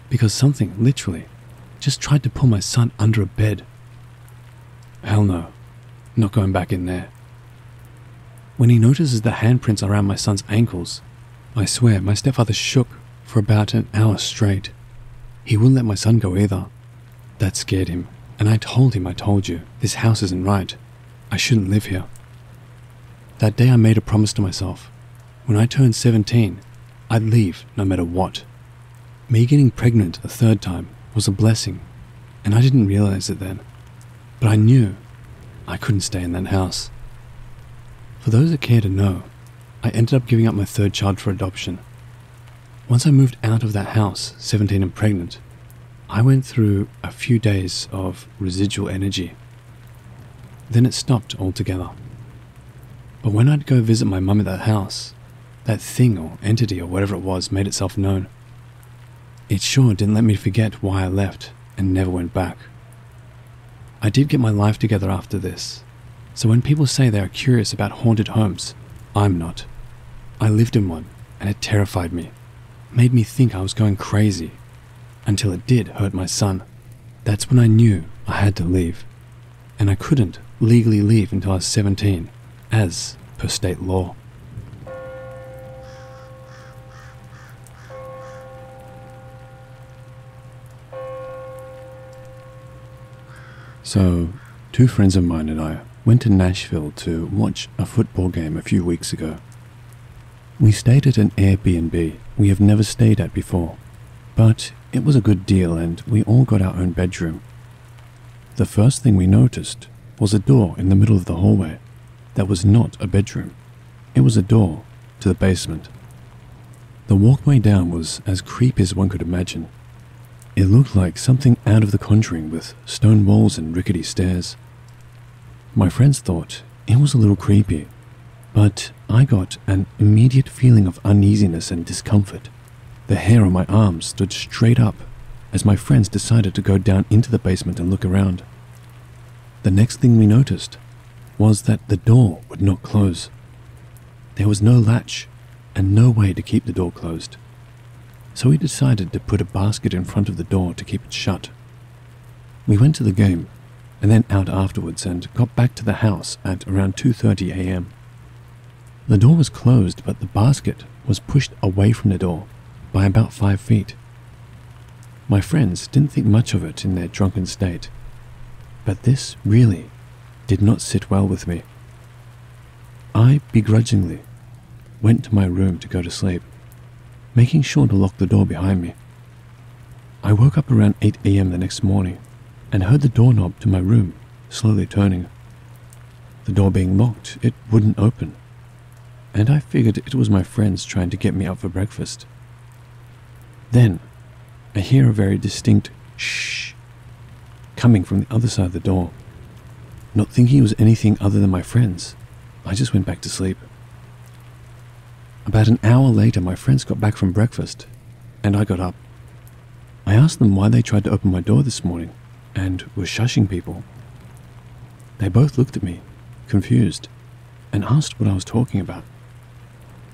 because something, literally, just tried to pull my son under a bed. Hell no, not going back in there. When he notices the handprints around my son's ankles, I swear my stepfather shook for about an hour straight. He wouldn't let my son go either. That scared him, and I told him, I told you, this house isn't right. I shouldn't live here. That day I made a promise to myself. When I turned 17, I'd leave no matter what. Me getting pregnant a 3rd time was a blessing, and I didn't realize it then. But I knew I couldn't stay in that house. For those that care to know, I ended up giving up my 3rd child for adoption. Once I moved out of that house, 17 and pregnant, I went through a few days of residual energy. Then it stopped altogether. But when I'd go visit my mum at that house, that thing or entity or whatever it was made itself known. It sure didn't let me forget why I left and never went back. I did get my life together after this, so when people say they are curious about haunted homes, I'm not. I lived in one, and it terrified me, made me think I was going crazy, until it did hurt my son. That's when I knew I had to leave, and I couldn't legally leave until I was 17, as per state law. So, 2 friends of mine and I went to Nashville to watch a football game a few weeks ago. We stayed at an Airbnb we have never stayed at before, but it was a good deal and we all got our own bedroom. The first thing we noticed was a door in the middle of the hallway that was not a bedroom. It was a door to the basement. The walkway down was as creepy as one could imagine. It looked like something out of The Conjuring with stone walls and rickety stairs. My friends thought it was a little creepy, but I got an immediate feeling of uneasiness and discomfort. The hair on my arms stood straight up as my friends decided to go down into the basement and look around. The next thing we noticed was that the door would not close. There was no latch and no way to keep the door closed. So we decided to put a basket in front of the door to keep it shut. We went to the game and then out afterwards and got back to the house at around 2:30 a.m. The door was closed, but the basket was pushed away from the door by about 5 feet. My friends didn't think much of it in their drunken state, but this really did not sit well with me. I begrudgingly went to my room to go to sleep, making sure to lock the door behind me. I woke up around 8 a.m. the next morning and heard the doorknob to my room slowly turning. The door being locked, it wouldn't open, and I figured it was my friends trying to get me up for breakfast. Then, I hear a very distinct shh coming from the other side of the door. Not thinking it was anything other than my friends, I just went back to sleep. About an hour later, my friends got back from breakfast, and I got up. I asked them why they tried to open my door this morning and were shushing people. They both looked at me, confused, and asked what I was talking about.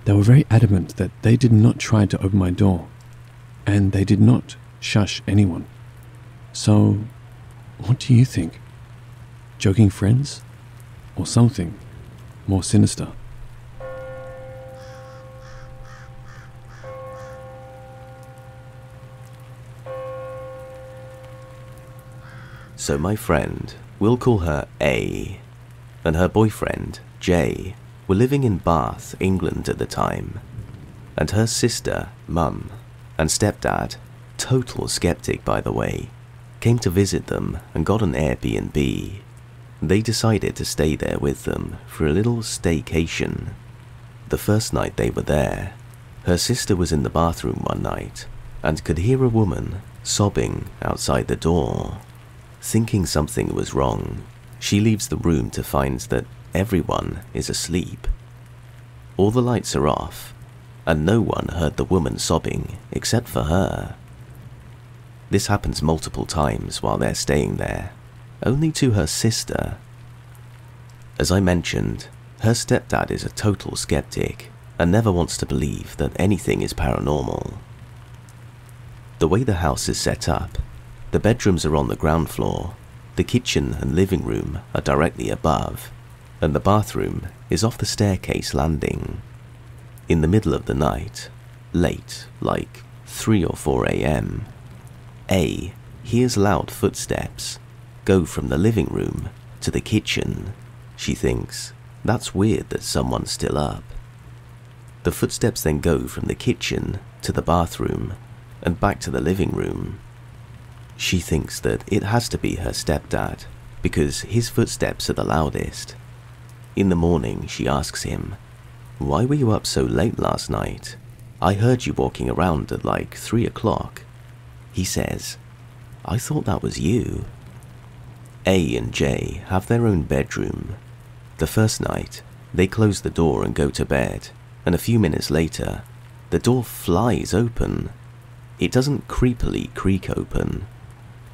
They were very adamant that they did not try to open my door, and they did not shush anyone. So, what do you think? Joking friends? Or something more sinister? So my friend, we'll call her A, and her boyfriend, J, were living in Bath, England at the time, and her sister, Mum, and stepdad, total skeptic by the way, came to visit them and got an Airbnb. They decided to stay there with them for a little staycation. The first night they were there, her sister was in the bathroom one night and could hear a woman sobbing outside the door. Thinking something was wrong, she leaves the room to find that everyone is asleep. All the lights are off, and no one heard the woman sobbing except for her. This happens multiple times while they're staying there, only to her sister. As I mentioned, her stepdad is a total skeptic and never wants to believe that anything is paranormal. The way the house is set up, the bedrooms are on the ground floor, the kitchen and living room are directly above, and the bathroom is off the staircase landing. In the middle of the night, late, like 3 or 4 a.m., A hears loud footsteps go from the living room to the kitchen. She thinks, that's weird that someone's still up. The footsteps then go from the kitchen to the bathroom and back to the living room. She thinks that it has to be her stepdad because his footsteps are the loudest. In the morning, she asks him, "Why were you up so late last night? I heard you walking around at like 3 o'clock. He says, "I thought that was you." A and J have their own bedroom. The first night, they close the door and go to bed, and a few minutes later, the door flies open. It doesn't creepily creak open.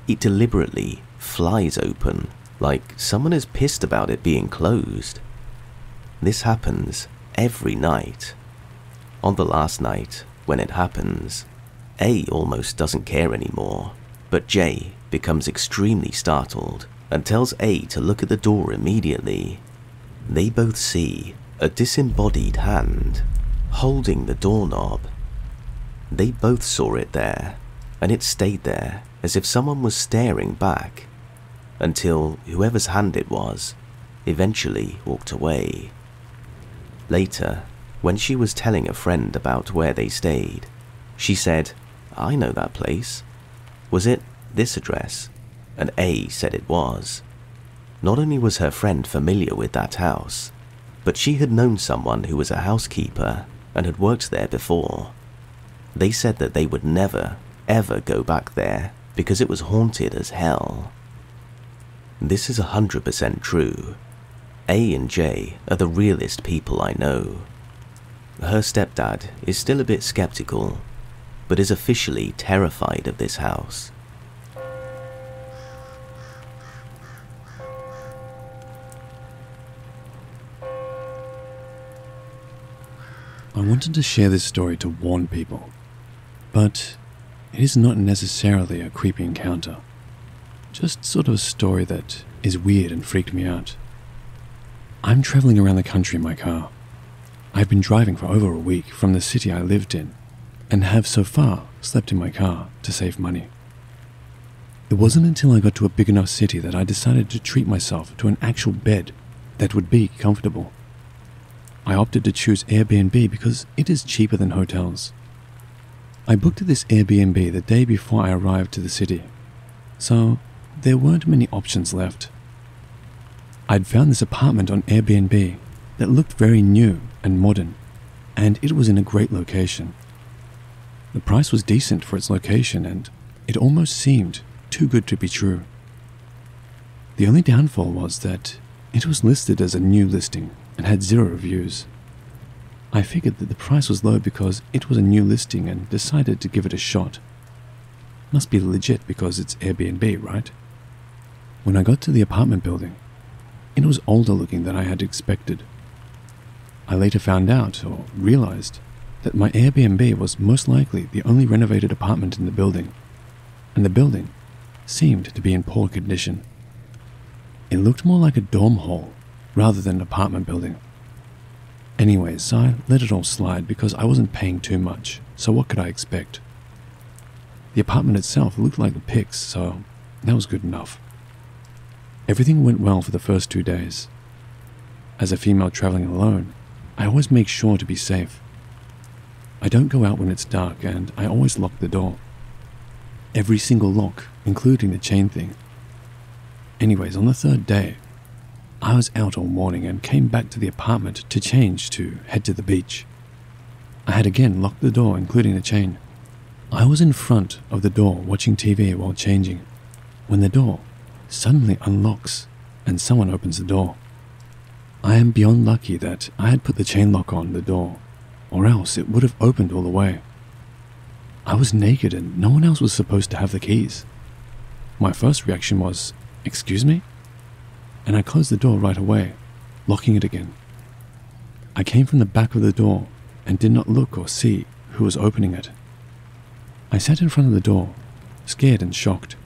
It deliberately flies open, like someone is pissed about it being closed. This happens every night. On the last night, when it happens, A almost doesn't care anymore, but J becomes extremely startled and tells A to look at the door immediately. They both see a disembodied hand holding the doorknob. They both saw it there, and it stayed there as if someone was staring back, until whoever's hand it was eventually walked away. Later, when she was telling a friend about where they stayed, she said, "I know that place. Was it this address?" and A said it was. Not only was her friend familiar with that house, but she had known someone who was a housekeeper and had worked there before. They said that they would never, ever go back there because it was haunted as hell. This is 100% true. A and J are the realest people I know. Her stepdad is still a bit skeptical, but is officially terrified of this house. I wanted to share this story to warn people, but it is not necessarily a creepy encounter. Just sort of a story that is weird and freaked me out. I'm traveling around the country in my car. I've been driving for over a week from the city I lived in, and have so far slept in my car to save money. It wasn't until I got to a big enough city that I decided to treat myself to an actual bed that would be comfortable. I opted to choose Airbnb because it is cheaper than hotels. I booked this Airbnb the day before I arrived to the city, so there weren't many options left. I'd found this apartment on Airbnb that looked very new and modern, and it was in a great location. The price was decent for its location, and it almost seemed too good to be true. The only downfall was that it was listed as a new listing and had 0 reviews. I figured that the price was low because it was a new listing and decided to give it a shot. Must be legit because it's Airbnb, right? When I got to the apartment building, it was older looking than I had expected. I later found out, or realized, that my Airbnb was most likely the only renovated apartment in the building, and the building seemed to be in poor condition. It looked more like a dorm hall rather than an apartment building. Anyways, I let it all slide because I wasn't paying too much, so what could I expect? The apartment itself looked like the pics, so that was good enough. Everything went well for the first 2 days. As a female traveling alone, I always make sure to be safe. I don't go out when it's dark, and I always lock the door. Every single lock, including the chain thing. Anyways, on the 3rd day, I was out all morning and came back to the apartment to change to head to the beach. I had again locked the door, including the chain. I was in front of the door watching TV while changing, when the door suddenly unlocks and someone opens the door. I am beyond lucky that I had put the chain lock on the door, or else it would have opened all the way. I was naked and no one else was supposed to have the keys. My first reaction was, "Excuse me?" And I closed the door right away, locking it again. I came from the back of the door and did not look or see who was opening it. I sat in front of the door, scared and shocked,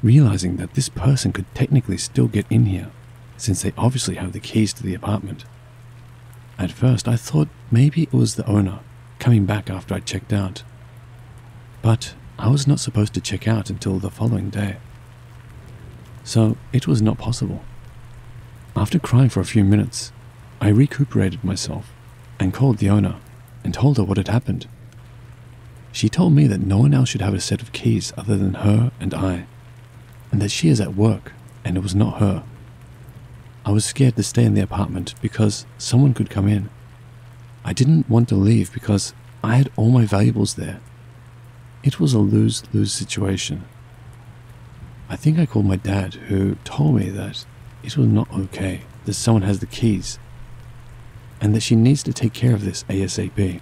realizing that this person could technically still get in here, since they obviously have the keys to the apartment. At first, I thought maybe it was the owner coming back after I checked out. But I was not supposed to check out until the following day, so it was not possible. After crying for a few minutes, I recuperated myself and called the owner and told her what had happened. She told me that no one else should have a set of keys other than her and I, and that she is at work and it was not her. I was scared to stay in the apartment because someone could come in. I didn't want to leave because I had all my valuables there. It was a lose-lose situation. I think I called my dad, who told me that it was not okay that someone has the keys and that she needs to take care of this ASAP.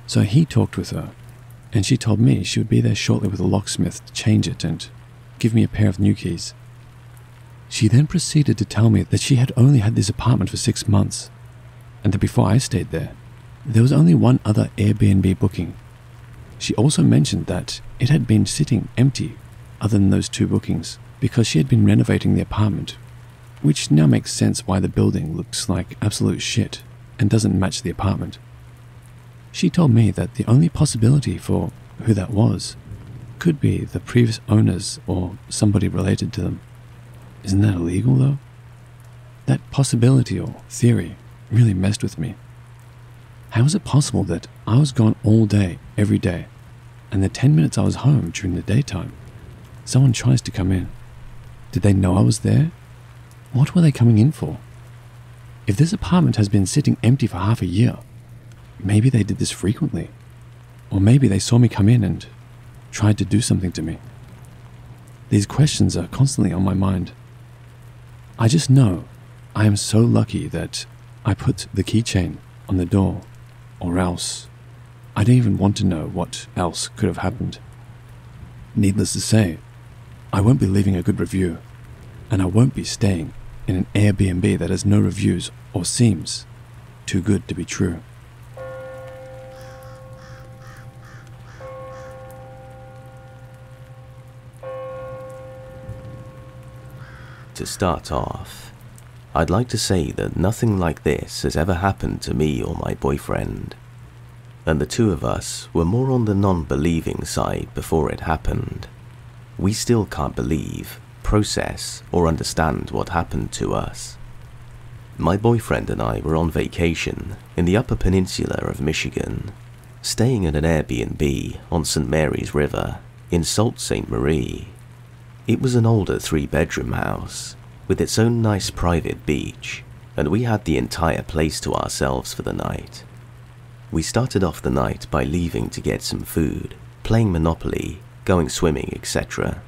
So he talked with her, and she told me she would be there shortly with a locksmith to change it and give me a pair of new keys. She then proceeded to tell me that she had only had this apartment for 6 months, and that before I stayed there was only one other Airbnb booking. She also mentioned that it had been sitting empty other than those 2 bookings because she had been renovating the apartment, which now makes sense why the building looks like absolute shit and doesn't match the apartment. She told me that the only possibility for who that was could be the previous owners or somebody related to them. Isn't that illegal though? That possibility or theory really messed with me. How is it possible that I was gone all day, every day, and the 10 minutes I was home during the daytime, someone tries to come in. Did they know I was there? What were they coming in for? If this apartment has been sitting empty for half a year, maybe they did this frequently. Or maybe they saw me come in and tried to do something to me. These questions are constantly on my mind. I just know I am so lucky that I put the keychain on the door, or else I don't even want to know what else could have happened. Needless to say, I won't be leaving a good review, and I won't be staying in an Airbnb that has no reviews or seems too good to be true. To start off, I'd like to say that nothing like this has ever happened to me or my boyfriend, and the two of us were more on the non-believing side before it happened. We still can't believe, process, or understand what happened to us. My boyfriend and I were on vacation in the Upper Peninsula of Michigan, staying at an Airbnb on St. Mary's River in Sault Ste. Marie. It was an older 3-bedroom house with its own nice private beach, and we had the entire place to ourselves for the night. We started off the night by leaving to get some food, playing Monopoly, going swimming, etc.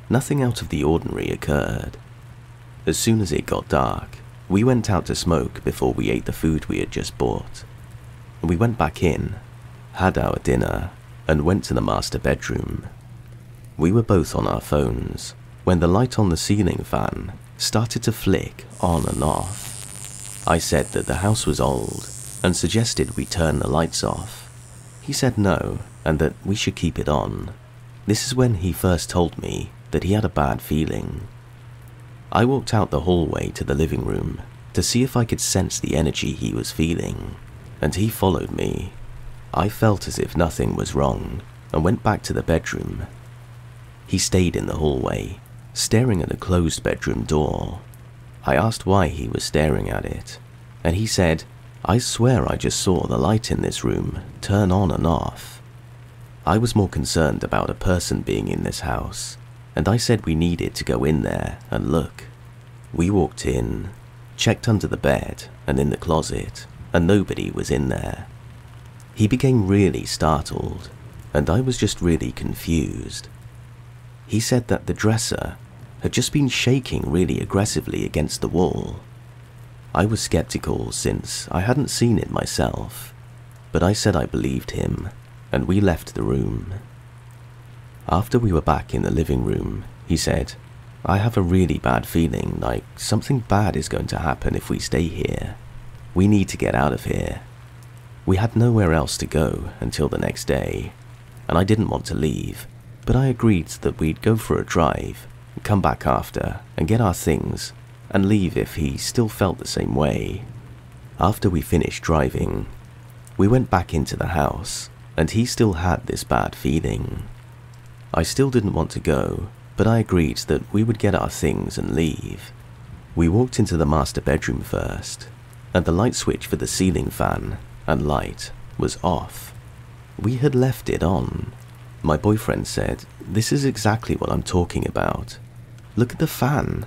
Nothing out of the ordinary occurred. As soon as it got dark, we went out to smoke before we ate the food we had just bought. We went back in, had our dinner, and went to the master bedroom. We were both on our phones when the light on the ceiling fan started to flick on and off. I said that the house was old and suggested we turn the lights off. He said no, and that we should keep it on. This is when he first told me that he had a bad feeling. I walked out the hallway to the living room to see if I could sense the energy he was feeling, and he followed me. I felt as if nothing was wrong and went back to the bedroom. He stayed in the hallway, staring at a closed bedroom door. I asked why he was staring at it, and he said, "I swear I just saw the light in this room turn on and off." I was more concerned about a person being in this house, and I said we needed to go in there and look. We walked in, checked under the bed and in the closet, and nobody was in there. He became really startled, and I was just really confused. He said that the dresser had just been shaking really aggressively against the wall. I was skeptical since I hadn't seen it myself, but I said I believed him, and we left the room. After we were back in the living room, he said, "I have a really bad feeling like something bad is going to happen if we stay here. We need to get out of here." We had nowhere else to go until the next day, and I didn't want to leave, but I agreed that we'd go for a drive, come back after, and get our things, and leave if he still felt the same way. After we finished driving, we went back into the house, and he still had this bad feeling. I still didn't want to go, but I agreed that we would get our things and leave. We walked into the master bedroom first, and the light switch for the ceiling fan and light was off. We had left it on. My boyfriend said, "This is exactly what I'm talking about. Look at the fan."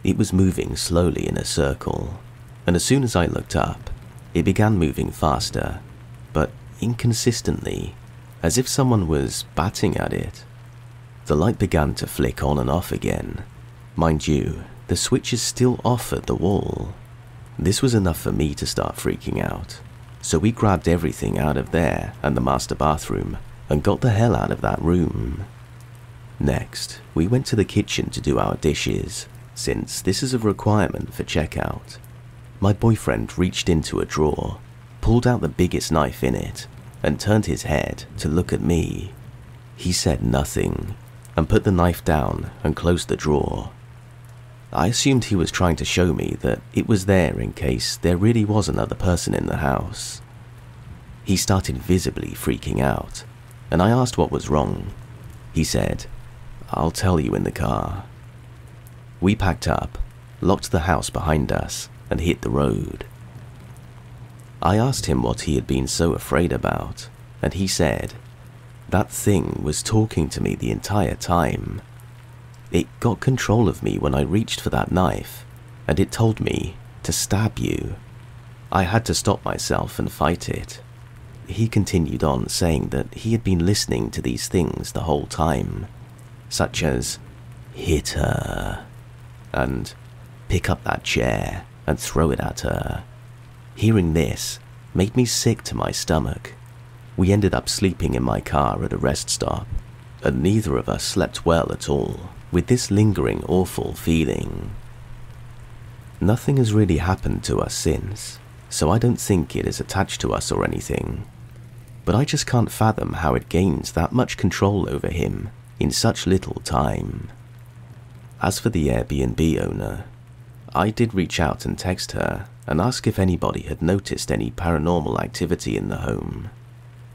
It was moving slowly in a circle, and as soon as I looked up, it began moving faster, but inconsistently, as if someone was batting at it. The light began to flick on and off again. Mind you, the switch is still off at the wall. This was enough for me to start freaking out, so we grabbed everything out of there and the master bathroom and got the hell out of that room. Next, we went to the kitchen to do our dishes, since this is a requirement for checkout. My boyfriend reached into a drawer, pulled out the biggest knife in it, and turned his head to look at me. He said nothing, and put the knife down and closed the drawer. I assumed he was trying to show me that it was there in case there really was another person in the house. He started visibly freaking out, and I asked what was wrong. He said, "I'll tell you in the car." We packed up, locked the house behind us, and hit the road. I asked him what he had been so afraid about, and he said, "That thing was talking to me the entire time. It got control of me when I reached for that knife, and it told me to stab you. I had to stop myself and fight it. He continued on, saying that he had been listening to these things the whole time, such as, hit her, and pick up that chair and throw it at her. Hearing this made me sick to my stomach. We ended up sleeping in my car at a rest stop, and neither of us slept well at all, with this lingering awful feeling. Nothing has really happened to us since, so I don't think it is attached to us or anything, but I just can't fathom how it gains that much control over him in such little time. As for the Airbnb owner, I did reach out and text her and ask if anybody had noticed any paranormal activity in the home.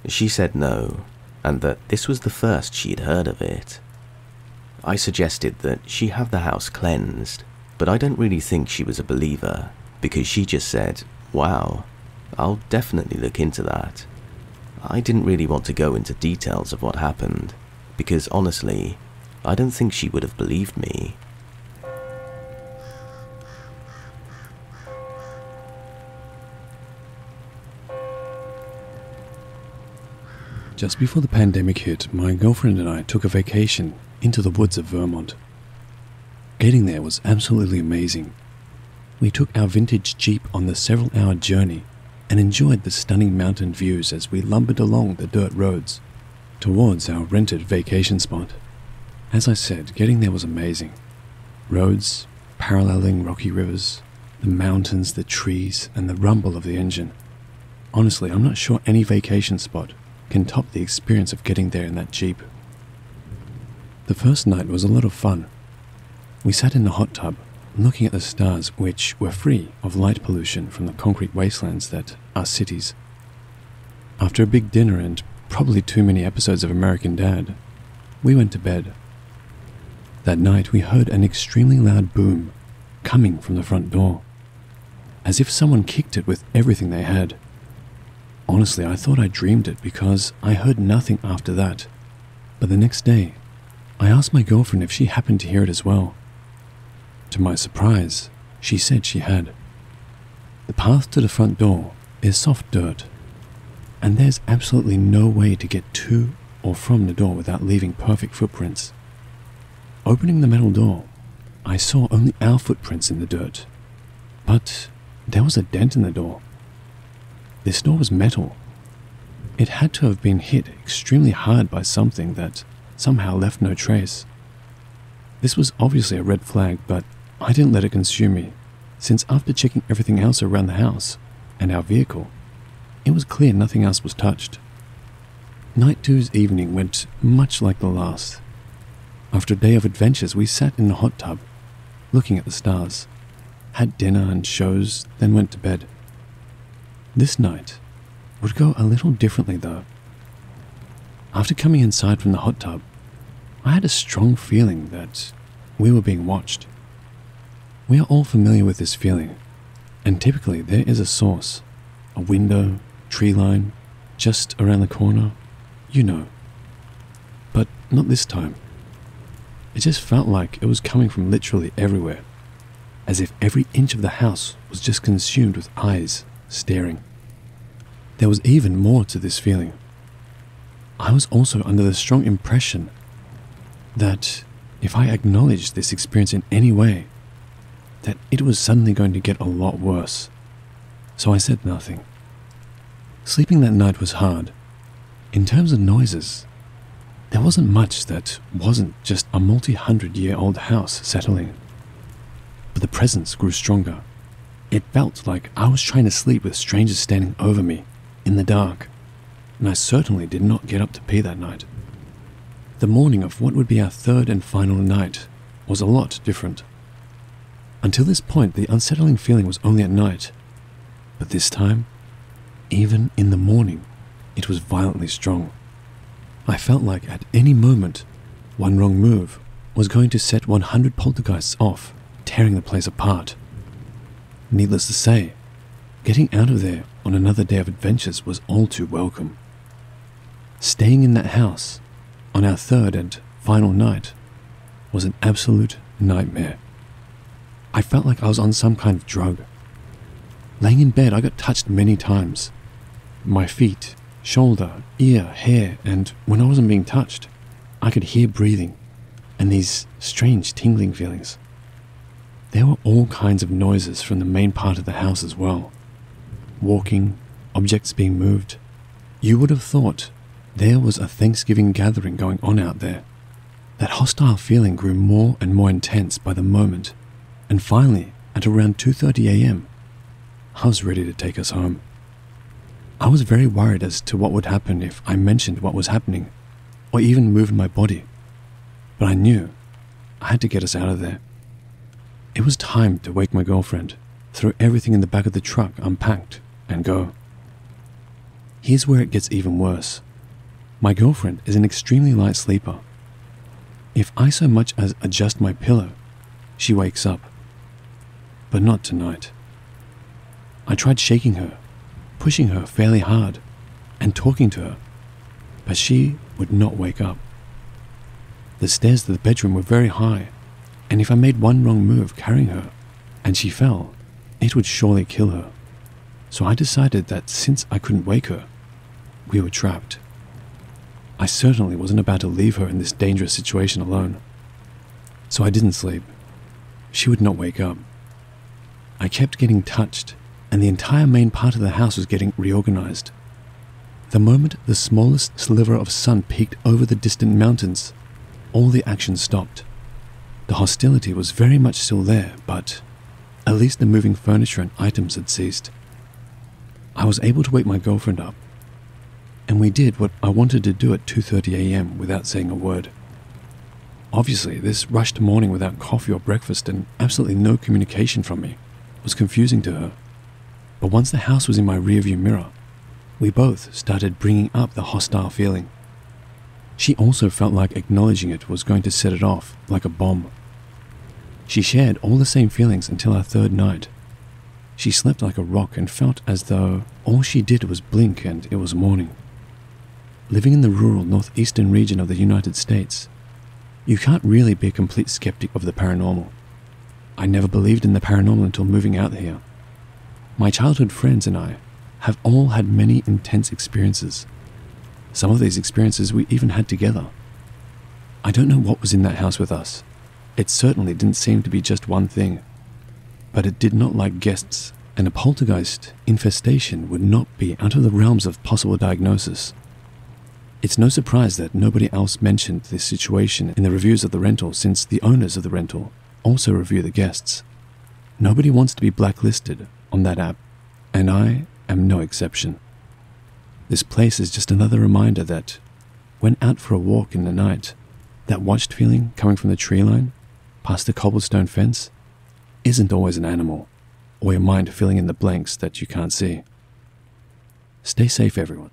She said no, and that this was the first she'd heard of it. I suggested that she have the house cleansed, but I don't really think she was a believer, because she just said, wow, I'll definitely look into that. I didn't really want to go into details of what happened, because honestly, I don't think she would have believed me. Just before the pandemic hit, my girlfriend and I took a vacation into the woods of Vermont. Getting there was absolutely amazing. We took our vintage Jeep on the several-hour journey and enjoyed the stunning mountain views as we lumbered along the dirt roads towards our rented vacation spot. As I said, getting there was amazing. Roads, paralleling rocky rivers, the mountains, the trees, and the rumble of the engine. Honestly, I'm not sure any vacation spot can top the experience of getting there in that Jeep. The first night was a lot of fun. We sat in the hot tub, looking at the stars, which were free of light pollution from the concrete wastelands that are cities. After a big dinner and probably too many episodes of American Dad, we went to bed. That night we heard an extremely loud boom coming from the front door, as if someone kicked it with everything they had. Honestly, I thought I dreamed it because I heard nothing after that, but the next day, I asked my girlfriend if she happened to hear it as well. To my surprise, she said she had. The path to the front door is soft dirt, and there's absolutely no way to get to or from the door without leaving perfect footprints. Opening the metal door, I saw only our footprints in the dirt, but there was a dent in the door. This door was metal. It had to have been hit extremely hard by something that somehow left no trace. This was obviously a red flag, but I didn't let it consume me, since after checking everything else around the house and our vehicle, it was clear nothing else was touched. Night 2's evening went much like the last. After a day of adventures, we sat in the hot tub, looking at the stars, had dinner and shows, then went to bed. This night would go a little differently though. After coming inside from the hot tub, I had a strong feeling that we were being watched. We are all familiar with this feeling, and typically there is a source, a window, tree line, just around the corner, you know. But not this time. It just felt like it was coming from literally everywhere, as if every inch of the house was just consumed with eyes staring. There was even more to this feeling. I was also under the strong impression that if I acknowledged this experience in any way, that it was suddenly going to get a lot worse. So I said nothing. Sleeping that night was hard. In terms of noises, there wasn't much that wasn't just a multi-hundred-year-old house settling. But the presence grew stronger. It felt like I was trying to sleep with strangers standing over me in the dark, and I certainly did not get up to pee that night. The morning of what would be our third and final night was a lot different. Until this point, the unsettling feeling was only at night, but this time, even in the morning, it was violently strong. I felt like at any moment, one wrong move was going to set 100 poltergeists off, tearing the place apart. Needless to say, getting out of there on another day of adventures was all too welcome. Staying in that house on our third and final night was an absolute nightmare. I felt like I was on some kind of drug. Laying in bed, I got touched many times. My feet, shoulder, ear, hair, and when I wasn't being touched, I could hear breathing and these strange tingling feelings. There were all kinds of noises from the main part of the house as well. Walking, objects being moved. You would have thought there was a Thanksgiving gathering going on out there. That hostile feeling grew more and more intense by the moment, and finally, at around 2:30 a.m., I was ready to take us home. I was very worried as to what would happen if I mentioned what was happening, or even moved my body, but I knew I had to get us out of there. It was time to wake my girlfriend, throw everything in the back of the truck unpacked, and go. Here's where it gets even worse. My girlfriend is an extremely light sleeper. If I so much as adjust my pillow, she wakes up. But not tonight. I tried shaking her, pushing her fairly hard, and talking to her, but she would not wake up. The stairs to the bedroom were very high, and if I made one wrong move carrying her, and she fell, it would surely kill her. So I decided that since I couldn't wake her, we were trapped. I certainly wasn't about to leave her in this dangerous situation alone. So I didn't sleep. She would not wake up. I kept getting touched, and the entire main part of the house was getting reorganized. The moment the smallest sliver of sun peeked over the distant mountains, all the action stopped. The hostility was very much still there, but at least the moving furniture and items had ceased. I was able to wake my girlfriend up, and we did what I wanted to do at 2:30 a.m. without saying a word. Obviously, this rushed morning without coffee or breakfast and absolutely no communication from me was confusing to her. But once the house was in my rearview mirror, we both started bringing up the hostile feeling. She also felt like acknowledging it was going to set it off like a bomb. She shared all the same feelings until our third night. She slept like a rock and felt as though all she did was blink and it was morning. Living in the rural northeastern region of the United States, you can't really be a complete skeptic of the paranormal. I never believed in the paranormal until moving out here. My childhood friends and I have all had many intense experiences. Some of these experiences we even had together. I don't know what was in that house with us. It certainly didn't seem to be just one thing, but it did not like guests, and a poltergeist infestation would not be out of the realms of possible diagnosis. It's no surprise that nobody else mentioned this situation in the reviews of the rental, since the owners of the rental also review the guests. Nobody wants to be blacklisted on that app, and I am no exception. This place is just another reminder that when out for a walk in the night, that watched feeling coming from the tree line, past the cobblestone fence, isn't always an animal, or your mind filling in the blanks that you can't see. Stay safe, everyone.